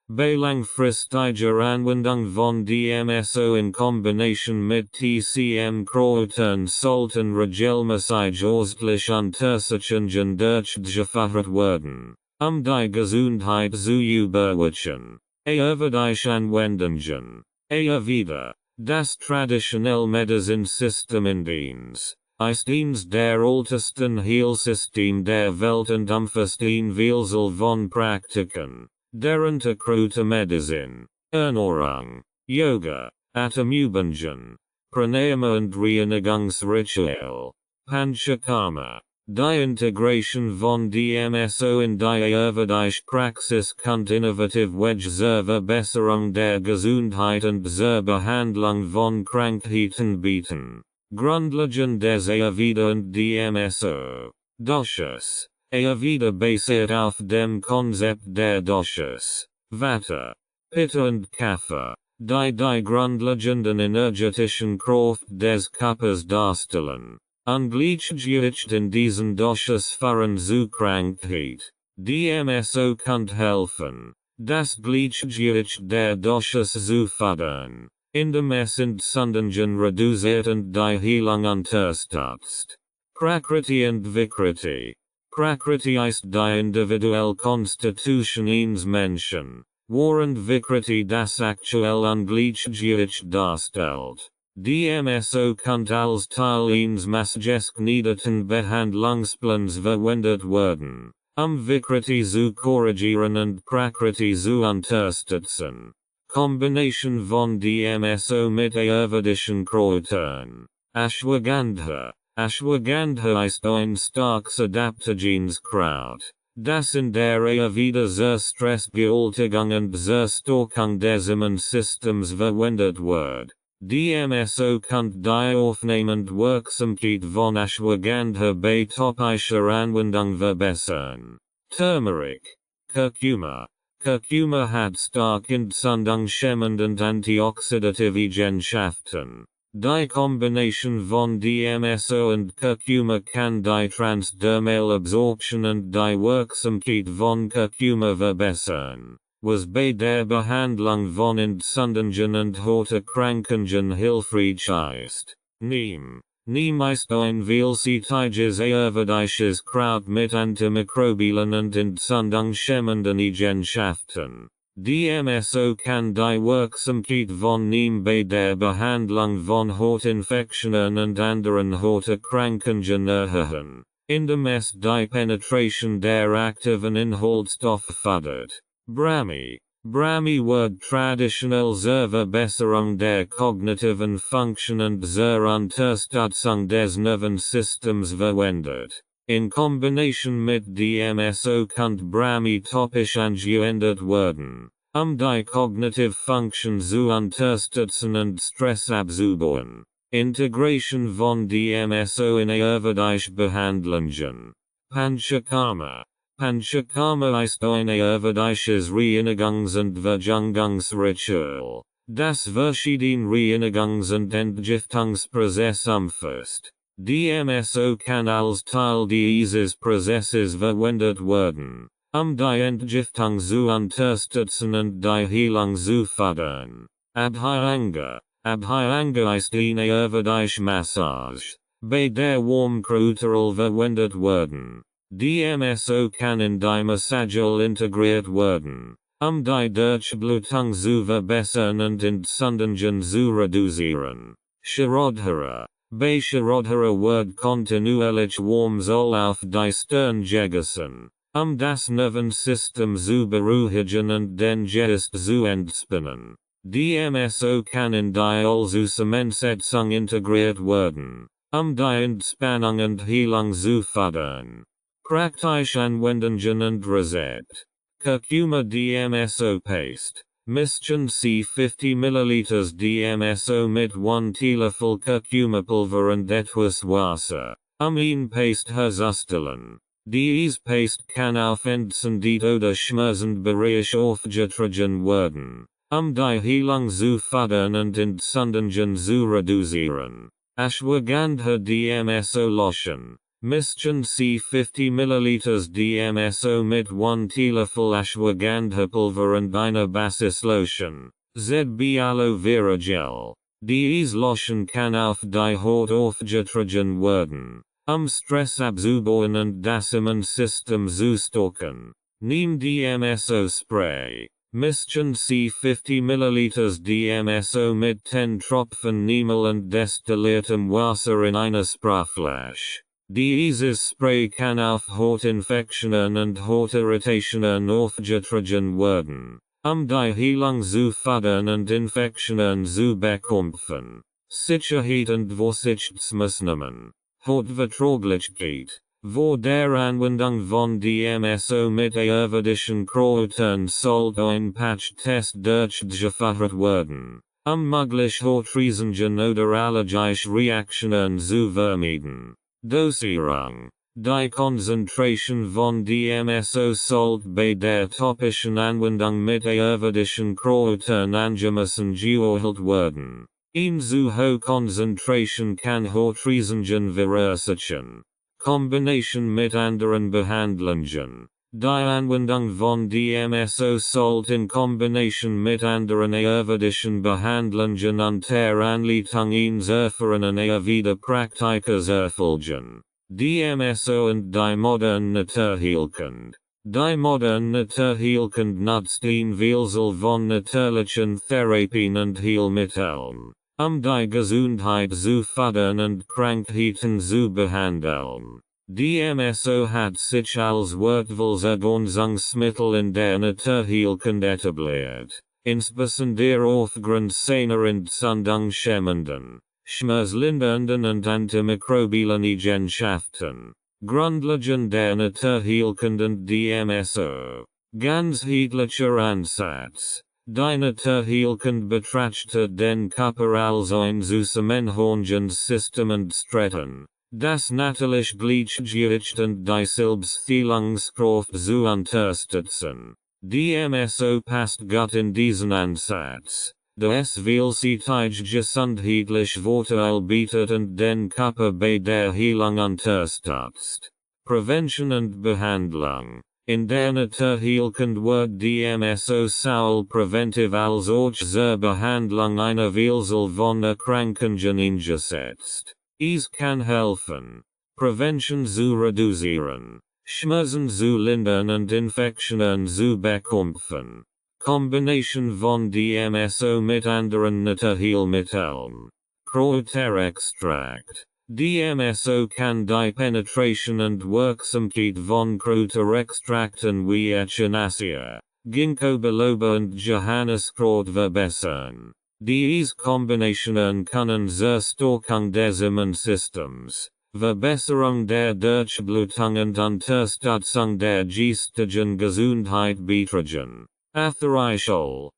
Bei langfristiger Anwendung von DMSO in Kombination mit TCM Kreutern sollten regelmäßig ausschließlich Untersuchungen durchgeführt werden, die Gesundheit zu überwachen. Erforderliche Anwendungen. Wieder. Das traditionelle Medizinsystem in Dienst ist eines der ältesten Heilsysteme der Welt und umfasst eine Vielzahl von Praktiken, darunter Kräutermedizin, Ernährung, Yoga, Atemübungen, Pranayama und Reinigungsritual, Panchakarma. Die Integration von DMSO in die erforderliche Praxis kann innovativ zur Verbesserung der Gesundheit und zur Behandlung von Krankheiten bieten. Grundlagen des Ayurveda und DMSO. Doshas. Ayurveda basiert auf dem Konzept der Doshas, Vata, Pitta und Kapha, die grundlegenden energetischen Kraft des Körpers darstellen. Ungleichgewicht in diesen Doshas führen zu Krankheit. DMSO kann helfen, das Gleichgewicht der Doshas zu fördern, indem es Entzündungen reduziert und die Heilung unterstützt. Prakriti und Vikriti. Prakriti ist die individuelle Konstitution eines Menschen, während Vikriti das aktuelle Ungleichgewicht darstellt. DMSO kann als Teil eines maßgeschneiderten Behandlungsplans verwendet werden, Vikriti zu korrigieren und Prakriti zu unterstützen. Kombination von DMSO mit ayurvedischen Kräutern. Ashwagandha. Ashwagandha ist ein starkes adaptogenes Kraut, das in der Ayurveda zur Stressbewältigung und zur Stärkung des Immunsystems verwendet wird. DMSO kann die aufnehmende Wirksamkeit von Ashwagandha bei topischer Anwendung verbessern. Turmeric. Curcuma. Curcuma hat stark entzündungshemmend und antioxidative Eigenschaften. Die Kombination von DMSO und Curcuma kann die transdermale Absorption und die Wirksamkeit von Curcuma verbessern, was bei der Behandlung von Entzündungen und Hauterkrankungen hilfreich ist. Neem. Neem ist ein vielseitiges ayurvedisches Kraut mit antimikrobiellen und entzündungshemmenden Eigenschaften. DMSO kann die Wirksamkeit von Neem bei der Behandlung von Hautinfektionen und anderen Hauterkrankungen erhöhen, indem es die Penetration der aktiven Inhaltsstoffe fördert. Brahmi. Brahmi wird traditionell zur Verbesserung der kognitiven Funktion und zur Unterstützung des Nervensystems verwendet. In Kombination mit DMSO kann Brahmi topisch angewendet werden, die Cognitive Function zu unterstützen und Stress abzubauen. Integration von DMSO in ayurvedische Behandlungen. Panchakarma. Panchakarma ist ein ayurvedisches Reinigungs- und Verjüngungsritual, das verschiedene Reinigungs- und Entgiftungsprozesse umfasst. DMSO kann als Teil dieses Prozesses verwendet werden, die Entgiftung zu unterstützen und die Heilung zu fördern. Abhyanga. Abhyanga ist eine ayurvedische Massage, bei der Warmkräuteröl verwendet werden. DMSO kann in die Massage integriert werden, die Durchblutung zu verbessern und Entzündungen zu reduzieren. Shirodhara. Bei Shirodhara wird kontinuierlich Warmöl auf die Stirn gegossen, das Nervensystem zu beruhigen und den Geist zu entspannen. DMSO kann in die Zusammensetzung integriert werden, die Entspannung und Heilung zu fördern. Praktische Anwendungen und Rezept. Curcuma DMSO Paste. Mischen Sie 50 ml DMSO mit 1 Teelöffel Curcuma Pulver und etwas Wasser, ihn Paste herzustellen. Dies passt kann aufwenden die oder schmerzen Bereich aufgetragen werden, die Heilung zu fördern und Entzündungen zu reduzieren. Ashwagandha DMSO Lotion. Mischen C 50 ml DMSO mit 1 Teelöffel Ashwagandha Pulver und eine Basislotion. ZB Aloe Vera Gel. Dies Lotion kann auf die Haut aufgetragen werden, Stress abzubauen und das Immunsystem zu stärken. Neem DMSO Spray. Mischen C 50 ml DMSO mit 10 Tropfen Nemel und destilliertem Wasser in einer Sprayflasche. Dieses Spray kann auf Hautinfektionen und Hautirritationen aufgetragen werden, die Heilung zu fördern und Infektionen zu bekämpfen. Sicherheit und Vorsichtsmaßnahmen. Hautverträglichkeit. Vor der Anwendung von DMSO mit ayurvedischen Kräutern sollte ein Patch-Test durchgeführt werden, möglich Hautrisiken oder allergische Reaktionen zu vermeiden. Dosierung. Die Konzentration von DMSO sollte bei der topischen Anwendung mit ayurvedischen Kräutern angemessen geohlt werden. Eine zu hohe Konzentration kann Hautrisiken verursachen. Kombination mit anderen Behandlungen. Die Anwendung von DMSO sollte in Kombination mit anderen ayurvedischen Behandlungen unter Anleitung eines erfahrenen Ayurveda-Praktikers erfolgen. DMSO und die moderne Naturheilkunde. Die moderne Naturheilkunde nutzt ein Vielzahl von natürlichen Therapien und Heilmitteln, die Gesundheit zu fördern und Krankheiten zu behandeln. DMSO hat sich als Wortwilsergänzungsmittel in der Naturheilkunde etabliert, insbesondere aufgrund seiner entzündungshemmenden, schmerzlindernden und antimikrobiellen Eigenschaften. Grundlagen der Naturheilkunde und DMSO. Ganzheitlicher Ansatz. Die Naturheilkunde betrachtet den Körper als ein zusammenhängendes System und Streiten, das natürlich gleichgewichtet und die Selbstheilungskraft zu unterstützen. DMSO passt gut in diesen Ansatz, da es vielseitig gesundheitlich Vorteil bietet und den Körper bei der Heilung unterstützt. Prävention und Behandlung. In der Naturheilkunde wird DMSO sowohl präventiv als auch zur Behandlung einer Vielzahl von Erkrankungen eingesetzt. Es kann helfen, Prävention zu reduzieren, Schmerzen zu lindern und Infektionen zu bekämpfen. Kombination von DMSO mit anderen Naturheilmitteln. Kräuterextrakt. DMSO kann die Penetration und Wirksamkeit von Kräuterextrakten wie Echinacea, Ginkgo biloba und Johanniskraut verbessern. Diese Kombinationen können zur Stärkung des Immunsystems, Verbesserung der Durchblutung und Unterstützung der geistigen Gesundheit beitragen. Atherichol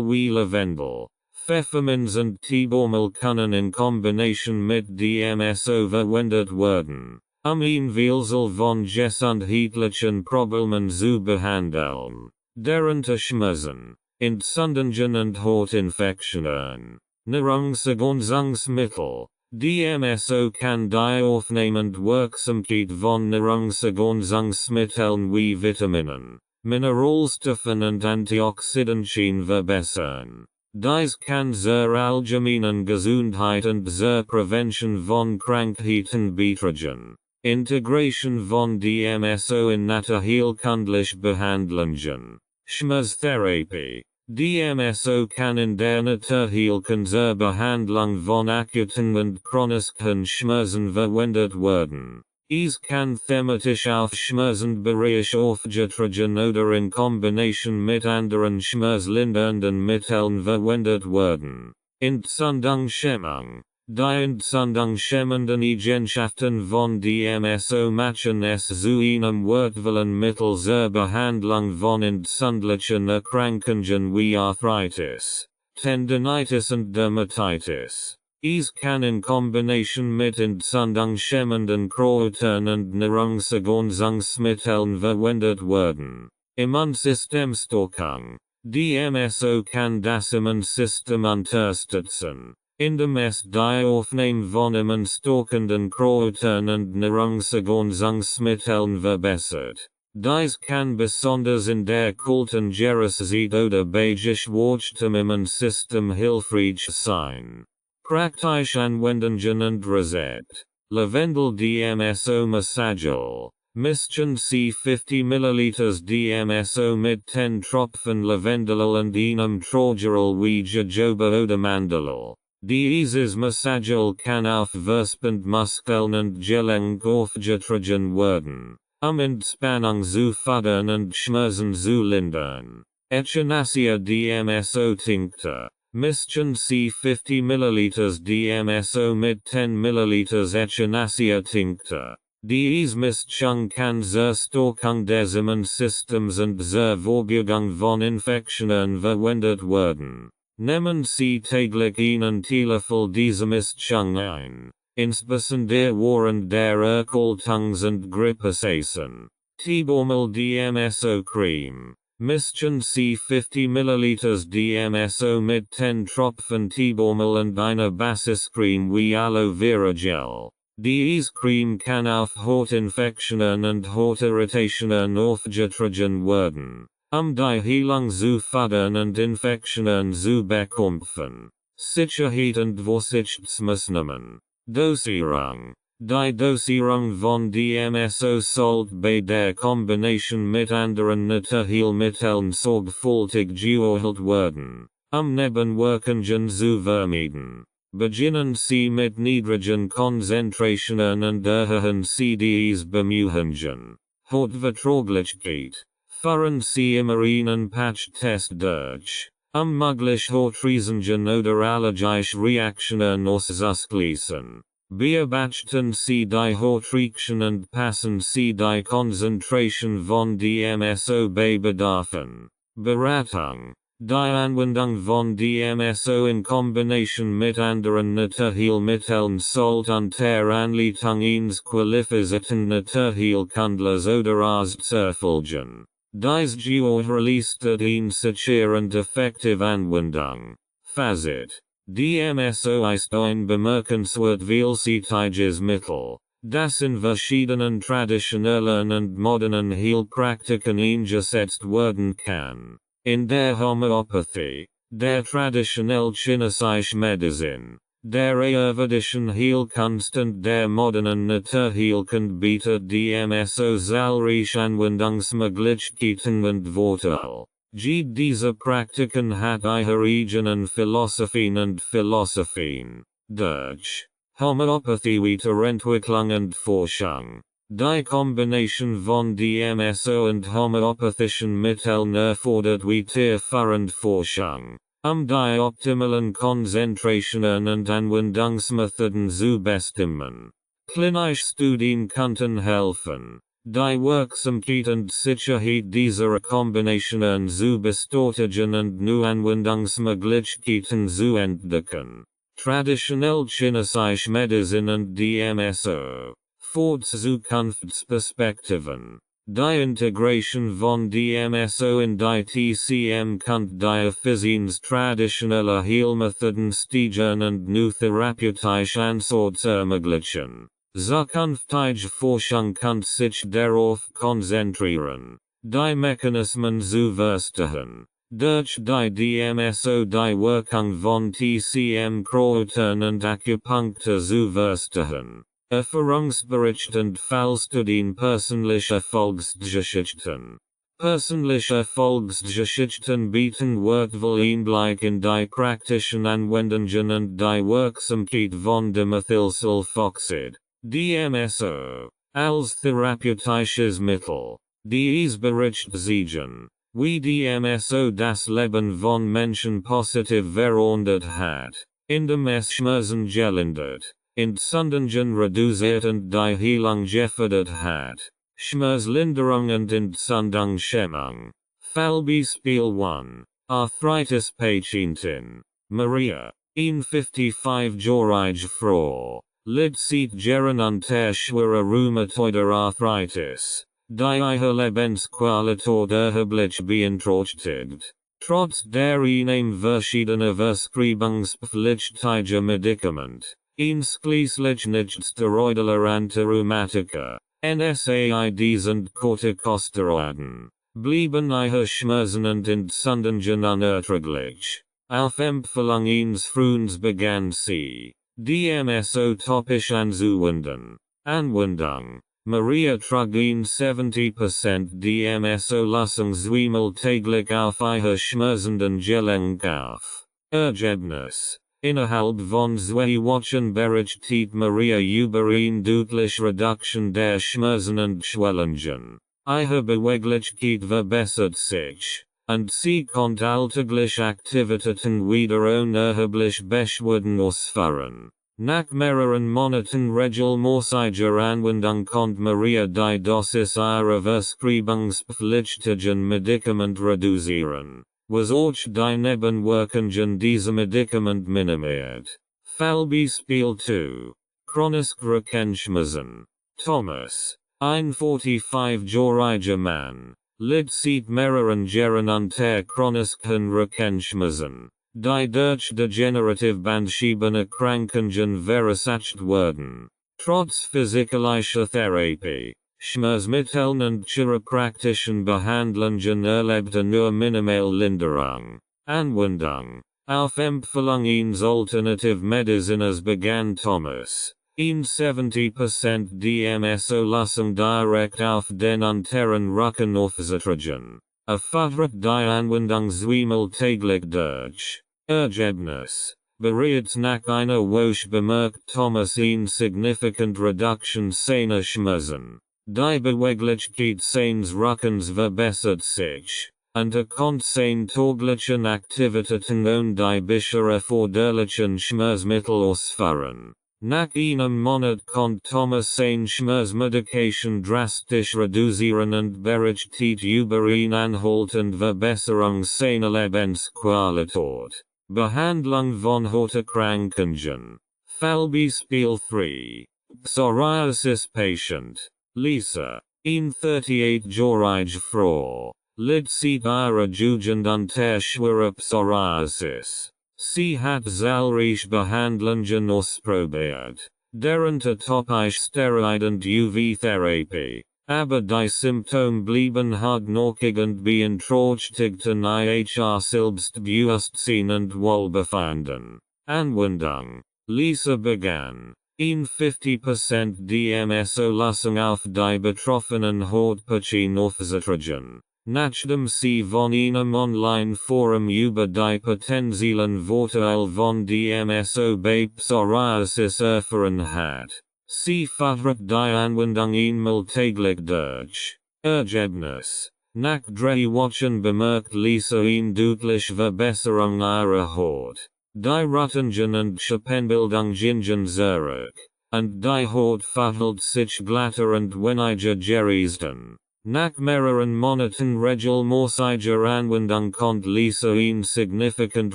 wie Lavendel, Pfefferminz und Teebaumel können in Kombination mit DMSO verwendet werden, ein Vielzahl von gesundheitlichen Problemen zu behandeln, darunter Schmerzen, Entzündungen und Hautinfektionen. Nahrungsergänzungsmittel. DMSO kann die aufnehmend Wirksamkeit von Nahrungsergänzungsmitteln wie Vitaminen, Mineralstoffen und Antioxidantien verbessern. Dies kann zur allgemeinen Gesundheit und zur Prävention von Krankheiten beitragen. Integration von DMSO in naturheilkundliche Behandlungen. Schmerztherapie. DMSO kann in der Naturheilkunde zur Behandlung von akuten und chronischen Schmerzen verwendet werden. Es kann thematisch auf Schmerzbereich aufgetragen oder in Kombination mit anderen schmerzlindernden Mitteln verwendet werden. Entzündungshemmung. Die entzündungshemmenden Eigenschaften von DMSO machen es zu einem wertvollen Mittel zur Behandlung von entzündlichen Erkrankungen wie Arthritis, Tendinitis und Dermatitis. Es kann in Kombination mit entzündungshemmenden Kräutern und Nahrungsergänzungsmitteln verwendet werden. Immunsystemstärkung. DMSO kann das Immunsystem unterstützen, indem es die Aufnahme von immunstärkenden Kräutern und Nahrungsergänzungsmitteln verbessert. Dies kann besonders in der kalten Jahreszeit oder bei geschwächtem Immunsystem hilfreich sein. Praktische Anwendungen und Rezept. Lavendel DMSO Massagel. Mischen Sie 50 ml DMSO mit 10 Tropfen Lavendelöl und einem Trogerol wie Jojoba oder Mandel. Dieses Massagel kann auf Verspannungsmuskeln und Gelenk aufgetragen werden, Entspannung zu fördern und Schmerzen zu lindern. Echinacea DMSO Tincture. Mischen Sie 50 ml DMSO mit 10 ml Echinacea Tincture. Diese Mischung kann zur Stärkung des Immunsystems und zur Vorbeugung von Infektionen verwendet werden. Nehmen Sie täglich einen Teelöffel dieser Mischung ein, insbesondere während der Erkältungs- und Grippesaison. Teebaumel DMSO Cream. Mischen Sie 50 ml DMSO mit 10 Tropfen Teebaumel und einer Basiscreme wie Aloe Vera Gel. Diese Creme kann auf Hautinfektionen und Hautirritationen aufgetragen werden, die Heilung zu fördern und Infektionen zu bekämpfen. Sicherheit und Vorsichtsmaßnahmen. Dosierung. Die Dosierung von DMSO sollte bei der Kombination mit anderen Naturheilmitteln sorgfältig geordnet werden, Nebenwirkungen zu vermeiden. Beginnen Sie mit niedrigen Konzentrationen und erhöhen Sie diese Bemühungen. Hautverträglichkeit. Führen Sie immer einen Patch-Test durch, möglich Hautrisiken oder allergische Reaktionen auszuschließen. Beobachten Sie die Hautreaktion und passen Sie die Konzentration von DMSO bei Bedarfen. Beratung. Die Anwendung von DMSO in Kombination mit anderen Naturheilmitteln sollte unter Anleitung eines qualifizierten Naturheilkundlers oder Arztes erfolgen. Dies gewährleistet eine sichere und effektive Anwendung. Fazit. DMSO ist ein bemerkenswert vielseitiges Mittel, das in verschiedenen traditionellen und modernen Heilpraktiken eingesetzt werden kann. In der Homöopathie, der traditionell chinesischen Medizin, der ayurvedischen Heilkunst und der modernen Naturheilkunde bietet DMSO zahlreiche Anwendungsmöglichkeiten und Vorteile. Diese Praktiken hat ihre eigenen Philosophien und Philosophien. Durch Homöopathie Weiterentwicklung und Forschung. Die Kombination von DMSO und homöopathischen Mitteln erfordert weiterführende Forschung, die optimalen Konzentrationen und Anwendungsmethoden zu bestimmen. Klinische Studien könnten helfen, die Wirksamkeit und Sicherheit dieser Kombinationen zu bestätigen und neue Anwendungsmöglichkeiten zu entdecken. Traditionell chinesische Medizin und DMSO. Zukunftsperspektiven. Die Integration von DMSO in die TCM könnte die Effizienz traditioneller Heilmethoden steigern und neue therapeutische Ansätze ermöglichen. Zukünftige Forschung könnte sich darauf konzentrieren, die Mechanismen zu verstehen, durch die DMSO die Wirkung von TCM-Kräutern und Akupunktur zu verstehen. Erfahrungsbericht und Fallstudien persönliche Erfolgsgeschichten. Persönliche Erfolgsgeschichten bieten wertvoll Einblick in die praktischen Anwendungen und die Wirksamkeit von Dimethylsulfoxid, DMSO, als therapeutisches Mittel. Dies Bericht zeigen, wie DMSO das Leben von Menschen positiv verändert hat, indem es Schmerzen gelindert, Entzündungen reduziert und die Heilung gefördert hat. Schmerzlinderung und Entzündungshemmung. Fallbeispiel 1. Arthritis-Patientin. Maria. In 55-jährige Frau, litt seit Jahren unter schwerer rheumatoider Arthritis, die ihre Lebensqualität erheblich beeinträchtigt. Trotz der Einnahme verschiedener verschreibungspflichtiger Medikamente, einschließlich nicht-steroideler Antirheumatika, NSAIDs und Corticosteroiden, blieben ihre Schmerzen und Entzündungen unerträglich. Auf Empfehlung eines Freundes begann sie, DMSO topisch anzuwenden. Anwendung. Maria trug 70% DMSO Lösung zweimal täglich auf ihre schmerzenden Gelenk auf. Ergebnis. Innerhalb von 2 Wochen berichtet Maria über eine deutliche Reduktion der Schmerzen und Schwellungen. Ihre Beweglichkeit verbessert sich, und sie konnte alltäglich Aktivitäten wieder ohne erheblich Beschwerden ausführen. Nach mehreren Monaten regelmäßiger Anwendung konnte Maria die Dosis ihrer verschreibungspflichtigen Medikamente reduzieren, wodurch die Nebenwirkungen dieser Medikamente minimiert. Fallbeispiel 2. Chronische Rückenschmerzen. Thomas, ein 45-jähriger Mann, litt seit mehreren Jahren unter chronischen Rückenschmerzen, die durch degenerative Bandscheibenerkrankungen verursacht werden. Trotz physikalischer Therapie, Schmerzmitteln und chiropraktischen Behandlungen erlebte nur minimal Linderung. Anwendung. Auf Empfehlung eines Alternativmediziners begann Thomas, 70% DMSO Lösung direkt auf den unteren Rücken aufzutragen. Erfordert die Anwendung zweimal täglich durch. Ergebnis. Bereits nach einer Woche bemerkt Thomas eine significant Reduction seiner Schmerzen. Die Beweglichkeit seines Rückens verbessert sich, und konnte seine täglichen Aktivitäten ohne die bisher erforderlichen Schmerzmittel ausführen. Nach einem Monat konnte Thomas seine Schmerzmedikation drastisch reduzieren und berichtet über eine anhaltende Verbesserung seiner Lebensqualität. Behandlung von Hauterkrankungen. Fallbeispiel 3. Psoriasis-Patient. Lisa, 38-jährige Frau, litt seit ihrer Jugend unter schwerer Psoriasis. Sie hat zahlreiche Behandlungen ausprobiert, darunter topisch Steroid und UV-Therapie, aber die Symptome blieben hartnäckig und beeinträchtigten ihr Selbstbewusstsein und Wohlbefinden. Anwendung. Lisa begann, 50% DMSO Lösung auf die betroffenen Hautpartien aufzutragen, nachdem sie von einem Online-Forum über die potenziellen Vorteile von DMSO bei Psoriasis erfahren hat. Sie fördert die Anwendung einmal täglich durch. Ergebnis. Nach 3 Wochen bemerkt Lisa eine deutliche Verbesserung ihrer Haut. Die Rötungen und Schuppenbildung gingen zurück, und die Haut verhält sich glatter und weniger geriesten. Nach mehreren Monaten regelmäßiger Anwendung konnte Lisa eine significant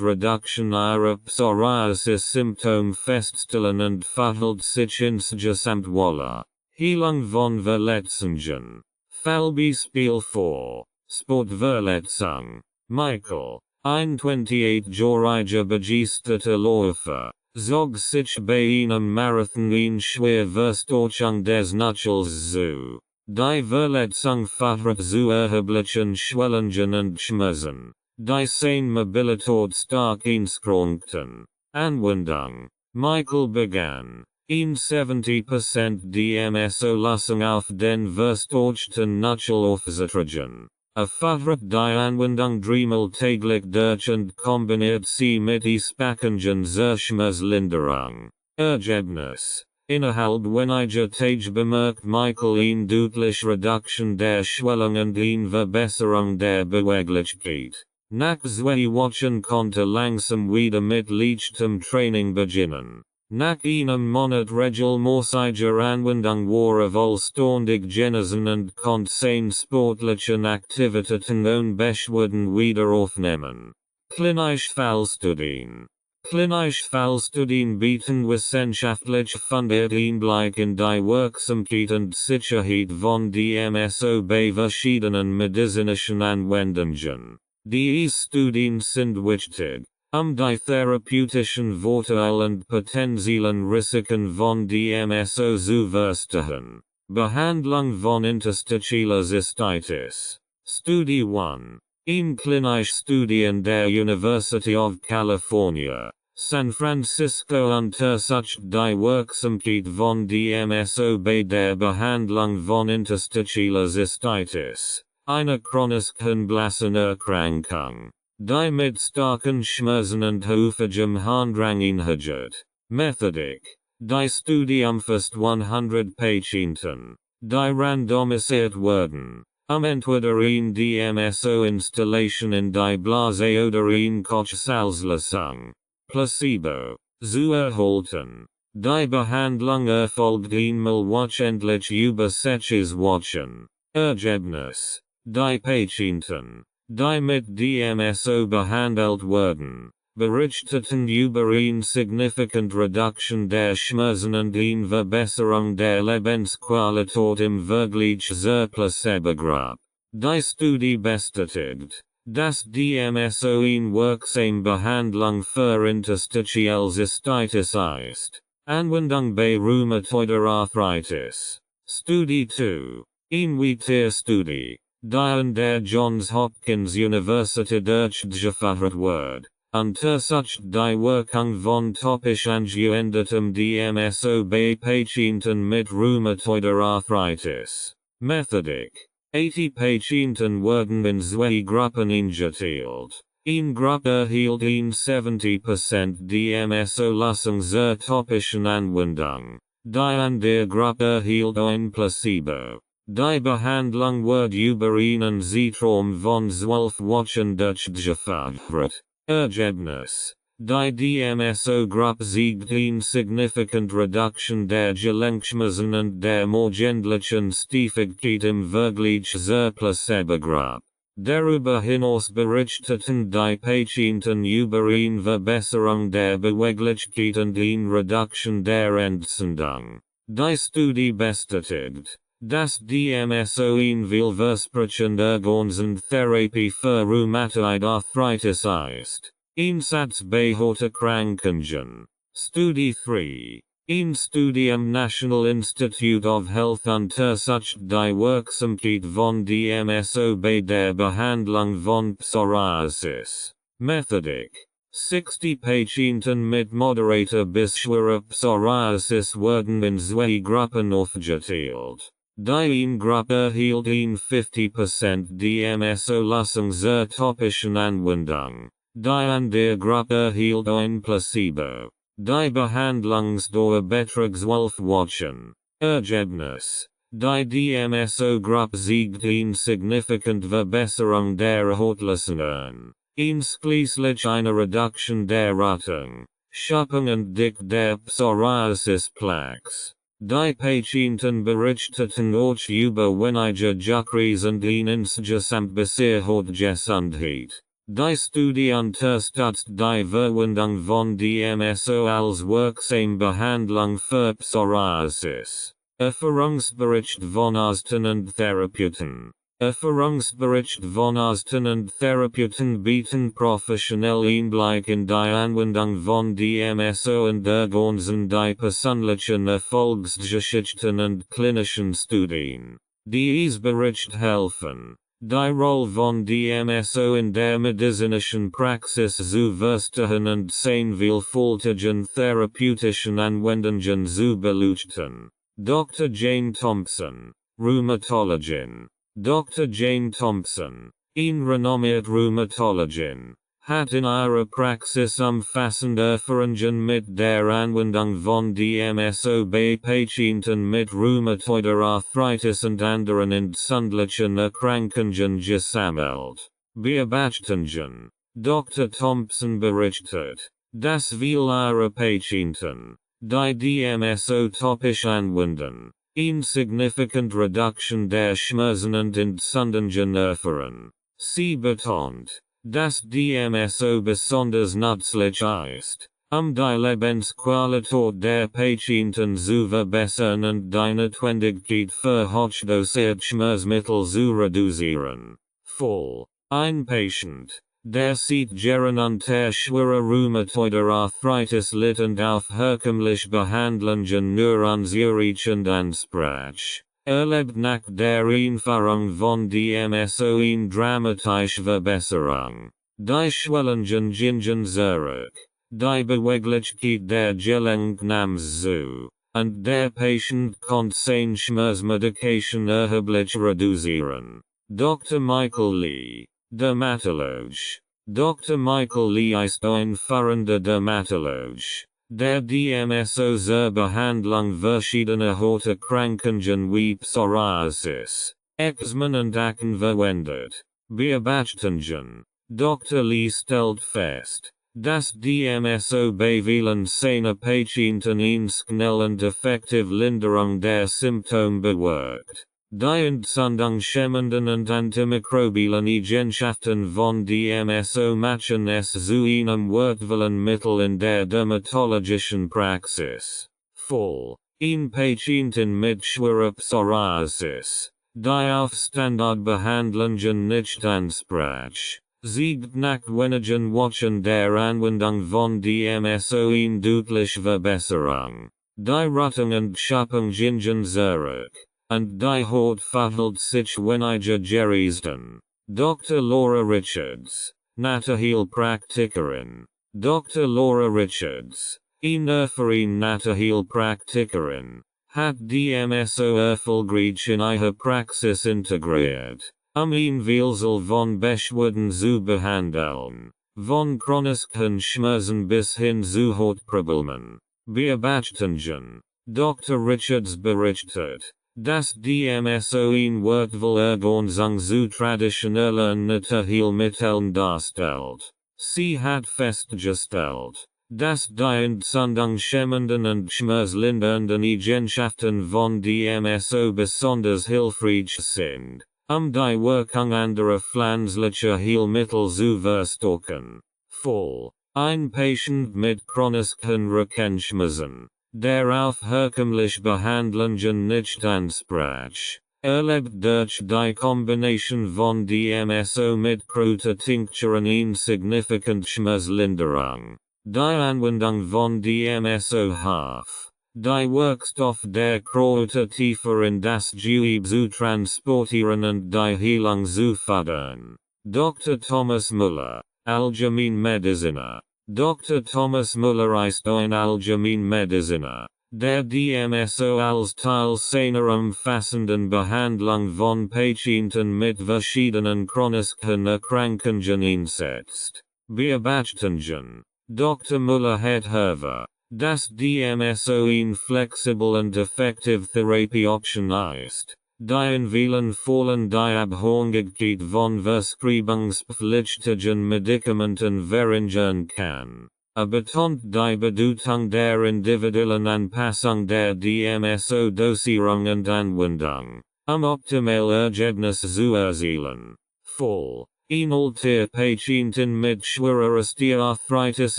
Reduction ihrer Psoriasis-Symptome feststellen und verhält sich insgesamt wohler. Heilung von Verletzungen. Fallbeispiel 4. Sportverletzung. Michael, ein 28-jähriger begeisterter Läufer, zog sich bei einem Marathon eine Schwerverletzung des Knuckels zu. Die Verletzung führte zu erheblichen Schwellungen und Schmerzen, die seine Mobilität stark einschränkten. Anwendung. Michael begann, 70% DMSO Lösung auf den verstärkten Knuckel aufzutragen. Erfordert die Anwendung 3-mal täglich durch und kombiniert sie mit Einspackungen zur Schmerzlinderung. Ergebnis. Innerhalb weniger Tage bemerkt Michael eine deutliche Reduktion der Schwellung und eine Verbesserung der Beweglichkeit. Nach 2 Wochen konnte langsam wieder mit leichtem Training beginnen. Nach einem Monat regelmäßiger Anwendung war vollständig genesen und konnte seine sportlichen Aktivitäten ohne Beschwerden wieder aufnehmen. Klinische Fallstudien. Klinische Fallstudien bieten wissenschaftliche Fundierteinblick in die Wirksamkeit und Sicherheit von DMSO bei verschiedenen medizinischen Anwendungen. Diese Studien sind wichtig, die therapeutischen Vorteile und potenziellen Risiken von DMSO zu verstehen. Behandlung von interstitialer Cystitis. Studie 1. In klinische Studien der University of California, San Francisco untersucht die Wirksamkeit von DMSO bei der Behandlung von interstitialer Cystitis, einer chronischen Blasenerkrankung, die mit starken Schmerzen und häufigem Harndrang einhergeht. Methodik. Die Studie umfasst 100 Patienten, die randomisiert werden, entweder eine DMSO-Installation in die Blase oder eine Kochsalzlösung, Placebo, zu erhalten. Die Behandlung erfolgt einmal wöchentlich über 6 Wochen. Ergebnis. Die Patienten, die mit DMSO behandelt werden, berichteten über eine significant Reduction der Schmerzen und eine Verbesserung der Lebensqualität im Vergleich zur Placebo-Gruppe. Die Studie bestätigt, dass DMSO eine wirksame Behandlung für interstitielle Cystitis ist. Anwendung bei rheumatoider Arthritis. Studie 2. Eine weitere Studie, die an der Johns Hopkins University durchgeführt wird, untersucht die Wirkung von topisch angewendetem DMSO bei Patienten mit rheumatoider Arthritis. Methodik. 80 Patienten werden in 2 Gruppen eingeteilt. Eine Gruppe erhielt eine 70% DMSO-Lösung zur topischen Anwendung. Die andere Gruppe erhielt ein Placebo. Die Behandlung wird über einen Zeitraum von 12 Wochen durchgeführt. Ergebnis. Die DMSO-Gruppe zeigt eine significant Reduction der Gelenkschmerzen und der morgendlichen Stiefigkeit im Vergleich zur Placebo-Gruppe. Darüber hinaus berichteten die Patienten über eine Verbesserung der Beweglichkeit und eine Reduktion der Entzündung. Die Studie bestätigt, dass DMSO eine vielversprechende Organsentherapie für Rheumatoid Arthritis ist. Einsatz bei Horterkrankungen. Studie 3. Ein Studie am National Institute of Health untersucht die Wirksamkeit von DMSO bei der Behandlung von Psoriasis. Methodik. 60 Patienten mit moderater bis schwerer Psoriasis wurden in 2 Gruppen aufgeteilt. Die eine Gruppe erhielt eine 50% DMSO-Lösung zur topischen Anwendung. Die andere Gruppe erhielt ein Placebo. Die Behandlungsdauer betrug 12 Wochen. Ergebnis. Die DMSO-Gruppe zeigt eine significant Verbesserung der Hautlosigkeit, einschließlich einer Reduktion der Rötung, Schuppung und Dick der Psoriasis-Plaques. Die Patienten berichteten auch über weniger Juckreis und eine insgesamt bessere Hautgesundheit. Die Studie unterstützt die Verwendung von DMSO als wirksame Behandlung für Psoriasis. Erfahrungsbericht von Ärzten und Therapeuten. Erfahrungsbericht von Ärzten und Therapeuten bieten professionell Einblick in die Anwendung von DMSO und ergänzen die persönlichen Erfolgsgeschichten und klinischen Studien. Diese Bericht helfen, die Rolle von DMSO in der medizinischen Praxis zu verstehen und seine vielfältigen therapeutischen Anwendungen zu beleuchten. Dr. Jane Thompson, Rheumatologin. Dr. Jane Thompson, eine renommierte Rheumatologin, hat in ihrer Praxis umfassende Erfahrungen mit der Anwendung von DMSO bei Patienten mit rheumatoider Arthritis und anderen entzündlichen Erkrankungen gesammelt. Beobachtungen. Dr. Thompson berichtet, dass viele ihrer Patienten, die DMSO topisch anwenden, eine significant Reduction der Schmerzen und Entzündungen erfahren. Sie betont, dass DMSO besonders nützlich ist, Die Lebensqualität der Patienten zu verbessern und die Notwendigkeit für Hochdosis-Schmerzmittel zu reduzieren. Fall. Ein Patient, der seit Jahren unter schwerer rheumatoider Arthritis littend auf herkömmliche Behandlungen nur unzureichend Ansprach erlebt nach der Einführung von DMSO eine dramatische Verbesserung. Die Schwellungen gingen zurück. Die Beweglichkeit der Gelenk nahm zu, und der Patient konnte seine Schmerzmedikation erheblich reduzieren. Dr. Michael Lee, Dermatologe. Dr. Michael Lee ist ein führender Dermatologe, der DMSO zur Behandlung verschiedener Hauterkrankungen wie Psoriasis, Eczema und Akne verwendet. Beobachtungen. Dr. Lee stellt fest, dass DMSO bei vielen seiner Patienten eine schnell und effektive Linderung der Symptome bewirkt. Die Entzündung schämenden und antimikrobiellen Eigenschaften von DMSO machen es zu einem wertvollen Mittel in der dermatologischen Praxis. Fall. Ein Patienten mit schwerer Psoriasis, die auf Standardbehandlungen nicht ansprach, siegt nach wenigen Wochen der Anwendung von DMSO eine deutliche Verbesserung. Die Rötung und Schappung gingen zurück, und die Haut verhielt sich weniger geriesten. Dr. Laura Richards, Naturheilpraktikerin. Dr. Laura Richards, eine erfahrene Naturheilpraktikerin, hat DMSO erfolgreich in ihre Praxis integriert. Ein Vielzahl von Beschwerden zu behandeln, von chronischen Schmerzen bis hin zu Hautproblemen. Beobachtungen. Dr. Richards berichtet, dass DMSO ein wertvolle Ergänzung zu traditionellen Naturheilmitteln darstellt. Sie hat festgestellt, dass die entzündungshemmenden und schmerzlindernden Eigenschaften von DMSO besonders hilfreich sind, die Wirkung anderer pflanzlicher Heilmittel zu verstärken. Fall. Ein Patient mit chronischen Rückenschmerzen, der auf herkömmliche Behandlungen nicht ansprach, erlebt durch die Kombination von DMSO mit Kräutertinkturen eine significant Schmerzlinderung. Die Anwendung von DMSO half, die Wirkstoff der Kräuter tiefer in das Gewebe zu transportieren und die Heilung zu fördern. Dr. Thomas Müller, Allgemeinmediziner. Dr. Thomas Müller ist ein Allgemeinmediziner, der DMSO als Teil seiner umfassenden Behandlung von Patienten mit verschiedenen chronischen Erkrankungen einsetzt. Beobachtungen. Dr. Müller hat hervor, dass DMSO eine flexible und effektive Therapieoption ist, die in vielen Fällen die Abhängigkeit von verschreibungspflichtigen Medikamenten verringern kann. Betont die Bedeutung der individuellen Anpassung der DMSO-Dosierung und Anwendung, optimale Ergebnisse zu erzielen. Fall. Ein alter Patienten mit schwerer Osteoarthritis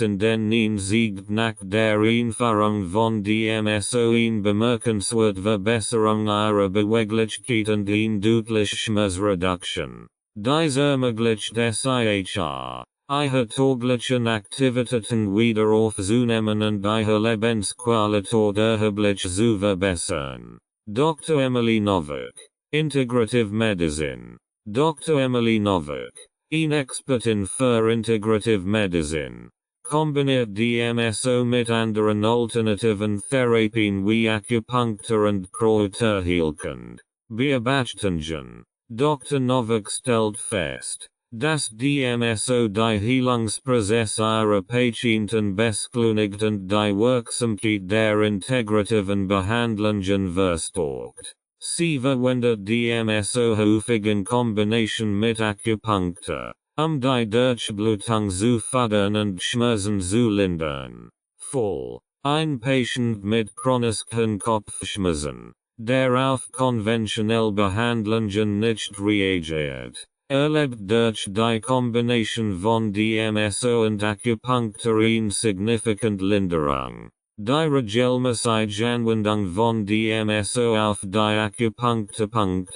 in den siegt nach der Einführung von DMSO eine bemerkenswerte Verbesserung ihrer Beweglichkeit und eine deutliche Schmerzreduktion. Dies ermöglicht es ihre täglichen Aktivitäten wieder aufzunehmen und ihre Lebensqualität erheblich zu verbessern. Dr. Emily Novak, Integrative Medicine. Dr. Emily Novak, eine Expertin für Integrative Medicine, kombiniert DMSO mit anderen alternativen Therapien wie Akupunktur und Kräuterheilkunde. Beobachtungen. Dr. Novak stellt fest, dass DMSO die Heilungsprozess ihrer Patienten beschleunigt und die Wirksamkeit der integrativen Behandlungen verstärkt. Sie verwendet DMSO häufig in Kombination mit Akupunktur, die Durchblutung zu fördern und Schmerzen zu lindern. Fall. Ein Patient mit chronischen Kopfschmerzen, der auf konventionelle Behandlungen nicht reagiert, erlebt durch die Kombination von DMSO und Akupunktur eine significant Linderung. Die regelmäßige Anwendung von DMSO auf die Akupunkturpunkt.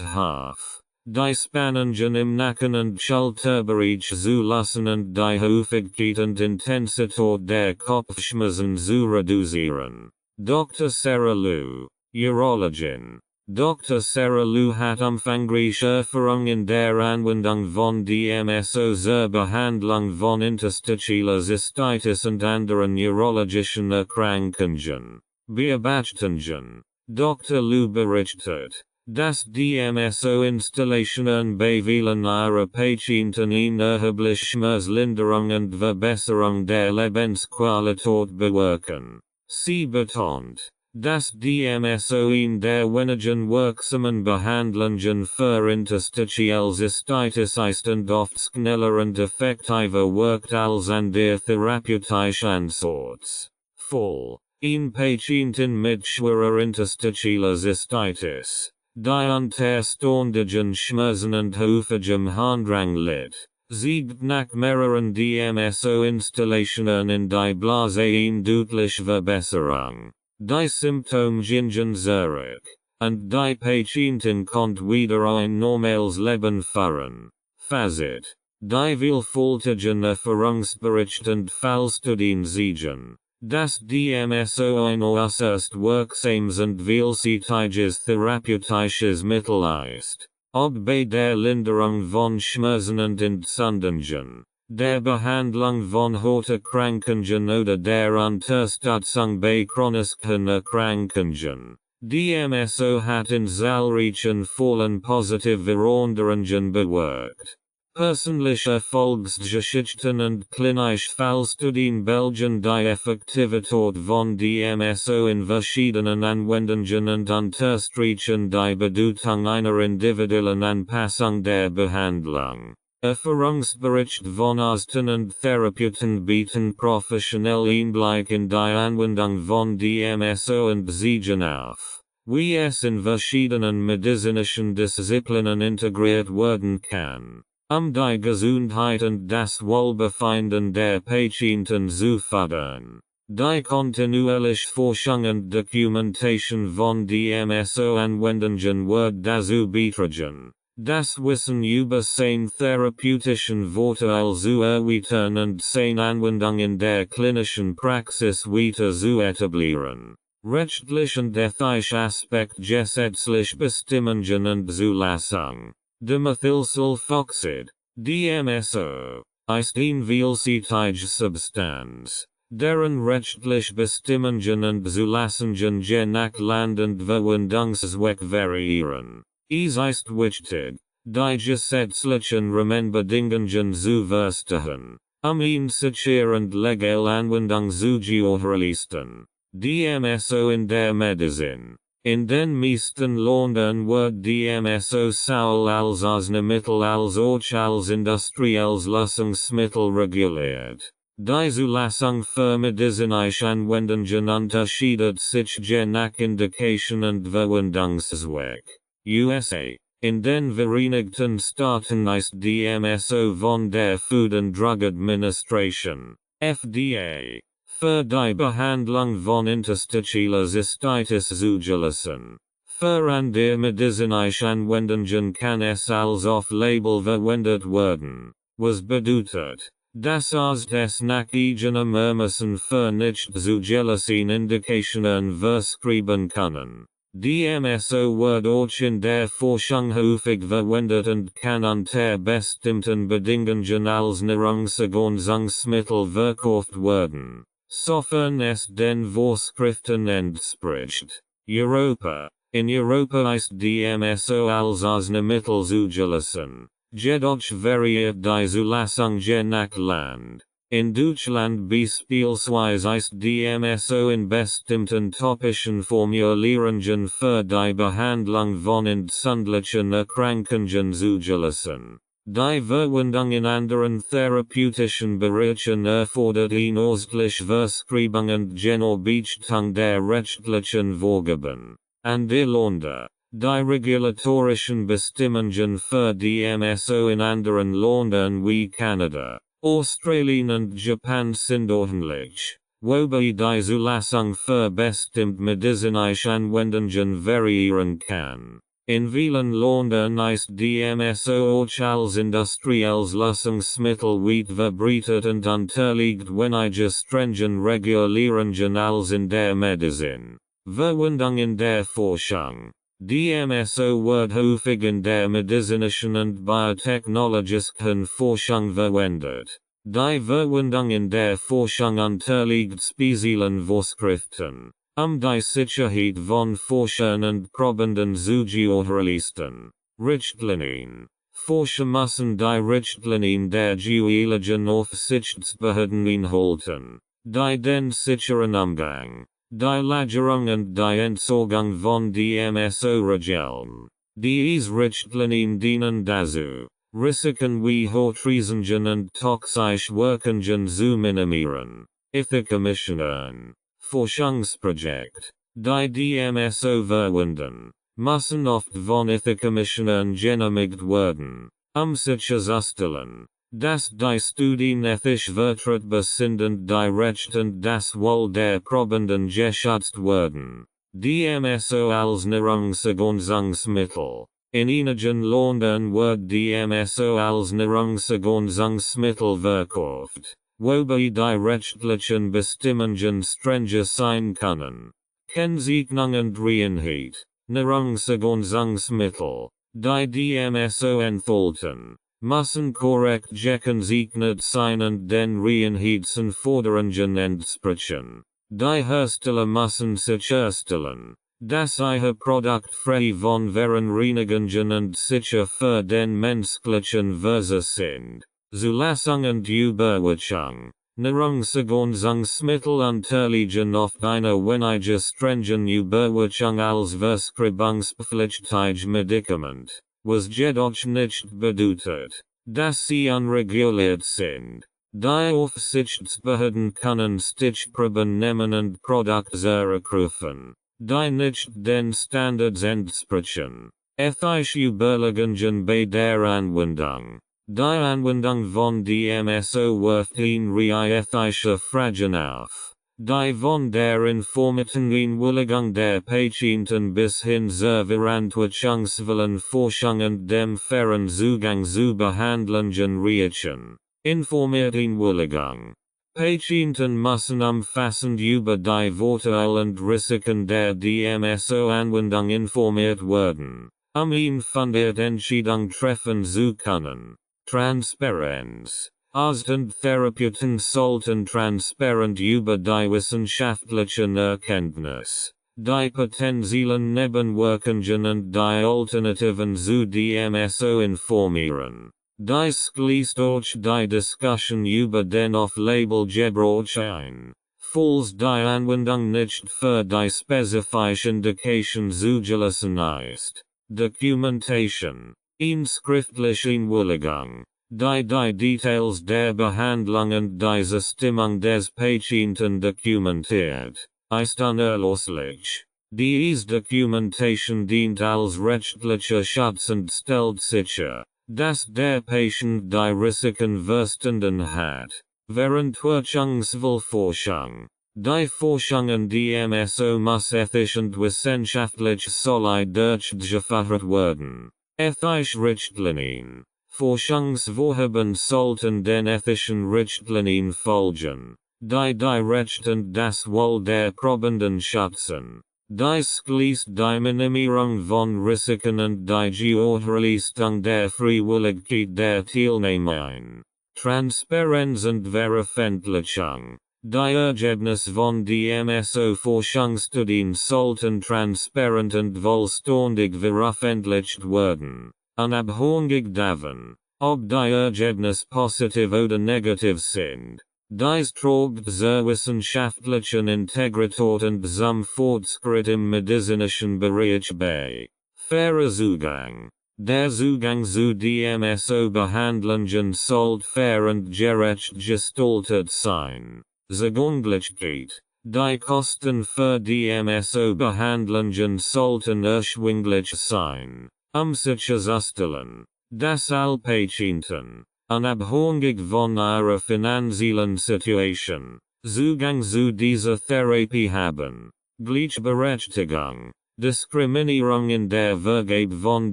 Die Spannungen im Nacken und Schulterbereich zu lassen und die Häufigkeit und Intensität der Kopfschmerzen zu reduzieren. Dr. Sarah Lu, Urologin. Dr. Sarah Lu hat umfangreiche Erfahrung in der Anwendung von DMSO zur Behandlung von interstitieller Cystitis und anderen urologischen Erkrankungen. Beobachtungen. Dr. Lu berichtet, dass DMSO-Installationen bei vielen ihrer Patienten eine erhebliche Schmerzlinderung und Verbesserung der Lebensqualität bewirken. Sie betont, dass DMSO in der wenigen wirksamen Behandlungen für interstitielle Cystitis ist und oft schneller und effektiver wirkt als an der therapeutische Ansatz. Voll. In Patienten mit schwerer interstitieller Cystitis, die unter ständigen Schmerzen und häufigem Harndrang litt, siegt nach mehreren DMSO-Installationen in die Blase eine deutliche Verbesserung. Die Symptome gingen zurück, und die Patientin konnte wieder ein normales Leben führen. Fazit. Die vielfältigen Erfahrungsberichte und Fallstudien zeigen, dass DMSO ein äußerst wirksames und vielseitiges therapeutisches Mittel ist, ob bei der Linderung von Schmerzen und Entzündungen, der Behandlung von Hauterkrankungen oder der Unterstützung bei chronischen Erkrankungen. DMSO hat in zahlreichen Fällen positive Veränderungen bewirkt. Persönliche Erfolgsgeschichten und klinische Fallstudien belegen die Effektivität von DMSO in verschiedenen Anwendungen und unterstreichen die Bedeutung einer individuellen Anpassung der Behandlung. Erfahrungsbericht von Ärzten und Therapeuten bieten professionell Einblick in die Anwendung von DMSO und zeigen auf, wie es in verschiedenen medizinischen Disziplinen integriert werden kann, die Gesundheit und das Wohlbefinden der Patienten zu fördern. Die kontinuierliche Forschung und Dokumentation von DMSO-Anwendungen wird dazu beitragen, das Wissen über seine therapeutischen Vorteile zu erweitern und seine Anwendung in der klinischen Praxis weiter zu etablieren. Rechtlich und ethisch Aspekt gesetzlich Bestimmungen und Zulassung. Dimethylsulfoxid, DMSO, ist eine vielseitige Substanz, deren rechtlich Bestimmungen und Zulassungen je nach Land und Verwendungszweck variieren. Es ist wichtig, die gesetzlichen Rahmenbedingungen zu verstehen, eine sichere und legale Anwendung zu gewährleisten. DMSO in der Medizin. In den meisten Ländern wird DMSO sowohl als Arzneimittel als auch als industrielles Lösungsmittel reguliert. Die Zulassung für medizinische Anwendungen unterscheidet sich je nach Indikation und Verwendungszweck. USA. In den Vereinigten Staaten ist DMSO von der Food and Drug Administration, FDA, für die Behandlung von interstitieller Cystitis zugelassen. Für andere medizinische Anwendungen kann es als Off-Label verwendet werden, was bedeutet, dass Arzt es nach eigenem Ermessen für nicht zugelassene Indikationen verschreiben können. DMSO wird auch in der Forschung häufig verwendet und kann unter bestimmten Bedingungen als Nahrungsergänzungsmittel verkauft werden, sofern es den Vorschriften entspricht. Europa. In Europa ist DMSO als Arzneimittel zugelassen, jedoch variiert die Zulassung je nach Land. In Deutschland beispielsweise ist DMSO in bestimmten topischen Formulierungen für die Behandlung von entzündlichen Erkrankungen zugelassen. Die Verwendung in anderen therapeutischen Bereichen erfordert eine ärztliche Verschreibung und Beachtung der rechtlichen Vorgaben. Andere Länder, Die regulatorischen Bestimmungen für DMSO in anderen Ländern wie Kanada, Australien und Japan sind ordentlich, wobei die Zulassung für bestimmt medizinische Anwendungen variieren kann. In vielen Ländern ist DMSO auch als industrielles Lösungsmittel weit verbreitet und unterliegt weniger strengen Regulierungen als in der Medizin. Verwendung in der Forschung. DMSO wird häufig in der medizinischen und biotechnologischen Forschung verwendet. Die Verwendung in der Forschung unterliegt speziellen Vorschriften, die Sicherheit von Forschern und Probanden zu gewährleisten. Richtlinien. Forscher müssen die Richtlinien der jeweiligen Aufsichtsbehörden einhalten, die den sicheren Umgang, die Lagerung und die Entsorgung von DMSO regeln. Diese Richtlinien dienen dazu, Risiken wie Hochrisingen und toxische Wirkungen zu minimieren. Ethikkommissionen. Forschungsprojekt. Die DMSO verwenden, müssen oft von Ethikkommissionen genehmigt werden, sicherzustellen, dass die Studien ethisch vertretbar sind und die Rechte und das Wohl der Probanden geschützt werden. DMSO als Nahrungsergänzungsmittel. In einigen Ländern wird DMSO als Nahrungsergänzungsmittel verkauft, wobei die rechtlichen Bestimmungen strenger sein können. Kennzeichnung und Reinheit. Nahrungsergänzungsmittel, die DMSO enthalten, müssen korrekt gekennzeichnet sein und den Reinheitsanforderungen entsprechen. Die Hersteller müssen sicherstellen, dass ihr Produkt frei von Verunreinigungen und sicher für den menschlichen Verzehr sind. Zulassung und Überwachung. Nahrungsergänzungsmittel unterliegen oft einer weniger strengen Überwachung als verschreibungspflichtige Medikament, was jedoch nicht bedeutet, dass sie unreguliert sind. Die Aufsichtsbehörden können Stichproben nehmen und Produkte zurückrufen, die nicht den Standards entsprechen. Ethische Überlegungen bei der Anwendung. Die Anwendung von DMSO wirft eine ethische Fragen auf, die von der informaten Einwilligung der Patienten bis hin zur verantwortungsvollen Forschung und dem fairen Zugang zu Behandlungen reichen. Informierte Einwilligung. Patienten müssen umfassend über die Vorteile und Risiken der DMSO-Anwendung informiert werden, eine fundierte Entscheidung treffen zu können. Transparenz. Arzt und Therapeuten sollten transparent über die wissenschaftlichen Erkenntnis, die potenziellen Nebenwirkungen und die Alternativen zu DMSO informieren. Dies schließt auch die Diskussion über den Off-Label-Gebrauch ein. Falls die Anwendung nicht für die spezifische Indikation zugelassen ist. Documentation. Schriftliche Einwilligung, die Details der Behandlung und die Stimmung des Patienten dokumentiert, ist unerlässlich. Diese Dokumentation dient als rechtlicher Schutz und stellt sicher, dass der Patient die Risiken verstanden hat. Verantwortungsvolle Forschung. Die Forschung an DMSO muss ethisch und wissenschaftlich solide durchgeführt werden. Ethische Richtlinien. Forschungsvorhaben sollten den ethischen Richtlinien folgen, die Rechte und das Wohl der Probanden schützen. Dies schließt die Minimierung von Risiken und die Gewährleistung der Freiwilligkeit der Teilnehmer ein. Transparenz und Veröffentlichung. Die Ergebnisse von DMSO-Forschungsstudien sollten transparent und vollständig veröffentlicht werden, unabhängig davon, ob die Ergebnisse positiv oder negativ sind. Dies trägt zur wissenschaftlichen Integrität und zum Fortschritt im medizinischen Bereich bei. Fairer Zugang. Der Zugang zu DMSO-Behandlungen sollte fair und gerecht gestaltet sein. Zugänglichkeit. Die Kosten für DMSO Behandlungen sollten erschwinglich sein, sicherzustellen, dass alle Patienten, unabhängig von ihrer finanziellen Situation, Zugang zu dieser Therapie haben. Gleichberechtigung. Diskriminierung in der Vergabe von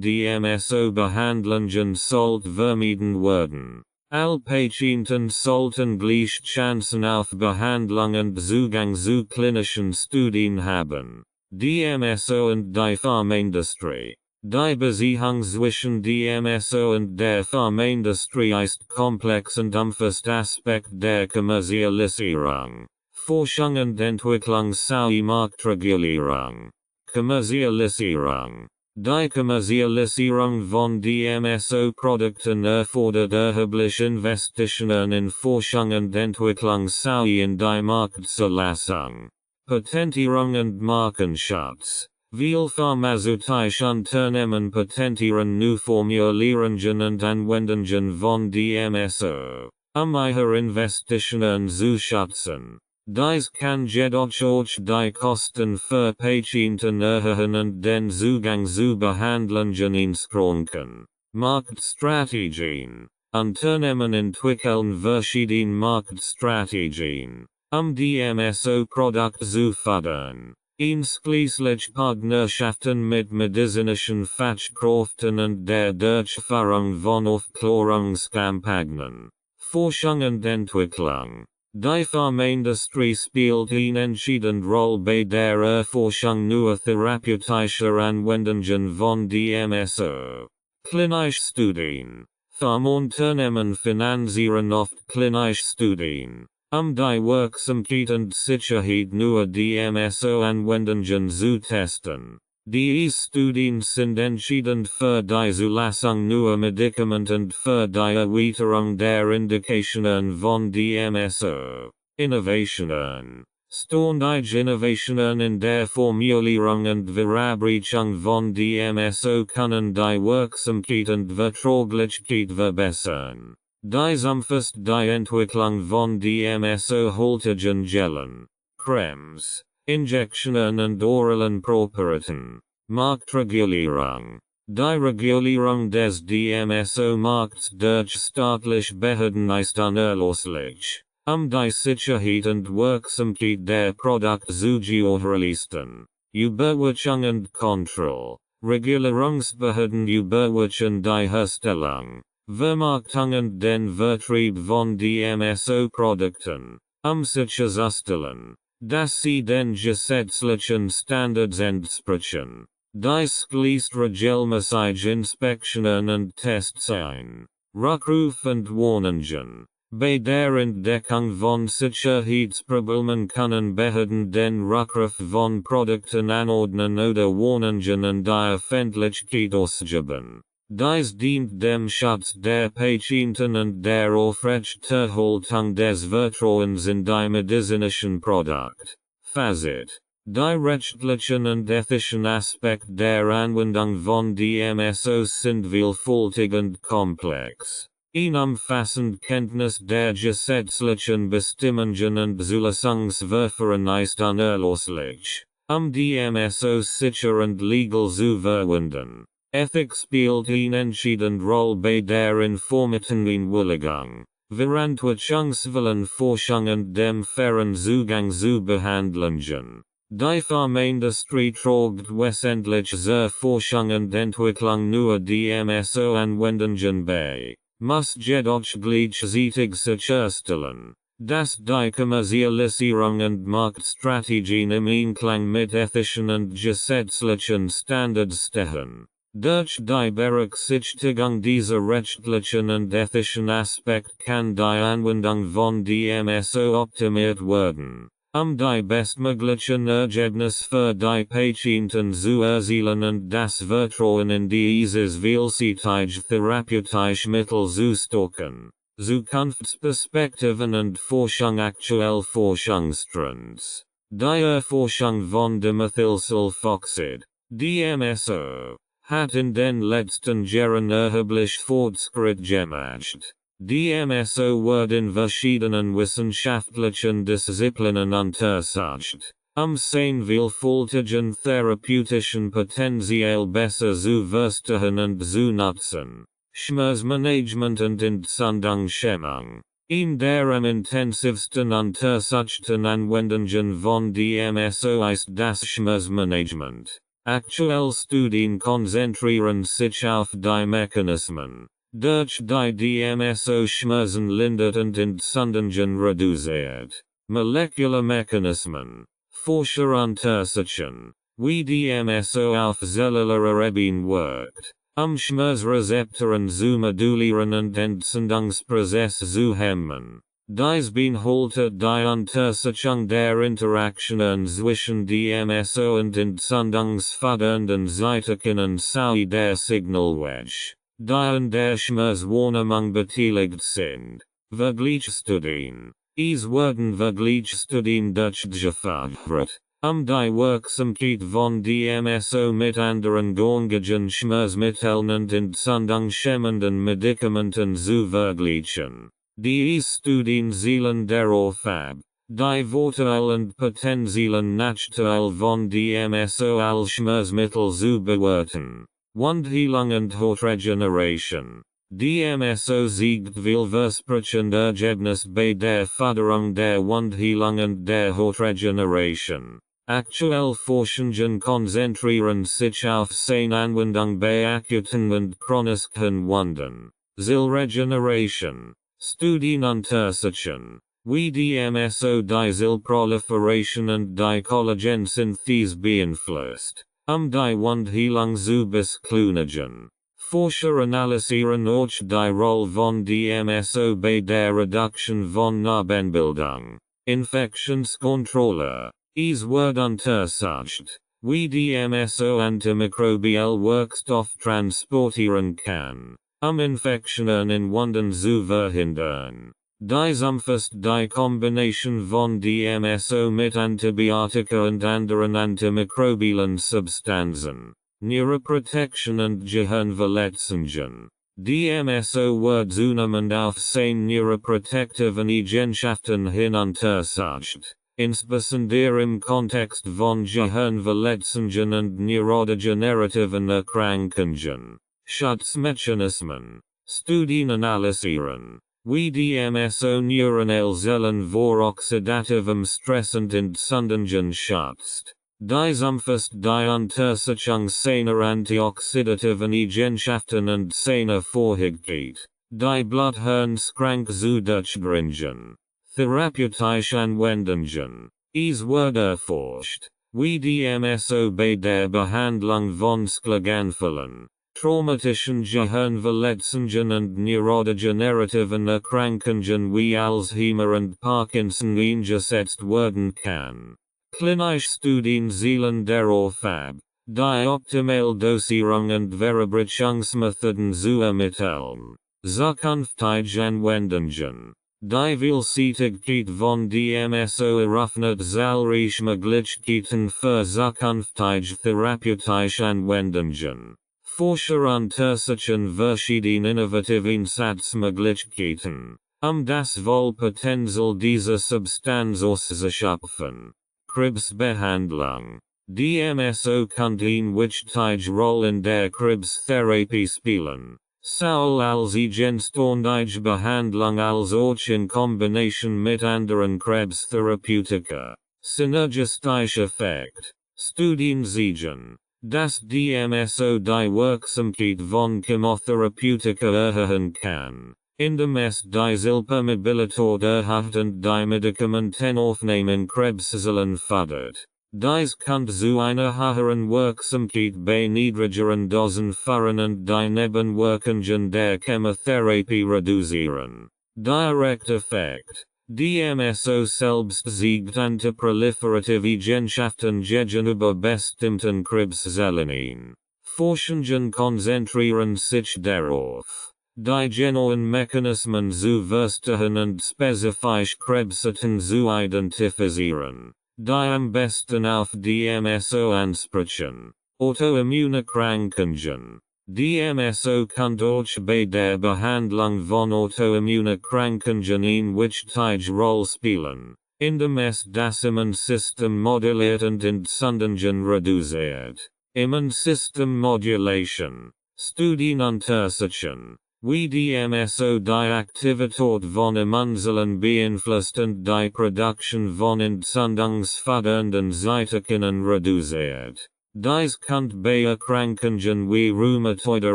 DMSO-Behandlungen sollte vermieden werden. Alle Patienten sollten gleich Chancen auf Behandlung und Zugang zu klinischen Studien haben. DMSO und die Pharmaindustrie. Die Beziehung zwischen DMSO und der Pharmaindustrie ist komplex und umfasst Aspekt der Kommerzialisierung, Forschung und Entwicklung sowie Marktregulierung. Kommerzialisierung. Die Kommerzialisierung von DMSO-Produkten erfordert erhebliche Investitionen in Forschung und Entwicklung sowie in die Marktzulassung, Patentierung und Markenschutz. Viele pharmazeutische Unternehmen patentieren Neuformulierungen und Anwendungen von DMSO, ihre Investitionen zu schützen. Dies kann jedoch auch die Kosten für Patienten erhöhen und den Zugang zu Behandlungen einschränken. Marktstrategien. Unternehmen entwickeln verschiedene Marktstrategien, DMSO-Produkte zu fördern. Einschließlich Partnerschaften mit medizinischen Fachkräften und der Durchführung von Aufklärungskampagnen. Forschung und Entwicklung. Die Pharmaindustrie spielt eine entscheidende Rolle bei der Erforschung neuer therapeutischer Anwendungen von DMSO. Klinische Studien. Pharmaunternehmen finanzieren oft klinische Studien, die Wirksamkeit und Sicherheit neuer DMSO-Anwendungen zu testen. Diese Studien sind entscheidend für die Zulassung neuer Medikamente und für die Erweiterung der Indikationen von DMSO. Innovationen. Ständige Innovationen in der Formulierung und Verabreichung von DMSO können die Wirksamkeit und Verträglichkeit verbessern. Dies umfasst die Entwicklung von DMSO-haltigen Gelen, Cremes, Injektionen und oralen Präparaten. Marktregulierung. Die Regulierung des DMSO-Markts durch staatliche Behörden ist unerlässlich, die Sicherheit und Wirksamkeit der Produkte zu gewährleisten. Überwachung und Kontrolle. Regulierungsbehörden überwachen die Herstellung, Vermarktung und den Vertrieb von DMSO-Produkten, sicherzustellen, dass sie den gesetzlichen Standards entsprechen. Dies schließt regelmäßige Inspektionen und Tests ein. Rückruf und Warnungen. Bei der Entdeckung von Sicherheitsproblemen können Behörden den Rückruf von Produkten anordnen oder Warnungen an die Öffentlichkeit ausgeben. Dies dient dem Schutz der Patienten und der Aufrechterhaltung des Vertrauens in die medizinischen Produkte. Fazit. Die rechtlichen und ethischen Aspekte der Anwendung von DMSOs sind vielfältig und komplex. Eine umfassende Kenntnis der gesetzlichen Bestimmungen und Zulassungsverfahren ist unerlässlich, DMSOs sicher und legal zu verwenden. Ethik spielt eine entscheidende Rolle bei der informaten Einwilligung, Verantwortungsvollen Forschung und dem fairen Zugang zu Behandlungen. Die Pharmaindustrie trägt wesentlich zur Forschung und Entwicklung neuer DMSO-Anwendungen bei, muss jedoch gleichzeitig sicherstellen, dass die Kommerzialisierung und Marktstrategien im Einklang mit ethischen und gesetzlichen Standards stehen. Durch die Berücksichtigung dieser rechtlichen und ethischen Aspekte kann die Anwendung von DMSO optimiert werden, die bestmöglichen Ergebnisse für die Patienten zu erzielen und das Vertrauen in dieses vielseitige therapeutische Mittel zu stärken. Zukunftsperspektiven und Forschung. Aktuelle Forschungstrends. Die Erforschung von Dimethylsulfoxid, DMSO, hat in den letzten Jahren erheblich Fortschritt gemacht. DMSO werden verschiedenen wissenschaftlichen Disziplinen untersucht, sein vielfältigen therapeutischen Potenzial besser zu verstehen und zu nutzen. Schmerzmanagement und Entzündungshemmung. In der am intensivsten untersuchten Anwendungen von DMSO ist das Schmerzmanagement. Aktuelle Studien konzentrieren sich auf die Mechanismen, durch die DMSO Schmerzen lindert und Entzündungen reduziert. Molekularmechanismen. Forscher untersuchen, wie DMSO auf zellulärer Ebene wirkt, Schmerzrezeptoren zu modulieren und Entzündungsprozesse zu hemmen. Dies beinhaltet die Untersuchung der Interaktionen zwischen DMSO und entzündungsfördernden Cytokinen sowie der Signalwege, die an der Schmerzwahrnehmung beteiligt sind. Vergleichsstudien. Es werden Vergleichsstudien durchgeführt, die Wirksamkeit von DMSO mit anderen gängigen Schmerzmitteln und entzündungshemmenden Medikamenten zu vergleichen. Die Studien zielen darauf ab, die Vorteile und potenziellen Nachteile von DMSO als Schmerzmittel zu bewerten. Wundheilung und Hautregeneration. DMSO zeigt vielversprechend Ergebnis bei der Förderung der Wundheilung und der Hautregeneration. Aktuell Forschungen konzentrieren sich auf seine Anwendung bei akuten und chronischen Wunden. Zellregeneration. Studien untersuchen, wie DMSO die Zellproliferation und die Collagensynthese beeinflusst, die Wundheilung zu beschleunigen. Forscher analysieren auch die Rolle von DMSO bei der Reduktion von Narbenbildung. Infektionskontrolle. Es wird untersucht, wie DMSO antimikrobielle Wirkstoff transportieren kann, Infektionen in Wunden zu verhindern. Dies umfasst die Kombination von DMSO mit Antibiotika und anderen antimikrobiellen Substanzen, Neuroprotection und Gehirnverletzungen. DMSO wird zunehmend auf seine neuroprotectiven Eigenschaften hin untersucht, insbesondere im Kontext von Gehirnverletzungen und neurodegenerativen Erkrankungen. Schutzmechanismen. Studien analysieren, wie DMSO neuronale Zellen vor oxidativem Stress und Entzündungen schützt. Dies umfasst die Untersuchung seiner antioxidativen Eigenschaften und seiner Fähigkeit, die Bluthirn-Schranke zu durchbringen. Therapeutische Anwendungen. Es wird erforscht, wie DMSO bei der Behandlung von Schlaganfällen, traumatischen Gehirnverletzungen und neurodegenerativen Erkrankungen wie Alzheimer und Parkinson eingesetzt werden kann. Klinische Studien zielen darauf ab, die optimale Dosierung und Verabreichungsmethoden zu ermitteln. Zukünftige Anwendungen. Die Vielseitigkeit von DMSO eröffnet zahlreiche Möglichkeiten für zukünftige therapeutische Anwendungen. Forscher untersuchen verschiedene innovative Einsatzmöglichkeiten, das Wohlpotenzial dieser Substanz auszuschöpfen. Krebsbehandlung. DMSO kann eine wichtige Rolle in der Krebstherapie spielen, sowohl als eigenständige Behandlung als auch in Kombination mit anderen Krebstherapeutika. Synergistischer Effekt. Studien zeigen, dass DMSO die Wirksamkeit von Chemotherapeutika erhöhen kann, indem es die Zellpermeabilität erhöht und die Medikamentenaufnahme in Krebszellen fördert. Dies kann zu einer höheren Wirksamkeit bei niedrigeren Dosen führen und die Nebenwirkungen der Chemotherapie reduzieren. Direkteffekt. DMSO selbst zeigt antiproliferative Eigenschaften gegenüber bestimmten Krebszellen. Forschungen konzentrieren sich darauf, die genauen Mechanismen zu verstehen und spezifisch Krebsarten zu identifizieren, die am besten auf DMSO ansprechen. Autoimmunerkrankungen. DMSO kann durch bei der Behandlung von Autoimmunerkrankungen in wichtige Rolle spielen, indem es das Immunsystem moduliert und Entzündungen reduziert. Immunsystem Modulation. Studien untersuchen, wie DMSO die Aktivität von Immunzellen beeinflusst und die Produktion von entzündungsfördernden Cytokinen reduziert. Dies kann bei Erkrankungen wie Rheumatoide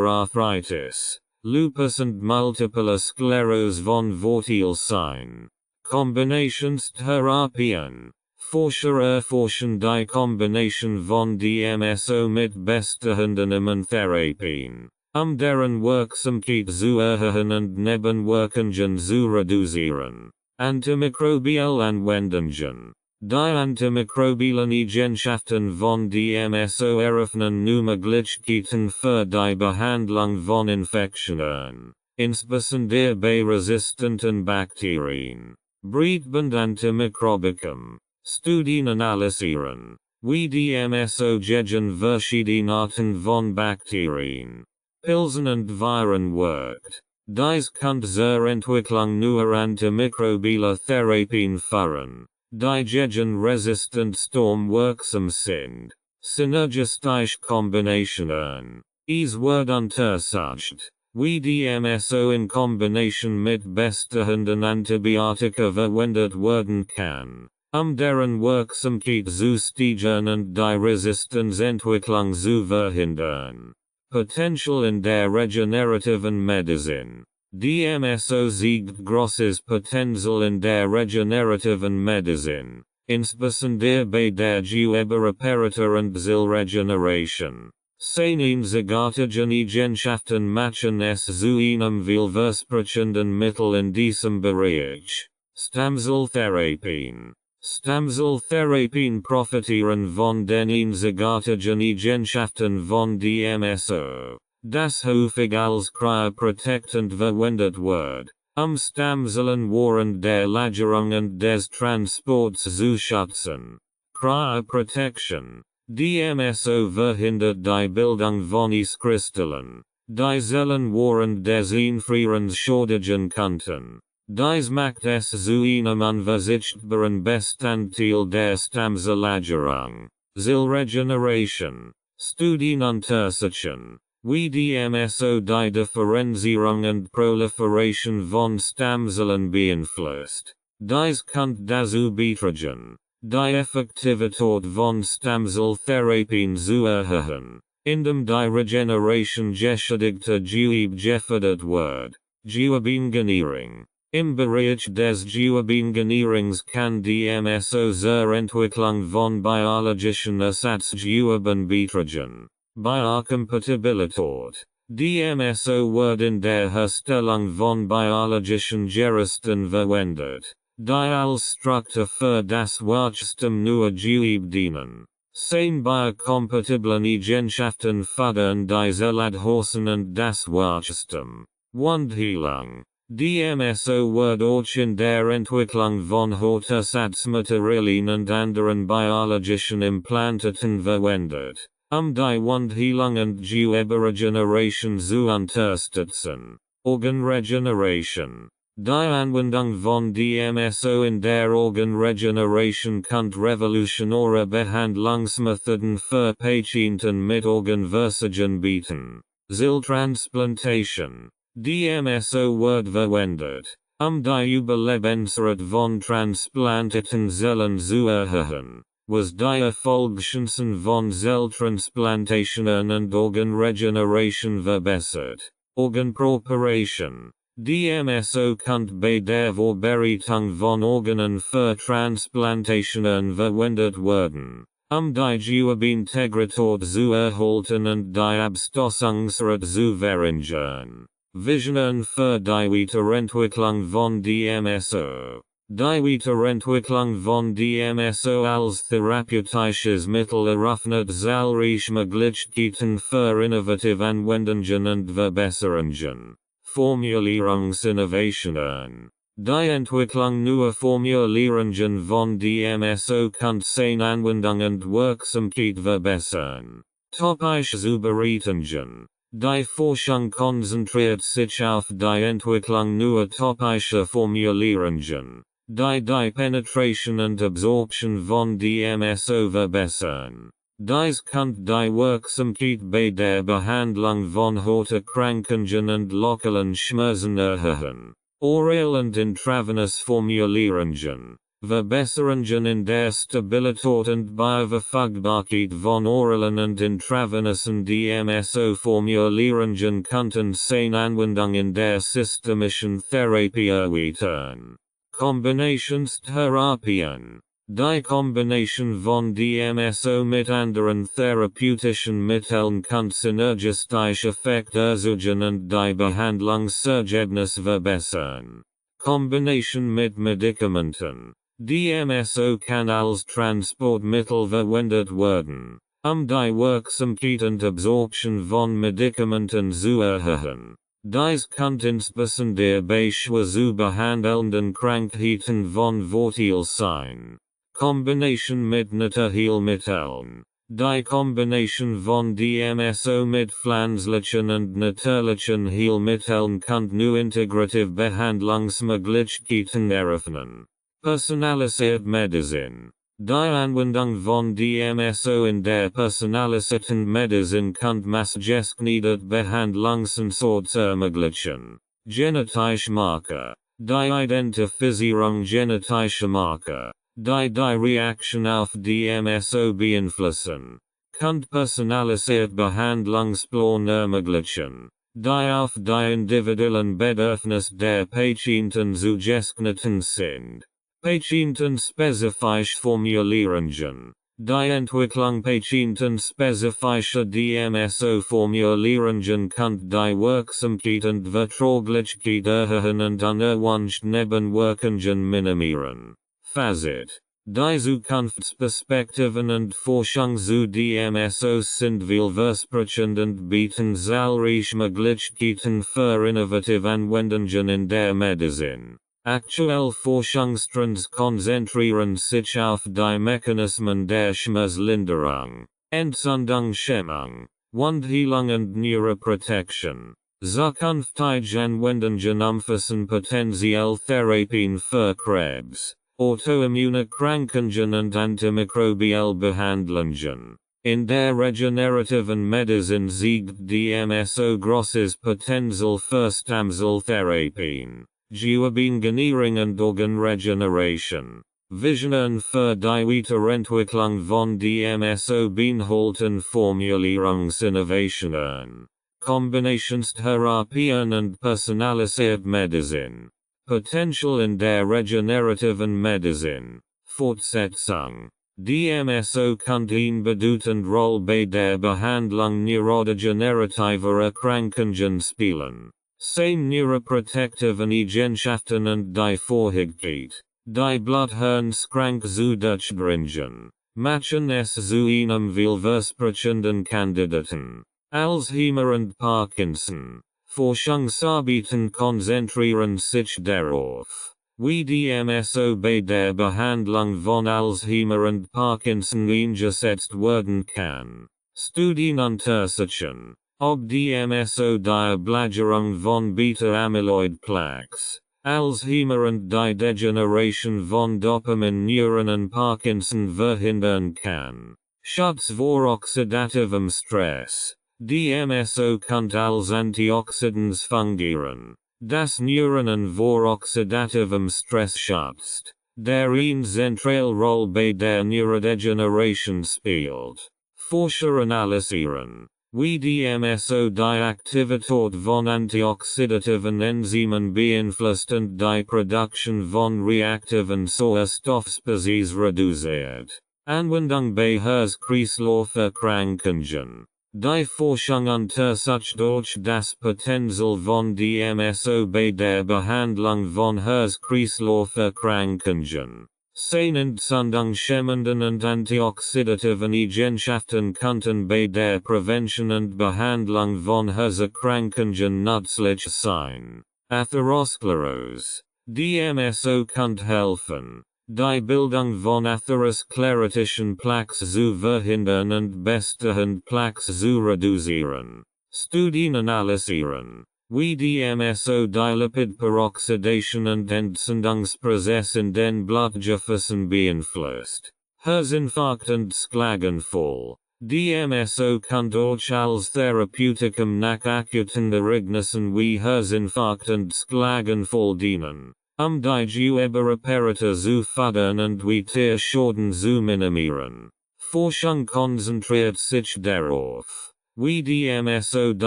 Arthritis, Lupus und Multiple Sklerose von Vorteil sein. Kombinationstherapien. Forscher erforschen die Kombination von DMSO mit bestehenden Immuntherapien, deren Wirksamkeit zu erhöhen und Nebenwirkungen zu reduzieren. Antimikrobielle Anwendungen. Die antimikrobiellen Eigenschaften von DMSO eröffnen neue Möglichkeiten für die Behandlung von Infektionen, insbesondere bei resistenten Bakterien. Breitband Antimikrobicum. Studien analysieren, wie DMSO gegen verschiedene Arten von Bakterien, Pilzen und Viren wirkt. Dies kann zur Entwicklung neuer antimikrobieller Therapien führen, die gegen Resistenzsturm wirksam sind. Synergistische Kombinationen. Es wird untersucht, wie DMSO in Kombination mit bestehenden Antibiotika verwendet werden kann, deren Wirksamkeit zu steigern und die Resistenzentwicklung zu verhindern. Potential in der regenerativen Medizin. DMSO siegt großes Potenzial in der regenerativen Medizin, insbesondere bei der Gewebe-Reparatur und Zellregeneration. Seinenzügige Eigenschaften machen es zu einem vielversprechenden Mittel in diesem Bereich. Stammzelltherapien. Stammzelltherapien profitieren von den einzigartigen Eigenschaften von DMSO, das häufig als cryoprotectant verwendet wird, Stammzellen während der Lagerung und des Transports zu schützen. Cryoprotection. DMSO verhindert die Bildung von Eiskristallen, die Zellen während des Einfrierens schädigen könnten. Dies macht es zu einem unverzichtbaren Bestandteil der Stammzellagerung. Zellregeneration. Studien untersuchen, wie DMSO die Differenzierung und Proliferation von Stammzellen beeinflusst. Dies kann dazu beitragen, die Effektivität von Stammzelltherapien zu erhöhen, indem die Regeneration geschädigter Gewebe gefördert wird. Gewebengenierung. Im Bereich des Gewebengenierings kann DMSO zur Entwicklung von biologischen Ersatzgeweben beitragen. Biokompatibilität. DMSO wird in der Herstellung von biologischen Geresten verwendet, die als Struktur für das Wachstum neuer Gewebe dienen. Seine biokompatiblen Eigenschaften fördern die Zelladhorsen und das Wachstum. Wundheilung. DMSO wird auch in der Entwicklung von Hautersatzmaterialien und anderen biologischen Implantaten verwendet, die Wundheilung und Geweberegeneration zu unterstützen. Organregeneration. Die Anwendung von DMSO in der Organregeneration kann revolutionäre Behandlungsmethoden für Patienten mit Organversagen bieten. Zelltransplantation. DMSO wird verwendet, die Überlebensrate von transplantierten Zellen zu erhöhen, was die Erfolgschancen von Zelltransplantationen und Organregeneration verbessert. Organpreparation. DMSO kann bei der Vorbereitung von Organen für Transplantationen verwendet werden, die Gewebenintegrität zu erhalten und die Abstoßungsrate zu verringern. Visionen für die Weiterentwicklung von DMSO. Die Weiterentwicklung von DMSO als therapeutisches Mittel eröffnet zahlreiche Möglichkeiten für innovative Anwendungen und Verbesserungen. Formulierungsinnovationen. Die Entwicklung neuer Formulierungen von DMSO kann seine Anwendung und Wirksamkeit verbessern. Topische Zubereitungen. Die Forschung konzentriert sich auf die Entwicklung neuer topischer Formulierungen, die Penetration und Absorption von DMSO verbessern. Dies kann die Wirksamkeit bei der Behandlung von Horterkrankungen und lokalen Schmerzen erhöhen. Oral und intravenous Formulierungen. Verbesserungen in der Stabilität und Beiverfügbarkeit von oralen und intravenosen DMSO-Formulierungen könnten seine Anwendung in der systemischen Therapie erweitern. Kombinationstherapien. Die Kombination von DMSO mit anderen therapeutischen Mitteln kann synergistische Effekte erzeugen und die Behandlungsergebnis verbessern. Kombination mit Medikamenten. DMSO kann als Transportmittel verwendet werden, die Wirksamkeit und Absorption von Medikamenten zu erhöhen. Dies kann insbesondere bei schwer zu behandelnden Krankheiten von Vorteil sein. Kombination mit Naturheilmitteln. Die Kombination von DMSO mit pflanzlichen und natürlichen Heilmitteln kann neue integrative Behandlungsmöglichkeiten eröffnen. Personalisierte Medizin. Die Anwendung von DMSO in der personalisierten Medizin kann maßgeschneiderte Behandlungsansätze ermöglichen. Genetische Marker. Die Identifizierung genetischer Marker, die Reaktion auf DMSO beeinflussen, kann personalisierte Behandlungspläne ermöglichen, die auf die individuellen Bedürfnisse der Patienten zugeschnitten sind. Patientenspezifische Formulierungen. Die Entwicklung patientenspezifischer DMSO-Formulierungen kann die Wirksamkeit und Verträglichkeit erhöhen und unerwünschte Nebenwirkungen minimieren. Fazit. Die Zukunftsperspektiven und Forschung zu DMSOs sind vielversprechend und bieten zahlreiche Möglichkeiten für innovative Anwendungen in der Medizin. Aktuelle Forschungstrends konzentrieren sich auf die Mechanismen der Schmerzlinderung, Entzündungshemmung, Wundheilung und Neuroprotection. Zukünftige Anwendungen umfassen potenziell Therapien für Krebs, Autoimmunerkrankungen und antimikrobielle Behandlungen. In der regenerativen Medizin siegt DMSO großes Potenzial für Stammzelltherapien. Geoengineering und Organregeneration. Visionen für die Weiterentwicklung von DMSO beinhalten Formulierungsinnovationen, Kombinationstherapien und personalisierte Medizin. Potential in der regenerativen Medizin. Fortsetzung. DMSO kann eine bedeutende Rolle bei der Behandlung neurodegenerativer Erkrankungen spielen. Seine neuroprotectiven Eigenschaften und die Fähigkeit, die Blut-Hirn-Schrank zu durchdringen, machen es zu einem vielversprechenden Kandidaten. Alzheimer und Parkinson. Forschungsarbeiten konzentrieren sich darauf, wie DMSO bei der Behandlung von Alzheimer und Parkinson eingesetzt werden kann. Studien untersuchen, ob DMSO die Ablagerung von Beta-Amyloid-Plaques, Alzheimer und die Degeneration von Dopamin-Neuronen Parkinson verhindern kann. Schutz vor oxidativem Stress. DMSO kann als Antioxidans fungieren, das Neuronen vor oxidativem Stress schützt, der eine zentrale Rolle bei der Neurodegeneration spielt. Forscher analysieren, wie DMSO die Aktivität von antioxidativen Enzymen beeinflusst und die Produktion von reaktiven Sauerstoffspezies reduziert. Anwendung bei Herz-Kreislauf-Erkrankungen. Die Forschung untersucht durch das Potenzial von DMSO bei der Behandlung von Herz-Kreislauf-Erkrankungen. Seine entzündungshemmenden und antioxidativen Eigenschaften könnten bei der Prävention und Behandlung von Herzerkrankungen nützlich sein. Atherosklerose. DMSO kann helfen, die Bildung von atherosklerotischen Plaques zu verhindern und bestehende Plaques zu reduzieren. Studien analysieren. Wie DMSO die Lipidperoxidation und Entzündungsprozess in den Blutgefäßen beeinflusst. Herzinfarkt und Schlaganfall. DMSO kann durch als Therapeutikum nach akuten Ereignissen wie Herzinfarkt und Schlaganfall dienen, die Gewebeparatur zu fördern und wie Tierschaden zu minimieren. Forschung konzentriert sich darauf, wie DMSO die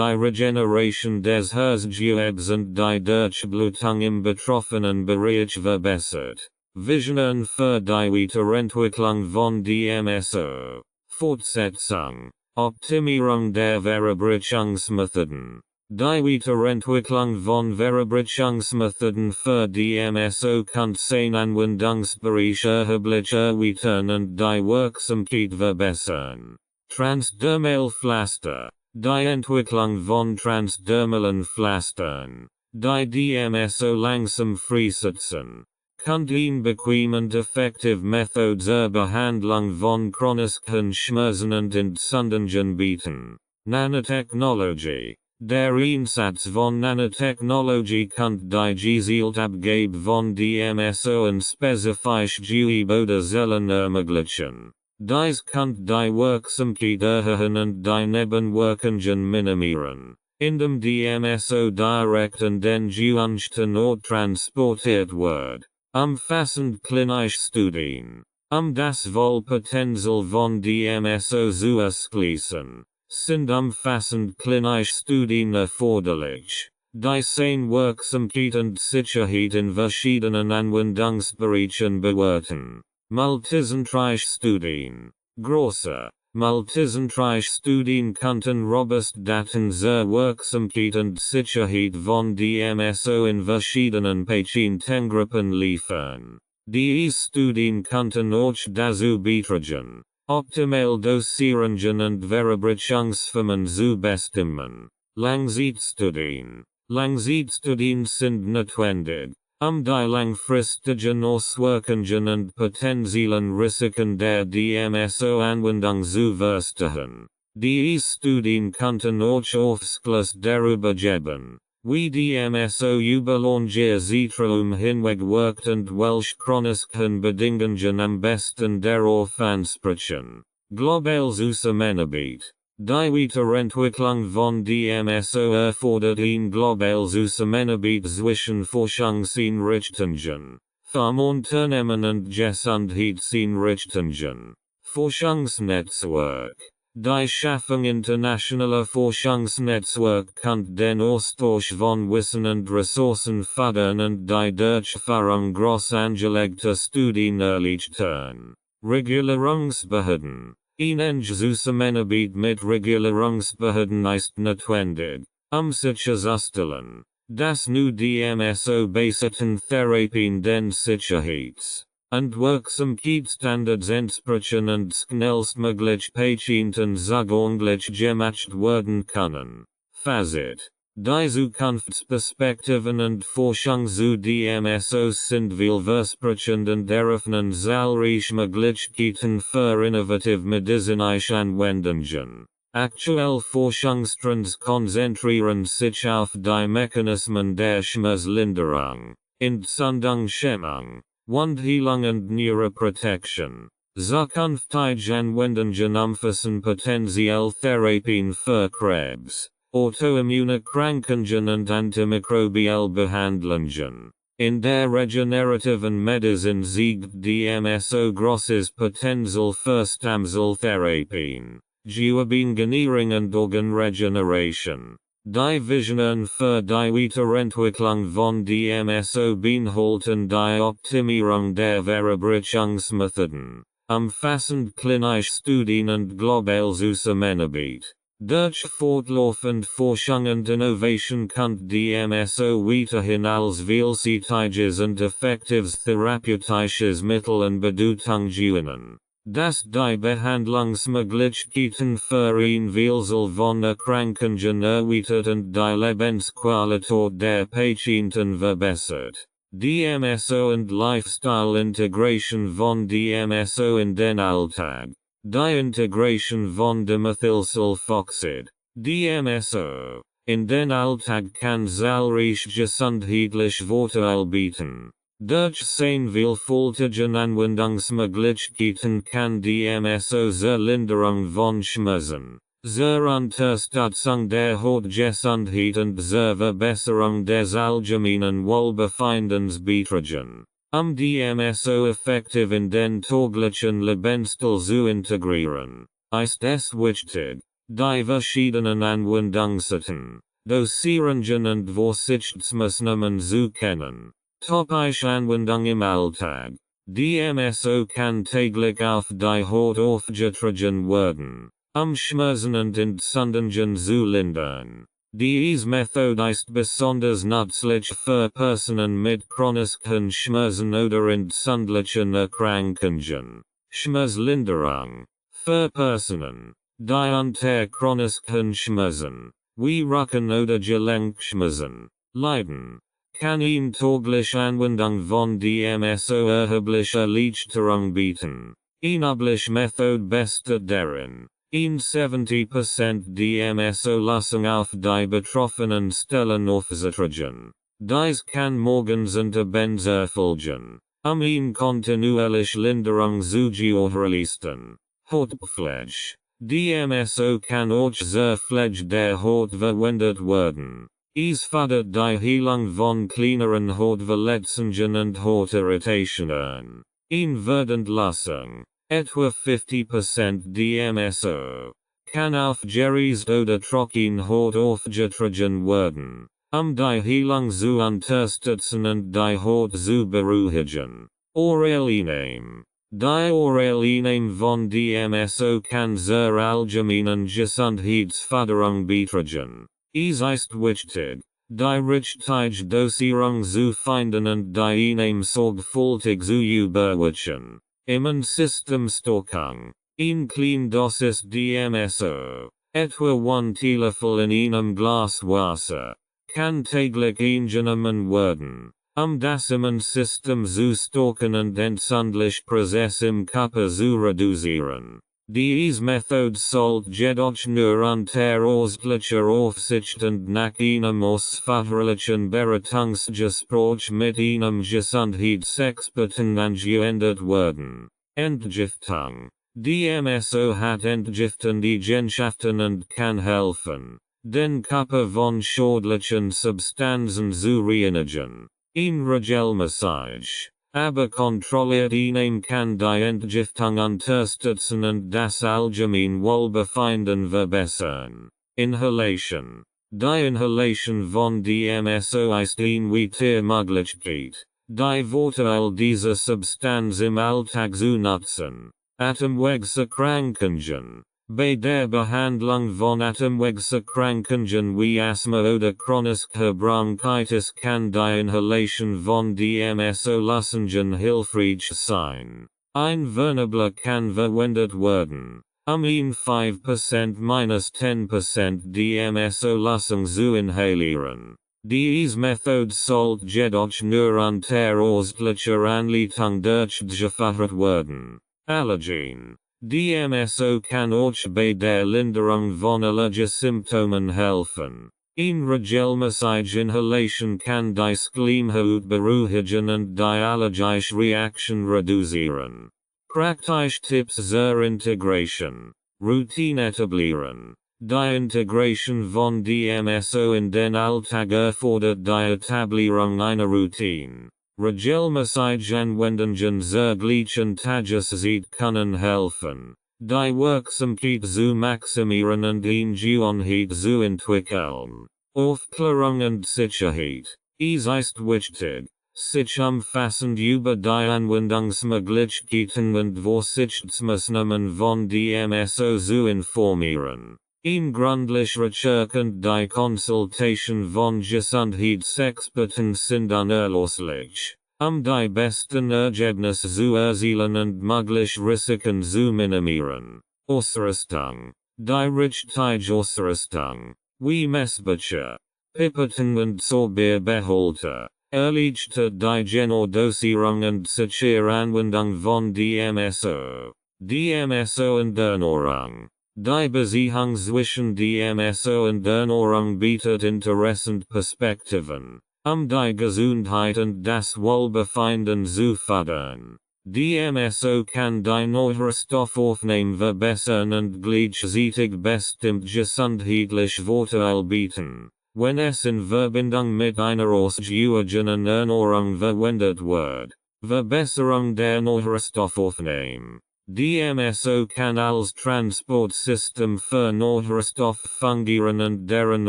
Regeneration des Herzgewebes und die Durchblutung im betroffenen Bereich verbessert. Visionen für die Weiterentwicklung von DMSO. Fortsetzung. Optimierung der Veröffentlichungsmethoden. Die Weiterentwicklung von Veröffentlichungsmethoden für DMSO kann sein Anwendungsbereich erheblich erweitern und die Wirksamkeit verbessern. Transdermal Pflaster. Die Entwicklung von transdermalen Pflastern, die DMSO langsam freisetzen, kann den bequem und effektiv Method zur Behandlung von chronischen Schmerzen und Entzündungen bieten. Nanotechnology. Der Einsatz von Nanotechnologie kann die gezielte Abgabe von DMSO in spezifische Gewebe oder Zellen ermöglichen. Dies kann die Wirksamkeit erhöhen und die Nebenwirkungen minimieren, indem DMSO direkt an den gewünschten Ort transportiert wird. Umfassend klinische Studien. Das Wohlpotenzial von DMSO zu erschließen, sind umfassend klinische Studien erforderlich, die seine Wirksamkeit und Sicherheit in verschiedenen Anwendungsbereichen bewerten. Multizentrale Studien. Große, multizentrale Studien könnten robuste Daten zur Wirksamkeit und Sicherheit von DMSO in verschiedenen Patientengruppen liefern. Diese Studien könnten euch dazu beitragen, optimal Dosierungen und Veröffentlichungsformen zu bestimmen. Langzeitstudien. Langzeitstudien sind notwendig, die langfristigen Auswirkungen und potenziellen Risiken der DMSO-Anwendung zu verstehen. Diese Studien könnten euch Aufschluss darüber geben, wie DMSO über lange Zeitraum hinweg wirkt und welche chronischen Bedingungen am besten darauf ansprechen. Global Zusammenarbeit. Die Weiterentwicklung von DMSO erfordert ein global Zusammenarbeit zwischen Forschungseinrichtungen, Unternehmen und Gesundheitseinrichtungen. Forschungsnetzwerk. Die Schaffung internationaler Forschungsnetzwerke kann den Austausch von Wissen und Ressourcen fördern und die Durchführung groß angelegter Studien erleichtern. Regulierungsbehörden. Eine Zusammenarbeit mit Regulierungsbehörden ist notwendig, sicherzustellen, dass nur DMSO-basierten Therapien den Sicherheits- und Wirksamkeitsstandards entsprechen und schnellstmöglich Patienten zugänglich gemacht werden können. Fazit. Die Zukunftsperspektiven und Forschung zu DMSOs sind vielversprechend und eröffnen zahlreiche Möglichkeiten für innovative medizinische Anwendungen. Aktuelle Forschungstrends konzentrieren sich auf die Mechanismen der Schmerzlinderung, Entzündungshemmung, Wundheilung und Neuroprotection. Zukünftige Anwendungen umfassen potenziell Therapien für Krebs, Autoimmunerkrankungen und antimikrobielle Behandlungen. In der regenerativen Medizin siegt DMSO großes Potenzial für Stammzelltherapien, Gewebengenierung und Organregeneration. Die Visionen für die Weiterentwicklung von DMSO beinhalten die Optimierung der Veröffentlichungsmethoden, umfassend klinische Studien und global Zusammenarbeit. Durch fortlaufende Forschung und Innovation kann DMSO weiterhin als vielseitiges und effektives therapeutisches Mittel an Bedeutung gewinnen, das die Behandlungsmöglichkeiten für ein Vielzahl von Erkrankungen erweitert und die Lebensqualität der Patienten verbessert. DMSO und Lifestyle Integration von DMSO in den Alltag. Die Integration von Dimethylsulfoxid, DMSO. In den Alltag kann zahlreich gesundheitliche Vorteile bieten. Durch seine vielfältigen Anwendungsmöglichkeiten kann DMSO zur Linderung von Schmerzen, zur Unterstützung der Hautgesundheit und zur Verbesserung des allgemeinen Wohlbefindens beitragen. DMSO effektiv in den täglichen Lebensstil zu integrieren, ist es wichtig, die verschiedenen Anwendungsarten, Dosierungen und Vorsichtsmaßnahmen zu kennen. Typische Anwendung im Alltag. DMSO kann täglich auf die Haut aufgetragen werden, Schmerzen und Entzündungen zu lindern. Diese Methode ist besonders nützlich für Personen mit chronischen Schmerzen oder entzündlichen Erkrankungen. Schmerzlinderung. Für Personen, die unter chronischen Schmerzen, wie Rücken- oder Gelenkschmerzen, leiden, kann eine tägliche Anwendung von DMSO erhebliche Erleichterung bieten. Eine übliche Methode besteht darin, 70% DMSO-Lösung auf die betroffenen Stellen aufzutragen. Dies kann morgens und abends erfolgen, eine kontinuierliche Linderung zu gewährleisten. Hautpflege. DMSO kann auch zur Pflege der Haut verwendet werden. Es fördert die Heilung von kleineren Hautverletzungen und Hautirritationen. In Verdendlassung, etwa 50% DMSO, kann auf gerist oder trocken Haut aufgetragen werden, die Heilung zu unterstützen und die Haut zu beruhigen. Oraleinnehmen. Die Oraleinnehmen von DMSO kann zur allgemeinen Gesundheitsförderung beitragen. Es ist wichtig, die richtige Dosierung zu finden und die Einnahme sorgfältig zu überwachen. Systemstärkung. Ein kleine Dosis DMSO, etwa 1 Teelöffel in einem Glas Wasser, kann täglich eingenommen werden, das Immunsystem zu stärken und entzündliche Prozesse im Körper zu reduzieren. Diese Methode sollte jedoch nur unter ärztlicher Aufsicht und nach einem ausführlichen Beratungsgespräch mit einem Gesundheitsexperten angewendet werden. Entgiftung. DMSO hat entgiftende Eigenschaften und kann helfen, den Körper von schädlichen Substanzen zu reinigen. Regelmäßig, aber kontrolliert Einnahme kann die Entgiftung unterstützen und das allgemeine Wohlbefinden verbessern. Inhalation. Die Inhalation von DMSO ist eine weitere Möglichkeit, die Vorteile dieser Substanz im Alltag zu nutzen. Atemwegserkrankungen. Bei der Behandlung von Atemwegserkrankungen wie Asthma oder chronischer Bronchitis kann die Inhalation von DMSO-Lösungen hilfreich sein. Ein Vernebler kann verwendet werden, in 5% minus 10% DMSO-Lösung zu inhalieren. Diese Methode sollte jedoch nur unter ärztlicher Anleitung durchgeführt werden. Allergien. DMSO kann auch bei der Linderung von Allergiesymptomen helfen. Regelmäßige Inhalation kann die Schleimhaut beruhigen und die allergische Reaktion reduzieren. Praktische Tipps zur Integration. Routine etablieren. Die Integration von DMSO in den Alltag erfordert die Etablierung einer Routine. Regelmäßige Anwendungen zur gleichen Tageszeit können helfen, die Wirksamkeit zu maximieren und Gewohnheit zu entwickeln. Aufklärung und Sicherheit. Es ist wichtig, sich umfassend über die Anwendungsmöglichkeiten und Vorsichtsmaßnahmen von DMSO zu informieren. Gründliche Recherche und die Konsultation von Gesundheitsexperten sind unerlässlich, die besten Ergebnisse zu erzielen und mögliche Risiken zu minimieren. Ausrüstung. Die richtige Ausrüstung, wie Messbecher, Pipetten und Sorbierbehälter, erleichtert die Genodosierung und sichere Anwendung von DMSO. DMSO und Ernährung. Die Beziehung zwischen DMSO und Ernährung bietet interessant Perspektiven, die Gesundheit und das Wohlbefinden zu fördern. DMSO kann die Neurostoffaufnahme verbessern und gleichzeitig bestimmt gesundheitlich Vorteil bieten, wenn es in Verbindung mit einer ausgewogenen Ernährung verwendet wird. Verbesserung der Neurostoffaufnahme. DMSO kann als Transportsystem für Nährstoffe fungieren und deren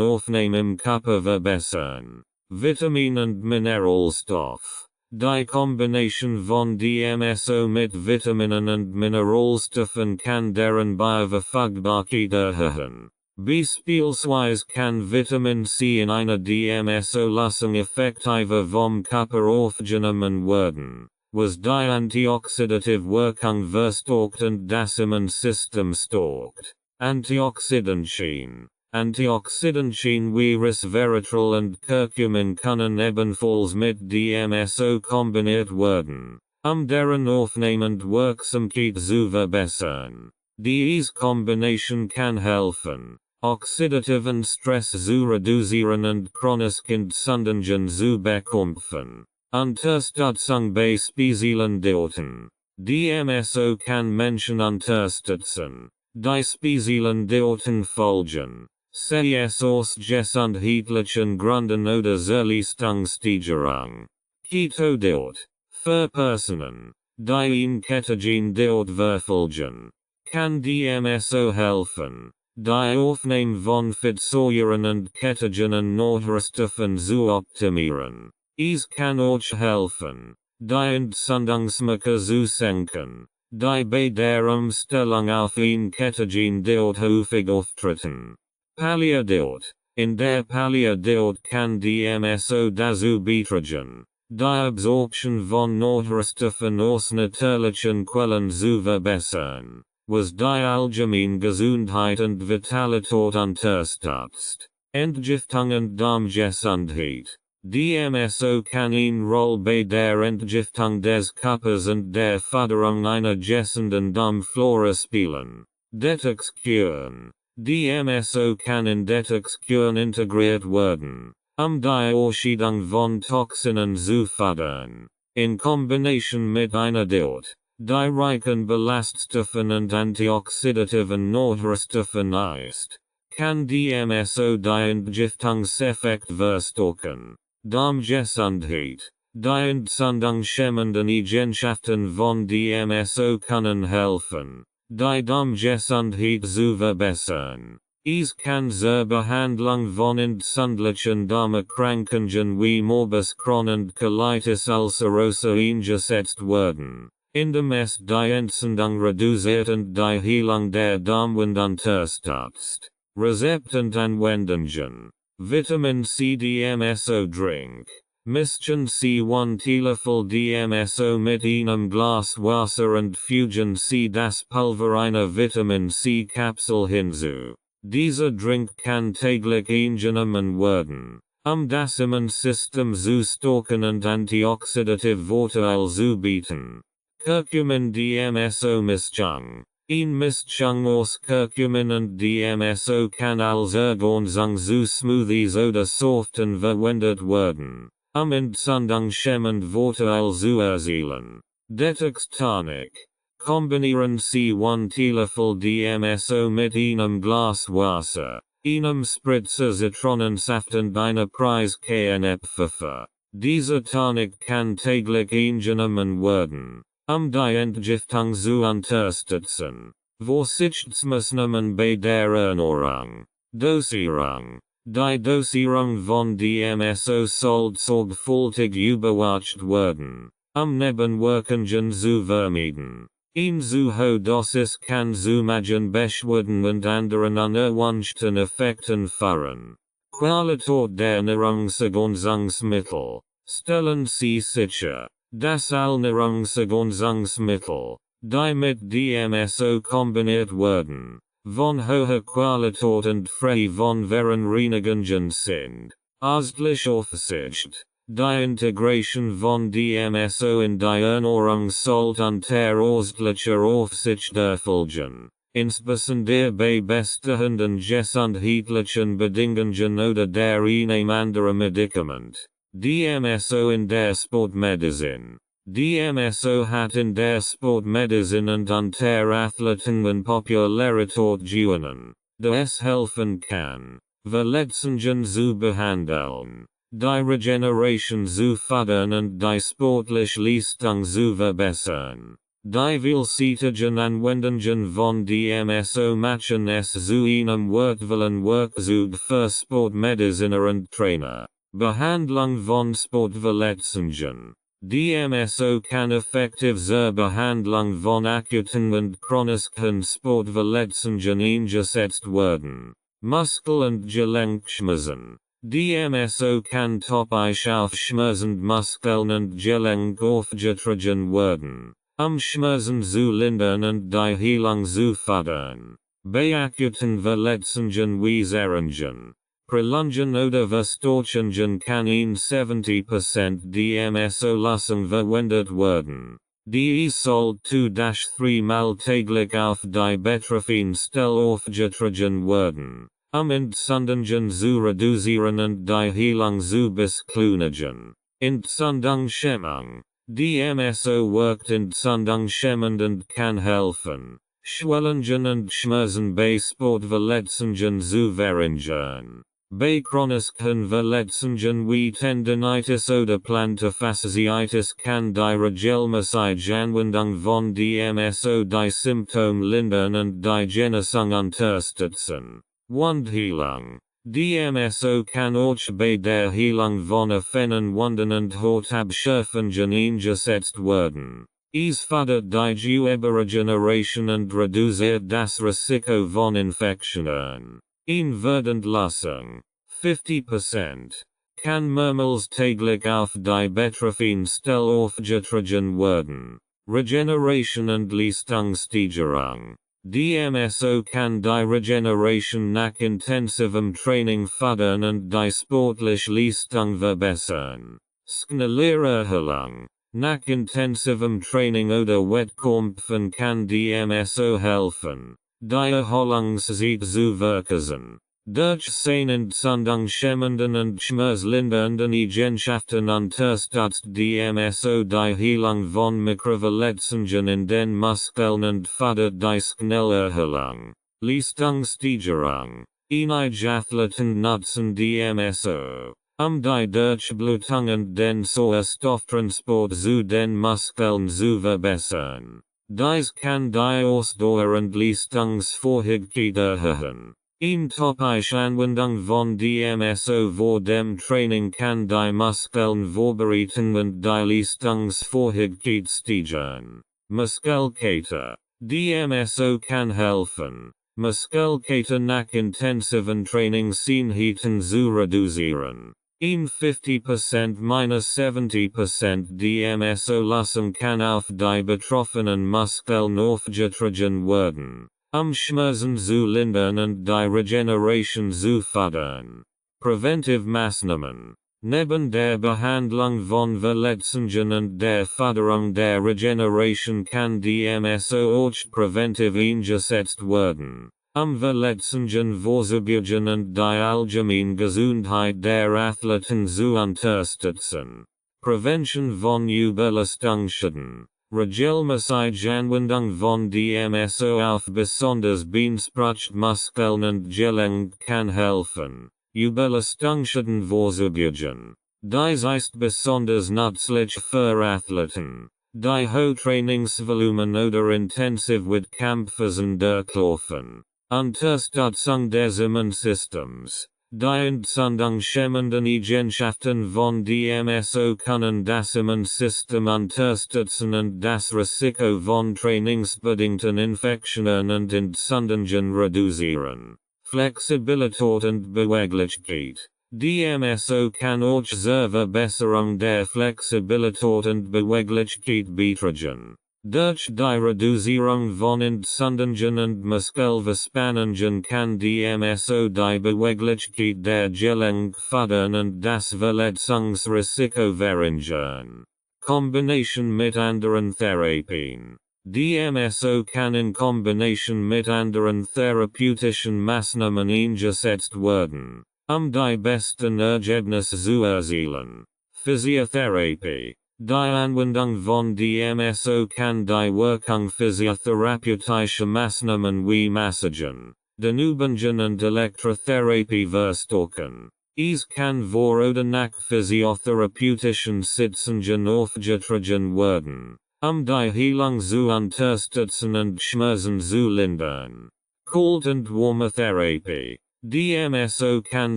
Aufnahme im Körper verbessern. Vitamin und Mineralstoff. Die Kombination von DMSO mit Vitaminen und Mineralstoffen kann deren Bioverfügbarkeit erhöhen. Beispielsweise kann Vitamin C in einer DMSO-Lassung effektiver vom Körper aufgenommen werden, was die antioxidative Wirkung verstärkt und das Immunsystem stärkt. Antioxidantien. Antioxidantien wie resveratrol und Curcumin können ebenfalls mit DMSO kombiniert werden, deren Aufnahme und Wirksamkeit zu verbessern. Diese Kombination kann helfen, oxidativen Stress zu reduzieren und chronische Entzündungen zu bekämpfen. Unterstützung bei speziellen Diäten. DMSO kann Menschen unterstützen, die speziellen Diäten folgen, sei es aus gesundheitlichen Gründen oder zur Leistungssteigerung. Keto-Diät. Für Personen, die in Ketogen-Diät verfolgen, kann DMSO helfen, die Aufnahme von Fettsäuren und ketogenen Nährstoffen zu optimieren. Es kann auch helfen, die Entzündungsmarker zu senken, die bei der Umstellung auf ein Ketogen-Diät häufig auftreten. Paleo-Diät. In der Paleo-Diät kann DMSO dazu beitragen, die Absorption von Nährstoffen aus natürlichen Quellen zu verbessern, was die allgemeine Gesundheit und Vitalität unterstützt. Entgiftung und Darmgesundheit. DMSO kann eine Rolle bei der Entgiftung des Körpers und der Förderung einer gesunden Darmflora spielen. Detox-Kuren. DMSO kann in Detox-Kuren integriert werden, die Ausscheidung von Toxinen zu fördern. In Kombination mit einer Diät, die reich an Ballaststoffen und antioxidativen Nährstoffen ist, kann DMSO die Entgiftungseffekt verstärken. Darmgesundheit. Die entzündungshemmenden Eigenschaften von DMSO können helfen, die Darmgesundheit zu verbessern. Es kann zur Behandlung von entzündlichen Darmerkrankungen wie Morbus Crohn und Colitis ulcerosa eingesetzt werden, indem es die Entzündung reduziert und die Heilung der Darmwand unterstützt. Rezept und Anwendungen. Vitamin C DMSO Drink. Mischen Sie 1 Teelöffel DMSO mit einem Glas Wasser und fügen Sie das Pulver einer Vitamin C Kapsel hinzu. Dieser Drink kann täglich eingenommen werden, das Immunsystem zu stärken und antioxidative Vorteile zu bieten. Curcumin DMSO Mischung. Ein Mischung aus Curcumin und DMSO kann als Ergänzung zu Smoothies oder Soften verwendet werden, entzündungshemmend Vorteile zu erzielen. Detox Tonic. Kombinieren Sie 1 Teelöffel DMSO mit einem Glas Wasser, einem Spritzer Zitronensaft und einer Prise Knöpfe. Dieser Tonic kann täglich eingenommen werden, die Entgiftung zu unterstützen. Vorsichtsmaßnahmen bei der Ernährung. Dosierung. Die Dosierung von DMSO sollte sorgfältig überwacht werden, Nebenwirkungen zu vermeiden. Eine zu hohe Dosis kann zu Magenbeschwerden und anderen unerwünschten Effekten führen. Qualität der Nahrungsergänzungsmittel. Stellen Sie sicher, dass alle Nahrungsergänzungsmittel, die mit DMSO kombiniert werden, von hoher Qualität und frei von Verunreinigungen sind. Ärztliche Aufsicht. Die Integration von DMSO in die Ernährung sollte unter ärztlicher Aufsicht erfolgen, insbesondere bei bestehenden gesundheitlichen Bedingungen oder der Einnahme anderer Medikament. DMSO in der Sportmedizin. DMSO hat in der Sportmedizin und unter Athletungen Popularität gewonnen, da es helfen kann, Verletzungen zu behandeln, die Regeneration zu fördern und die sportliche Leistung zu verbessern. Die vielseitigen Anwendungen von DMSO machen es zu einem wertvollen Werkzeug für Sportmediziner und Trainer. Behandlung von Sportverletzungen. DMSO kann effektiv zur Behandlung von akuten und chronischen Sportverletzungen eingesetzt werden. Muskel- und Gelenkschmerzen. DMSO kann typisch auf schmerzende Muskeln und Gelenk aufgetragen werden, Schmerzen zu lindern und die Heilung zu fördern. Bei akuten Verletzungen wie Zerrungen, Prolungen oder Verstärkungen kann 70% DMSO-Lösung verwendet werden. Die sollte 2-3 Mal täglich auf die betreffende Stelle aufgetragen werden, Entzündungen zu reduzieren und die Heilung zu beschleunigen. Entzündungshemmung. DMSO wirkt entzündungshemmend und kann helfen, Schwellungen und Schmerzen bei Sportverletzungen zu verringern. Bei chronischen Verletzungen wie Tendinitis oder Plantarfasziitis kann die regelmäßige Anwendung von DMSO die Symptome lindern und die Genesung unterstützen. Wundheilung. DMSO kann auch bei der Heilung von offenen Wunden und Hautabschürfungen eingesetzt werden. Es fördert die Regeneration und reduziert das Risiko von Infektionen. Verdentlassung. 50%. Kann mehrmals täglich auf die betreffende Stelle aufgetragen werden. Regeneration und Leistungssteigerung. DMSO kann die Regeneration nach intensivem Training fördern und die sportliche Leistung verbessern. Schnellere Erholung. Nach intensivem Training oder Wettkämpfen kann DMSO helfen, die Erholungszeit zu verkürzen. Durch seine entzündungshemmenden und schmerzlindernden Eigenschaften unterstützt DMSO die Heilung von Mikroverletzungen in den Muskeln und fördert die schnelle Erholung. Leistungssteigerung. Einige Athleten nutzen DMSO, die Durchblutung und den Sauerstofftransport zu den Muskeln zu verbessern. Dies kann die Ausdauer und Leistungsfähigkeit erhöhen. Typische Anwendung von DMSO vor dem Training kann die Muskeln vorbereiten und die Leistungsfähigkeit steigern. Muskelkater. DMSO kann helfen, Muskelkater nach intensiven Trainingseinheiten zu reduzieren. 50%-70% DMSO-Lösung kann auf die betroffenen Muskeln aufgetragen werden, Schmerzen zu lindern und die Regeneration zu fördern. Präventivmaßnahmen. Neben der Behandlung von Verletzungen und der Förderung der Regeneration kann DMSO auch präventiv eingesetzt werden, Verletzungen vorzubeugen und die allgemeine Gesundheit der Athleten zu unterstützen. Prävention von Überlastungsschäden. Regelmäßige Anwendung von DMSO auf besonders beanspruchte Muskeln und Gelenk kann helfen, Überlastungsschäden vorzubeugen. Dies ist besonders nützlich für Athleten, die hohe Trainingsvolumen oder intensiv Wettkämpfe durchlaufen. Unterstützung des Immunsystems. Die entzündungshemmenden Eigenschaften von DMSO können das Immunsystem unterstützen und das Risiko von trainingsbedingten Infektionen und Entzündungen reduzieren. Flexibilität und Beweglichkeit. DMSO kann auch zur Verbesserung der Flexibilität und Beweglichkeit beitragen. Durch die Reduzierung von Entzündungen und Muskelverspannungen kann DMSO die Beweglichkeit der Gelenk fördern und das Verletzungsrisiko verringern. Kombination mit anderen Therapien. DMSO kann in Kombination mit anderen therapeutischen Maßnahmen eingesetzt werden, die besten Ergebnisse zu erzielen. Physiotherapie. Die Anwendung von DMSO kann die Wirkung physiotherapeutischer Maßnahmen wie Massagen, Übungen und Elektrotherapie verstärken. Es kann vor oder nach physiotherapeutischen Sitzungen aufgetragen werden, die Heilung zu unterstützen und Schmerzen zu lindern. Kalt- und Wärmetherapie. DMSO kann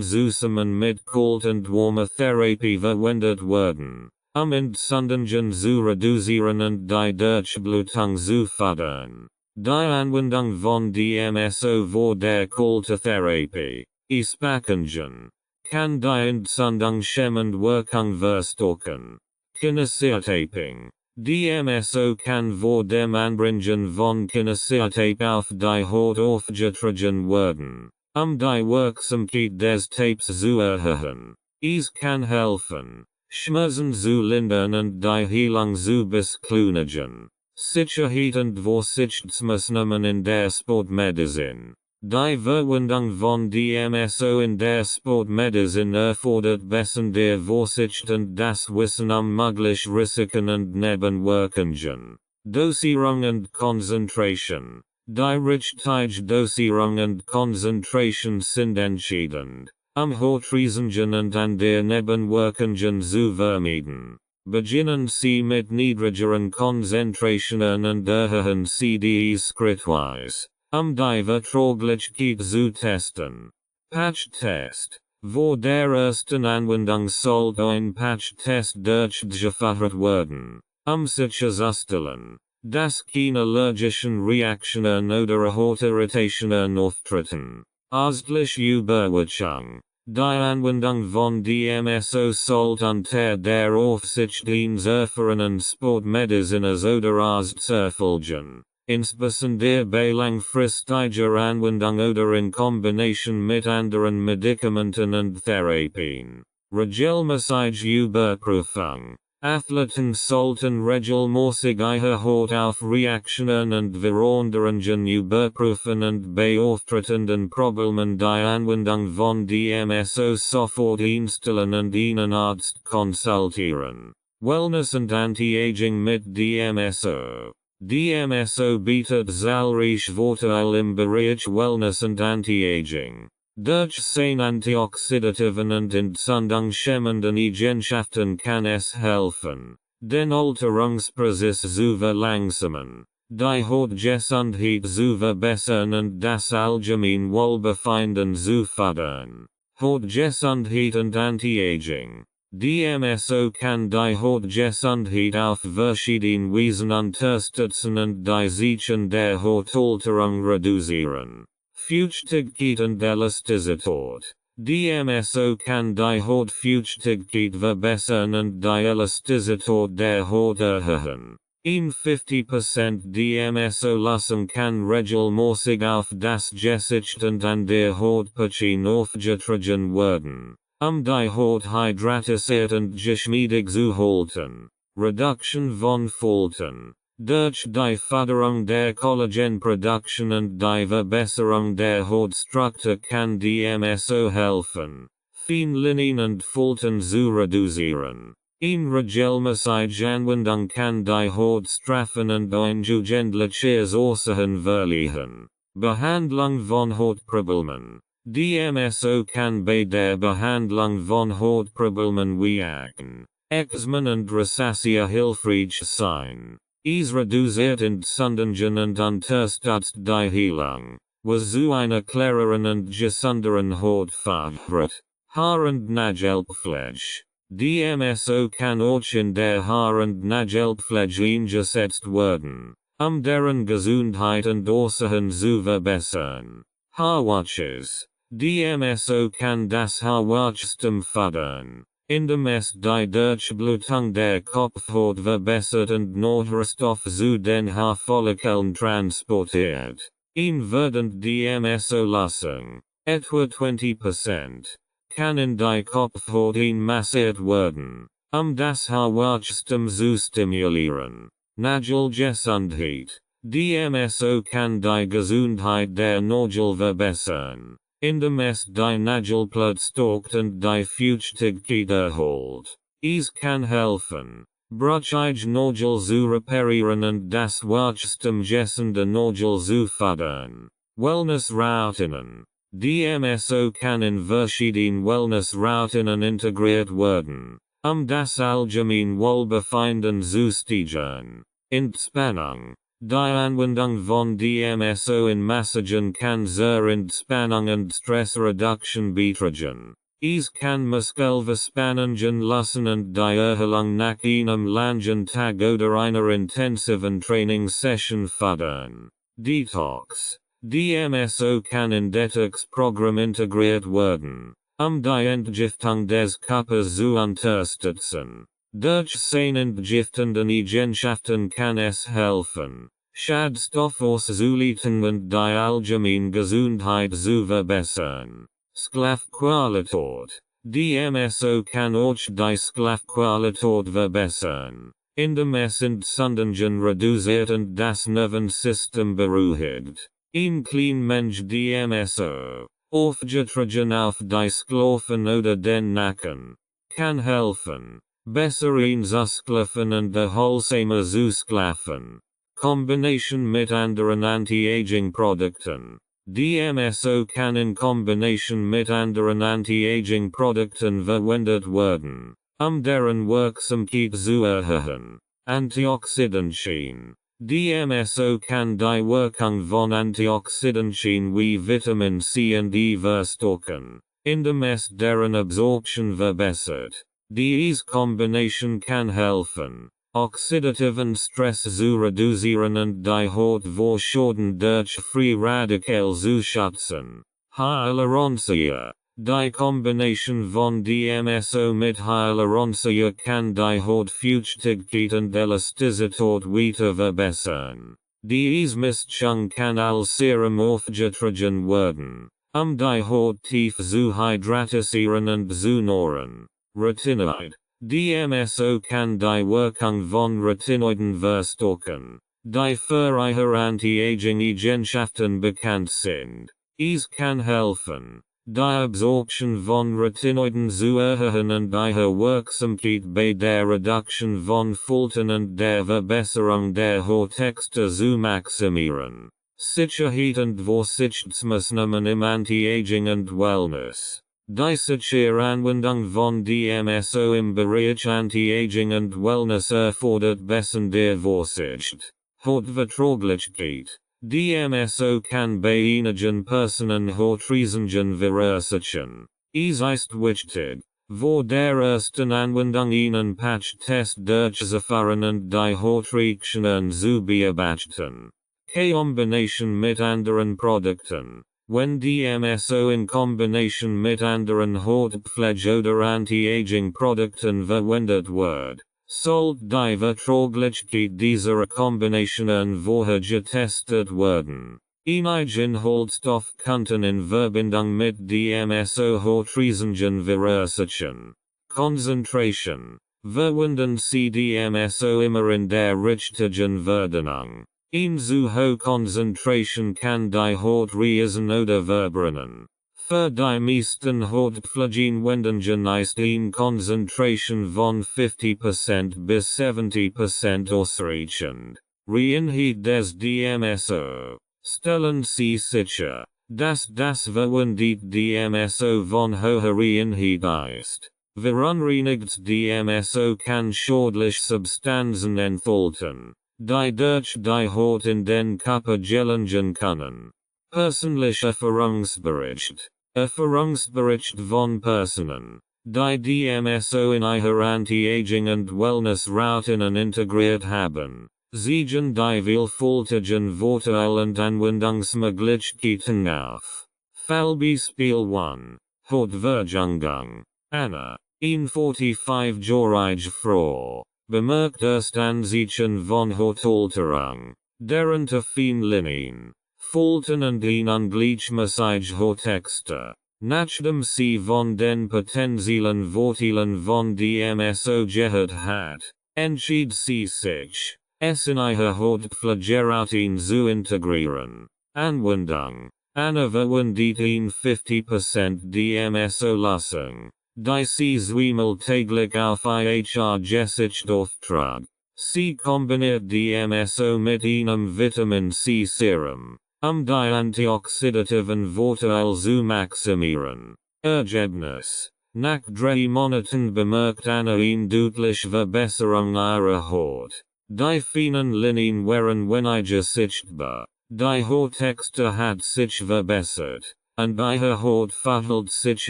zusammen mit Kalt- und Wärmetherapie verwendet werden, Entzündungen zu reduzieren und die Durchblutung zu fördern. Die Anwendung von DMSO vor der Kältetherapie, Spackungen, kann die Entzündung schämmend Wirkung verstärken. Kinesiotaping. DMSO kann vor dem Anbringen von Kinesiotap auf die Haut aufgetragen werden, die Wirksamkeit des Tapes zu erhöhen. Es kann helfen, Schmerzen zu lindern und die Heilung zu beschleunigen. Sicherheit und Vorsichtsmaßnahmen in der Sportmedizin. Die Verwendung von DMSO in der Sportmedizin erfordert besondere Vorsicht und das Wissen mögliche Risiken und Nebenwirkungen. Dosierung und Konzentration. Die richtige Dosierung und Konzentration sind entscheidend, Hochrisingen und andere Nebenwirkungen zu vermeiden. Beginnen Sie mit niedrigeren Konzentrationen und erhöhen Sie dies schrittweise, die Verträglichkeit zu testen. Patch-Test. Vor der ersten Anwendung sollte ein Patch-Test durchgeführt werden, sicherzustellen, dass keine allergischen Reaktionen oder Hautirritationen auftreten. Ausschließliche Überwachung. Die Anwendung von DMSO sollte unter der Aufsicht eines erfahrenen Sportmediziners oder Arztes erfolgen, insbesondere bei langfristiger Anwendung oder in Kombination mit anderen Medikamenten und Therapien. Regelmäßige Überprüfung. Athleten sollten regelmäßig ihre Haut auf Reaktionen und Veränderungen überprüfen und bei auftretenden Problemen die Anwendung von DMSO sofort einstellen und einen Arzt konsultieren. Wellness und Anti-Aging mit DMSO. DMSO bietet zahlreiche Vorteile im Bereich Wellness und Anti-Aging. Durch seine antioxidativen und entzündungshemmenden Eigenschaften kann es helfen, den Alterungsprozess zu verlangsamen, die Hautgesundheit zu verbessern und das allgemeine Wohlbefinden zu fördern. Hautgesundheit und Anti-Aging. DMSO kann die Hautgesundheit auf verschiedene Weisen unterstützen und die Zeichen der Hautalterung reduzieren. Feuchtigkeit und Elastizität. DMSO kann die Hautfeuchtigkeit verbessern und die Elastizität der Haut erhöhen. 50% DMSO-Lassung kann regelmäßig auf das Gesicht und an der Hautpartie aufgetragen werden, die Haut hydratisiert und geschmeidig zu halten. Reduction von Falten. Durch die Förderung der Collagenproduktion und die Verbesserung der Hautstruktur kann DMSO helfen, Feinlinien und Falten zu reduzieren. Regelmäßige Anwendung kann die Haut straffen und ein jugendliches Aussehen verleihen. Behandlung von Hautproblemen. DMSO kann bei der Behandlung von Hautproblemen wie Akne, Eczema und Rosacea hilfreich sein. Es reduziert Entzündungen und unterstützt die Heilung, was zu einer klareren und gesünderen Haut führt. Haar- und Nagelpflege. DMSO kann auch in der Haar- und Nagelpflege eingesetzt werden, deren Gesundheit und Aussehen zu verbessern. Haarwashes. DMSO kann das Haarwachstum fördern, indem es die Durchblutung der Kopfhaut verbessert und Nährstoffe zu den Haarfollikeln transportiert. Während DMSO-Lassung, etwa 20%, kann in die Kopfhaut massiert werden, das Haarwachstum zu stimulieren. Nagel Gesundheit. DMSO kann die Gesundheit der Nagel verbessern, indem es die Nagelblut stärkt und die Feuchtigkeit erholt. Es kann helfen, brüchige Nagel zu reparieren und das Wachstum gesunder Nagel zu fördern. Wellnessroutinen. DMSO kann in verschiedenen Wellnessroutinen integriert werden, das allgemeine Wohlbefinden zu steigern. Entspannung. Die Anwendung von DMSO in Massagen kann zur Entspannung und Stressreduktion beitragen. Es kann Muskelverspannungen lassen und die Erholung nach einem langen Tag oder einer intensiven Trainingssession fördern. Detox. DMSO kann in Detox-Programm integriert werden, die Entgiftung des Körpers zu unterstützen. Durch seine entgiftenden Eigenschaften kann es helfen, Schadstoffe auszuleiten und die allgemeine Gesundheit zu verbessern. Schlafqualität. DMSO kann auch die Schlafqualität verbessern, indem es Entzündungen reduziert und das Nervensystem beruhigt. Ein klein Mensch DMSO, aufgetragen auf die Schlafen oder den Nacken, kann helfen, besser einzuschlafen und erholsamer zu schlafen. Kombination mit anderen Anti-Aging-Produkten. DMSO kann in Kombination mit anderen Anti-Aging-Produkten verwendet werden, deren Wirksamkeit zu erhöhen. Antioxidantien. DMSO kann die Wirkung von Antioxidantien wie Vitamin C und E verstärken, indem es deren Absorption verbessert. Diese Kombination kann helfen, oxidativen Stress zu reduzieren und die Haut vor Schäden durch Free Radikale zu schützen. Hyaluronsäure. Die Kombination von DMSO mit Hyaluronsäure kann die Hautfeuchtigkeit und Elastizität weiter verbessern. Diese Mischung kann als Serum aufgetragen werden, die Haut tief zu hydratisieren und zu nähren. Retinoid. DMSO kann die Wirkung von Retinoiden verstärken, die für ihre Anti-Aging-Eigenschaften bekannt sind. Es kann helfen, die Absorption von Retinoiden zu erhöhen und ihre Wirksamkeit bei der Reduktion von Falten und der Verbesserung der Hauttextur zu maximieren. Sicherheit und Vorsichtsmaßnahmen im Anti-Aging und Wellness. Die sichere Anwendung von DMSO im Bereich Anti-Aging und Wellness erfordert besondere Vorsicht. Hautverträglichkeit. DMSO kann bei einigen Personen Hautrisiken verursachen. Es ist wichtig, vor der ersten Anwendung einen Patch-Test durchzuführen und die Hautreaktionen zu beobachten. Kombination mit anderen Produkten. Wenn DMSO in Kombination mit anderen Hautpflege oder Anti-Aging-Produkten verwendet wird, sollte die Verträglichkeit dieser Kombinationen vorher getestet werden. Einige Inhaltsstoffe könnten in Verbindung mit DMSO Hautrisiken verursachen. Concentration. Verwenden Sie DMSO immer in der richtigen Verordnung. Eine zu hohe Konzentration kann die Haut reißen oder verbrennen. Für die meisten Hautpflegeanwendungen ist eine Konzentration von 50% bis 70% ausreichend. Reinheit des DMSO. Stellen Sie sicher, dass das verwendete DMSO von hoher Reinheit ist. Verunreinigtes DMSO kann schädliche Substanzen enthalten, die durch die Haut in den Körper gelangen können. Persönlicher Erfahrungsbericht. Erfahrungsbericht von Personen, die DMSO in ihrer Anti-Aging und Wellness-Routinen integriert haben, zeigen die vielfältigen Vorteile und Anwendungsmöglichkeiten auf. Fallbeispiel 1. Hautverjüngung. Anna, 45-jährige Frau, bemerkt erst Anzeichen von Hautalterung, darunter Feinlinien, Falten und ein ungleichmäßige Hauttextur. Nachdem sie von den potenziellen Vorteilen von DMSO gehört hat, entschied sie sich, in ihrer Hautflagellatin zu integrieren. Anwendung. Anverwendung in 50% DMSO Lösung. Die sie zweimal täglich auf ihr Gesicht auftrag. Sie kombiniert DMSO mit einem Vitamin C Serum, die antioxidativen Vorteile zu maximieren. Ergebnis. Nach 3 Monaten bemerkt eine deutliche Verbesserung ihrer Haut. Die feinen Linien waren weniger sichtbar. Die Hauttextur hat sich verbessert. Und ihre Haut verhält sich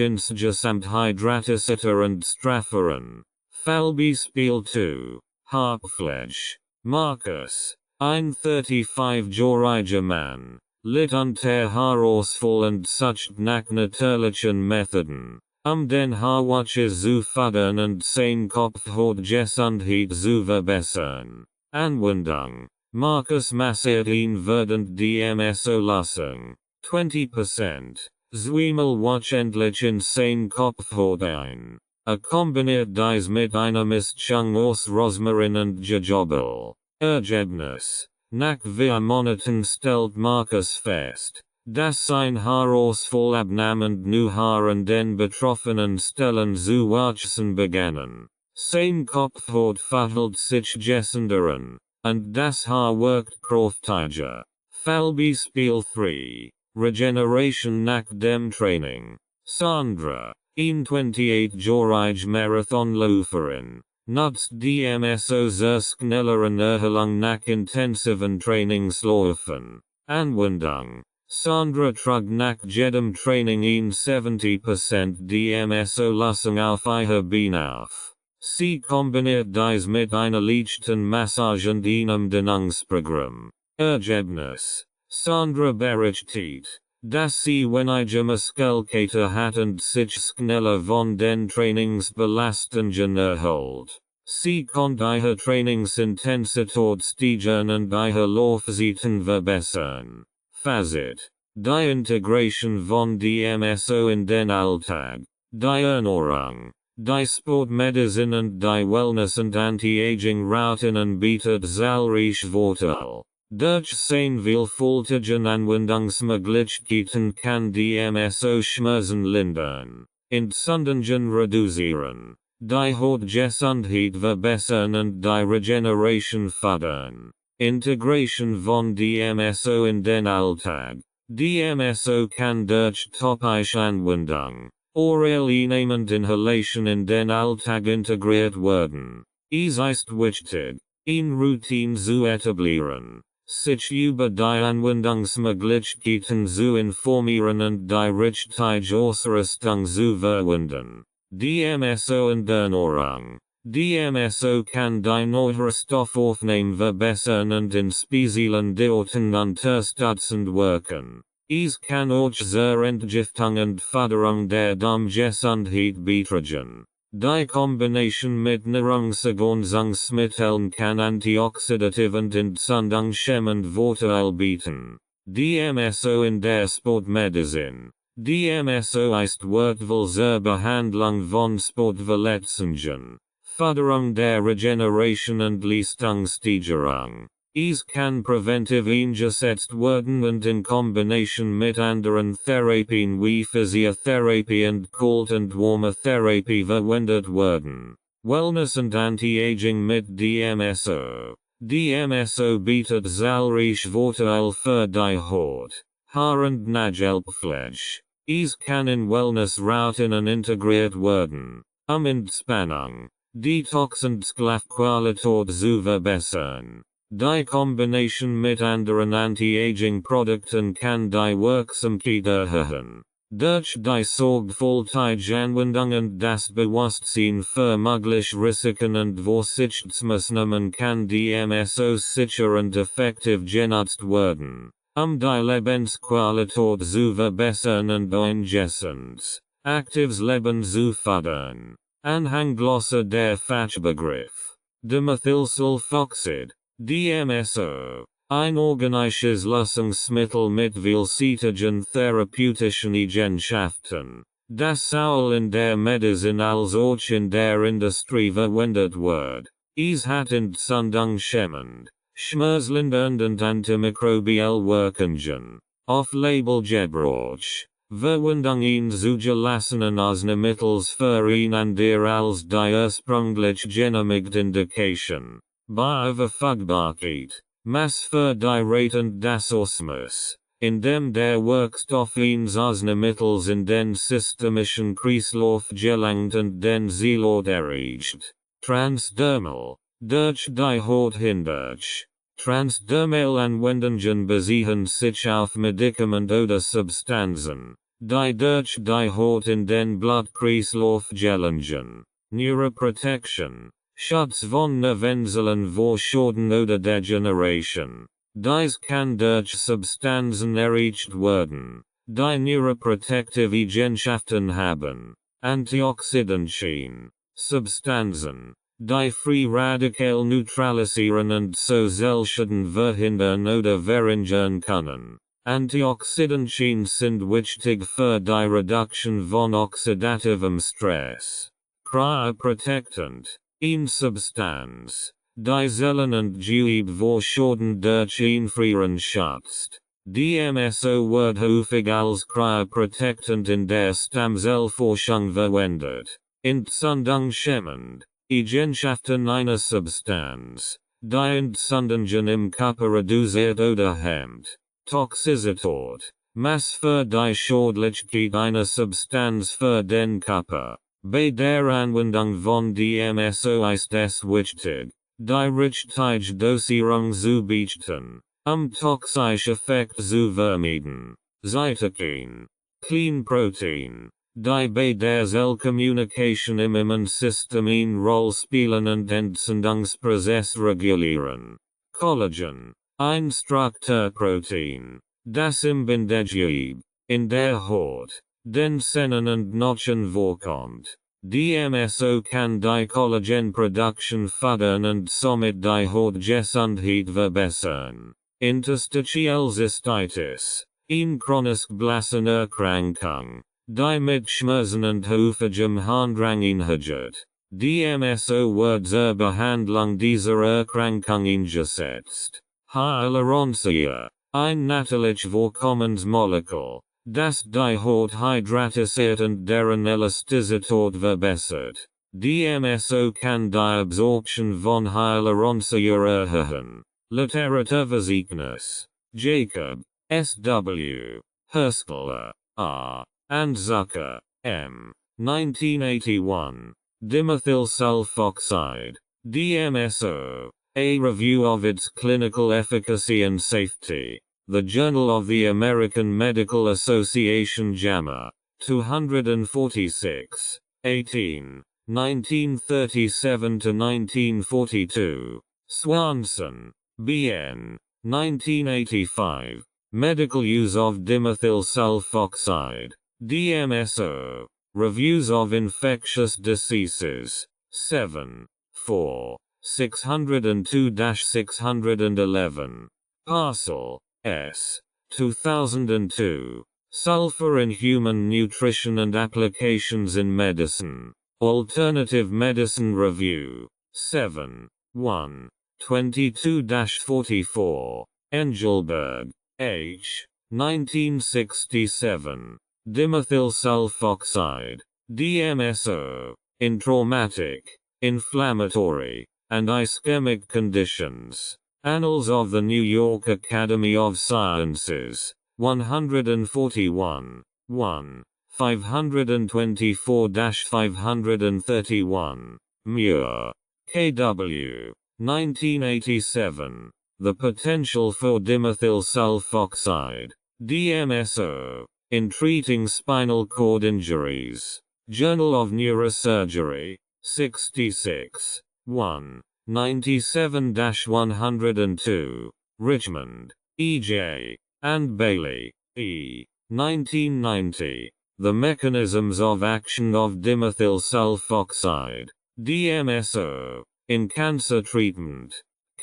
insgesamt hydratischer und straffer an. Fallbeispiel 2. Haarpflege. Markus, ein 35-jähriger Mann, litt unter Haarausfall und sucht nach natürlichen Methoden, den Haarwuchs zu fördern und seine Kopfhautgesundheit zu verbessern. Anwendung. Markus massiert ihn während DMSO Lösung. 20%. Zweimal wöchentlich in seine Kopfhaut ein. Kombiniert dies mit einer Mischung aus Rosmarin und Jojoba. Ergebnis. Nach 4 Monaten stellt Markus fest, dass sein Haarausfall abnahm und neue Haare an den betroffenen Stellen zu wachsen begannen. Seine Kopfhaut verhält sich gesünder an, und das Haar wirkt kräftiger. Fallbeispiel 3. Regeneration nach dem Training. Sandra, ein 28-jährige Marathonläuferin, nutzt DMSO zur schnelleren Erholung nach intensiven Trainingsläufen. Anwendung. Sandra trug nach jedem Training in 70% DMSO Lösung auf ihr Bein auf. Sie kombiniert dies mit einer leichten Massage und einem Dehnungsprogramm. Ergebnis. Sandra berichtet, dass sie weniger Muskelkater hat und sich schneller von den Trainingsbelastungen erholt. Sie konnte ihre Trainingsintensität steigern und ihre Laufzeiten verbessern. Fazit. Die Integration von DMSO in den Alltag. Die Ernährung. Die Sportmedizin und die Wellness und Anti-Aging Routinen bietet zahlreiche Vorteile. Durch seine vielfältigen Anwendungsmöglichkeiten kann DMSO Schmerzen lindern, Entzündungen reduzieren, die Hautgesundheit verbessern und die Regeneration fördern. Integration von DMSO in den Alltag. DMSO kann durch topische Anwendung, orale Einnehmend Inhalation in den Alltag integriert werden. Es ist wichtig, eine Routine zu etablieren, sich über die Anwendungsmöglichkeiten zu informieren und die richtige Ausrüstung zu verwenden. DMSO in der Ernährung. DMSO kann die Nährstoffaufnahme verbessern und in speziellen Diäten unterstützend wirken. Es kann auch zur Entgiftung und Förderung der Darmgesundheit beitragen. Die Kombination mit Nahrungsergänzungsmitteln kann antioxidativ und entzündungshemmend Vorteile bieten. DMSO in der Sportmedizin. DMSO ist wertvoll zur Behandlung von Sportverletzungen, Förderung der Regeneration und Leistungssteigerung. Es kann präventiv eingesetzt werden und in Kombination mit anderen Therapien wie Physiotherapie und Kalt- und Wärmetherapie verwendet werden. Wellness und Anti-Aging mit DMSO. DMSO bietet zahlreiche Vorteile für die Haut, Haar- und Nagelpflege. Es kann in Wellness-Routinen integriert werden, Entspannung, Detox und Schlafqualität zu verbessern. Die Kombination mit anderen Anti-Aging-Produkten kann die Wirksamkeit erhöhen. Durch die sorgfältige Anwendung und das Bewusstsein für mögliche Risiken und Vorsichtsmaßnahmen kann DMSO sicher und effektiv genutzt werden, die Lebensqualität zu verbessern und ein gesundes, aktives Leben zu fördern. Anhanglosse der Fachbegriff. Dimethylsulfoxid. DMSO. Ein organisches Lösungsmittel mit vielseitigen therapeutischen Eigenschaften, das sowohl in der Medizin als auch in der Industrie verwendet wird. Es hat entzündungshemmend, Schmerzlindernd und antimikrobiell wirkungen. Off-label Gebrauch. Verwendung in zugelassenen Arzneimittels für ihn und ihr als die ursprünglich genehmigte Indikation. Bei Verfügbarkeit. Maß für die Raten das Ausmaß, in dem der Wirkstoff ins Arzneimittels in den systemischen Kreislauf gelangt und den Zielort erreicht. Transdermal. Durch die Haut hindurch. Transdermal Anwendungen beziehen sich auf Medikament oder Substanzen, die durch die Haut in den Blutkreislauf gelangen. Neuroprotection. Schutz von Nervenzellen vor Schaden oder Degeneration. Dies kann durch Substanzen erreicht werden, die neuroprotective Eigenschaften haben. Antioxidantien. Substanzen, die Free Radical neutralisieren und so Zellschäden verhindern oder verringern können. Antioxidantien sind wichtig für die Reduktion von oxidativem Stress. Cryoprotectant. Eine Substanz, die Zellen und Gewebe vor Schaden durch Einfrieren schützt. DMSO wird häufig als Cryoprotectant in der Stammzellforschung verwendet. Entzündung schämmend. Eigenschaften einer Substanz, die Entzündungen im Körper reduziert oder hemmt. Toxizität. Maß für die Schädlichkeit einer Substanz für den Körper. Bei der Anwendung von DMSO ist es wichtig, die richtige Dosierung zu beachten, toxische Effekte zu vermeiden. Cytokine. Clean-Protein, die bei der Zellkommunikation im Immunsystem eine Rolle spielen und Entzündungsprozess regulieren. Collagen. Ein Strukturprotein, das im Bindegewebe, in der Haut, den Zähnen und Knochen vorkommt. DMSO kann die Collagenproduktion fördern und somit die Hautgesundheit verbessern. Interstitial Cystitis. Eine chronisch Blasenerkrankung, die mit Schmerzen und häufigem Harndrang einhergeht. DMSO wird zur Behandlung dieser Erkrankung eingesetzt. Hyaluronsäure. Ein natürlich vorkommendes Molekül, das die Haut hydratisiert und deren Elastizität verbessert. DMSO kann die Absorption von Hyaluronsäure erhöhen. Literaturverzeichnis. Jacob, S.W., Herskler, R., and Zucker, M. 1981. Dimethyl sulfoxide. DMSO. A review of its clinical efficacy and safety. The Journal of the American Medical Association JAMA. 246. 18. 1937 to 1942. Swanson, B.N. 1985. Medical use of dimethyl sulfoxide. DMSO. Reviews of infectious diseases. 7. 4. 602-611. Parcel, S. 2002. Sulfur in Human Nutrition and Applications in Medicine. Alternative Medicine Review. 7. 1. 22-44. Engelberg, H. 1967. Dimethyl sulfoxide. DMSO. In traumatic, inflammatory, and ischemic conditions. Annals of the New York Academy of Sciences. 141. 1. 524-531. Muir. K.W. 1987. The Potential for Dimethyl Sulfoxide. DMSO. In Treating Spinal Cord Injuries. Journal of Neurosurgery. 66. 1. 97-102. Richmond, E.J. and Bailey, E. 1990. The Mechanisms of Action of Dimethyl Sulfoxide. DMSO. In Cancer Treatment.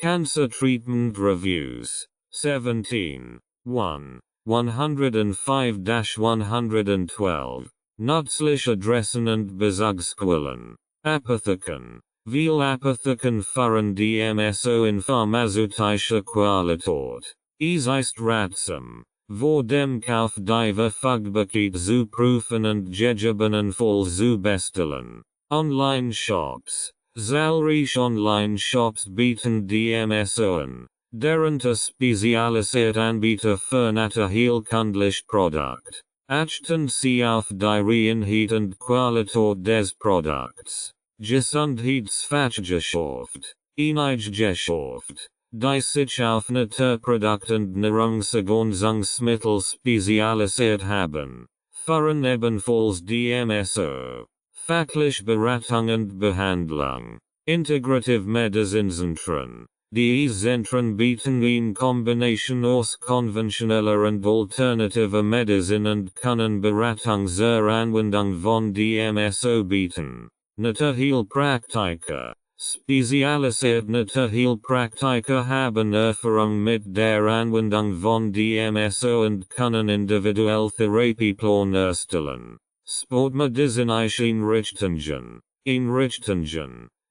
Cancer Treatment Reviews. 17. 1. 105-112. Nützliche Adressen und Bezugsquellen. Apotheken. Viel Apotheken für DMSO in pharmazeutischer Qualität. Es ist ratsam, vor dem Kauf dieser Fachgebiete zu prüfen und Gegebenenfalls zu bestellen. Online-Shops. Zahlreiche Online-Shops bieten DMSO an, darunter spezialisierte Anbieter für heilkundliche Produkte. Achten Sie auf die Inhalt und Qualität des Produkts. Gesundheitsfachgeschäft. Einige Geschäft, die sich auf Naturprodukte und Nahrungsergänzungsmittel spezialisiert haben, führen ebenfalls DMSO. Fachliche Beratung und Behandlung. Integrative Medizinzentren. Die Zentren bieten eine Kombination aus konventioneller und alternativer Medizin und können Beratung zur Anwendung von DMSO bieten. Naturheilpraktiker. Spezialisierte Naturheilpraktiker haben Erfahrung mit der Anwendung von DMSO und können individuell Therapieplan erstellen. Sportmedizinische Einrichtungen,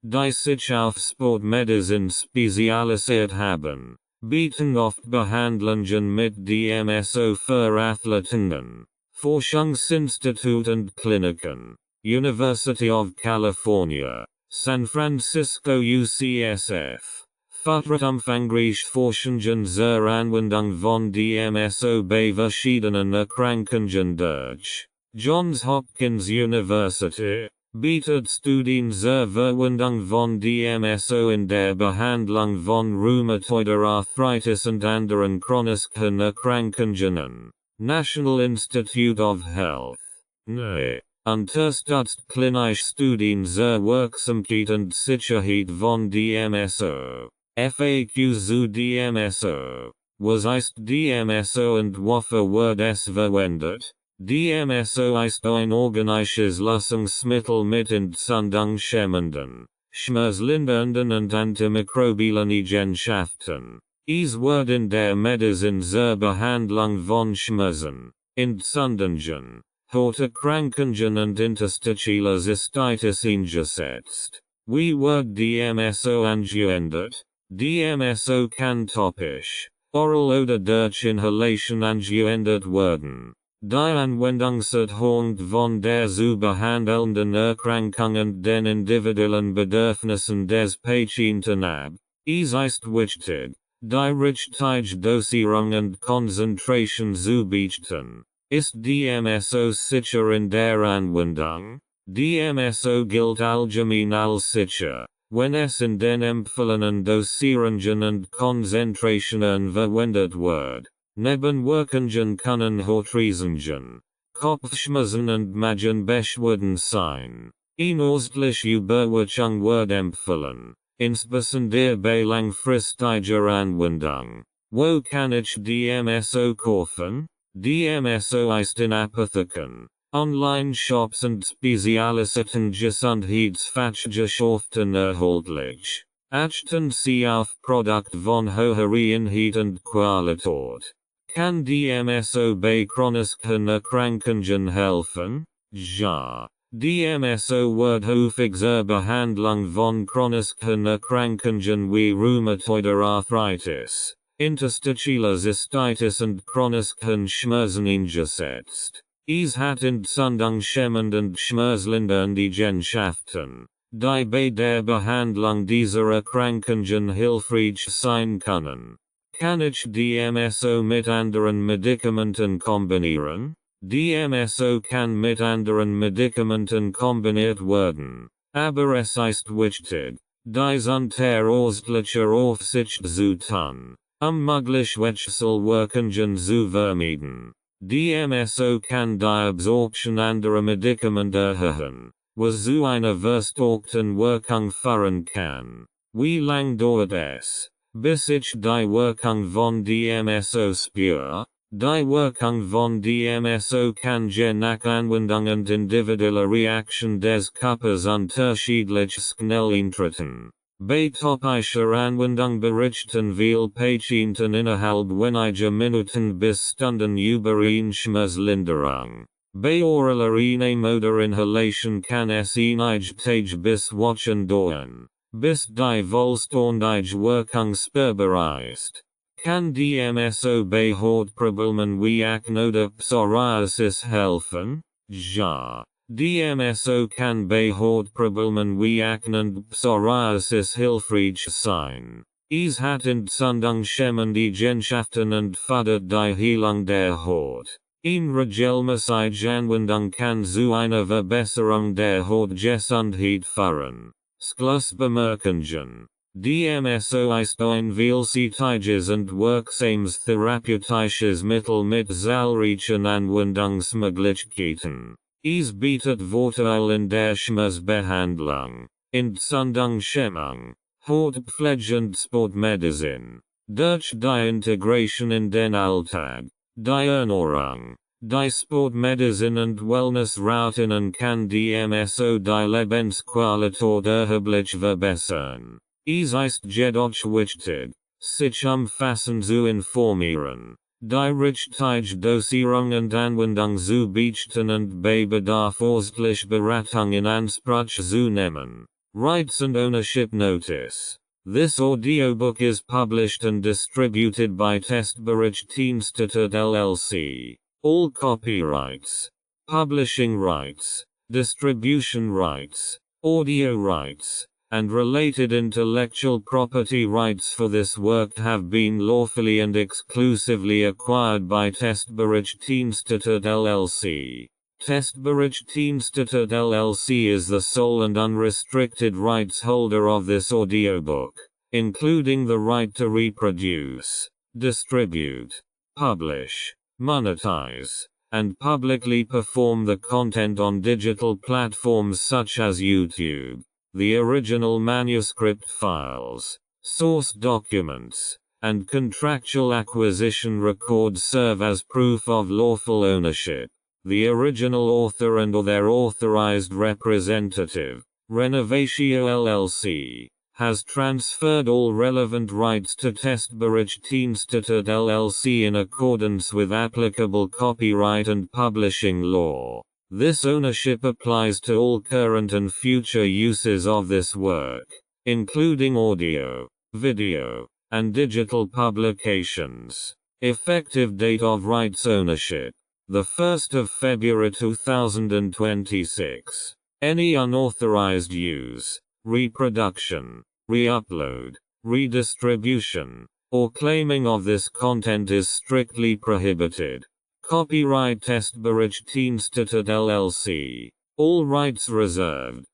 die sich auf Sportmedizin spezialisiert haben, bieten oft Behandlungen mit DMSO für Athleten. Forschungsinstitute und Kliniken. University of California, San Francisco UCSF. Fördert umfangreich Forschungen zur Anwendung von DMSO bei verschiedenen Erkrankungen durch. Johns Hopkins University bietet Studien zur Verwendung von DMSO in der Behandlung von rheumatoider Arthritis und anderen chronischen Erkrankungen an. National Institute of Health. NIH. Unterstützt klinische Studien zur Wirksamkeit und Sicherheit von DMSO. FAQ zu DMSO. Was ist DMSO und wofür wird es verwendet? DMSO ist ein organisches Lösungsmittel mit entzündungshemmenden, schmerzlindernden und antimikrobiellen Eigenschaften. Es wird in der Medizin zur Behandlung von Schmerzen, Entzündungen, Hauterkrankungen und interstitieller Cystitis eingesetzt. Wie wird DMSO angewendet? DMSO kann topisch, oral oder durch Inhalation angewendet werden. Die Anwendungsort von der zu behandelnden Erkrankung und den individuellen Bedürfnissen des Patienten ab. Es ist wichtig, die richtige Dosierung und Konzentration zu beachten. Ist DMSO sicher in der Anwendung? DMSO gilt allgemein als sicher, wenn es in den empfohlenen Dosierungen und Konzentrationen verwendet wird. Nebenwirkungen können Hautreizungen, Kopfschmerzen und Magenbeschwerden sein. Eine ärztliche Überwachung wird empfohlen, insbesondere bei langfristiger Anwendung. Wo kann ich DMSO kaufen? DMSO ist in Apotheken, Online-Shops und spezialisierten Gesundheitsfachgeschäften erhältlich. Achten Sie auf Produkt von hoher Inhalt und Qualität. Kann DMSO bei chronischen Erkrankungen helfen? Ja. DMSO wird häufig zur Behandlung von chronischen Erkrankungen wie rheumatoider Arthritis, interstitieller Cystitis und chronischen Schmerzen eingesetzt. Es hat entzündungshemmend und schmerzlindernde Eigenschaften, die bei der Behandlung dieser Erkrankungen hilfreich sein können. Kann ich DMSO mit anderen Medikamenten kombinieren? DMSO kann mit anderen Medikamenten kombiniert werden, aber es ist wichtig, dies unter ärztlicher Aufsicht zu tun, mögliche Wechselwirkungen zu vermeiden. DMSO kann die Absorption anderer Medikamente erhöhen, was zu einer verstärkten Wirkung führen kann. Wie lang dauert es, bis ich die Wirkung von DMSO spüre? Die Wirkung von DMSO kann je nach Anwendung und individueller Reaktion des Körpers unterschiedlich schnell eintreten. Bei topischer Anwendung berichten viele Patienten innerhalb weniger Minuten bis Stunden über eine Schmerzlinderung. Beoordeler moder inhalation kan enige bis watchen doen. Bis die volstondige werking sperbereist. Kan DMSO behoortproblemen wie aknode psoriasis helfen? Ja. DMSO kan behoortproblemen wie aknend psoriasis hilfreich sein. Es hat Entzündungshemmen die Genschaften und fördert die Heilung der Haut. Eine regelmäßige Anwendung kann zu einer Verbesserung der Hautgesundheit führen. Schlussbemerkungen. DMSO ist ein vielseitiges und wirksames therapeutisches Mittel mit zahlreichen Anwendungsmöglichkeiten. Es bietet Vorteile in der Schmerzbehandlung, Entzündungshemmung, Hautpflege und Sportmedizin. Durch die Integration in den Alltag, die Ernährung, die Sportmedizin und Wellnessroutinen kann DMSO die Lebensqualität erheblich verbessern. Es ist jedoch wichtig, sich umfassend zu informieren, die richtige Dosierung und Anwendung zu beachten und bei Bedarf ärztliche Beratung in Anspruch zu nehmen. Rights and Ownership Notice. This audiobook is published and distributed by Veröffentlichung LLC. All copyrights, publishing rights, distribution rights, audio rights, and related intellectual property rights for this work have been lawfully and exclusively acquired by Veröffentlichung LLC. Veröffentlichung LLC is the sole and unrestricted rights holder of this audiobook, including the right to reproduce, distribute, publish, monetize, and publicly perform the content on digital platforms such as YouTube. The original manuscript files, source documents, and contractual acquisition records serve as proof of lawful ownership. The original author and or their authorized representative, Renovatio LLC, has transferred all relevant rights to Veröffentlichung LLC in accordance with applicable copyright and publishing law. This ownership applies to all current and future uses of this work, including audio, video, and digital publications. Effective date of rights ownership: the 1st of February 2026. Any unauthorized use, reproduction, re-upload, redistribution, or claiming of this content is strictly prohibited. Copyright Veröffentlichung LLC. All rights reserved.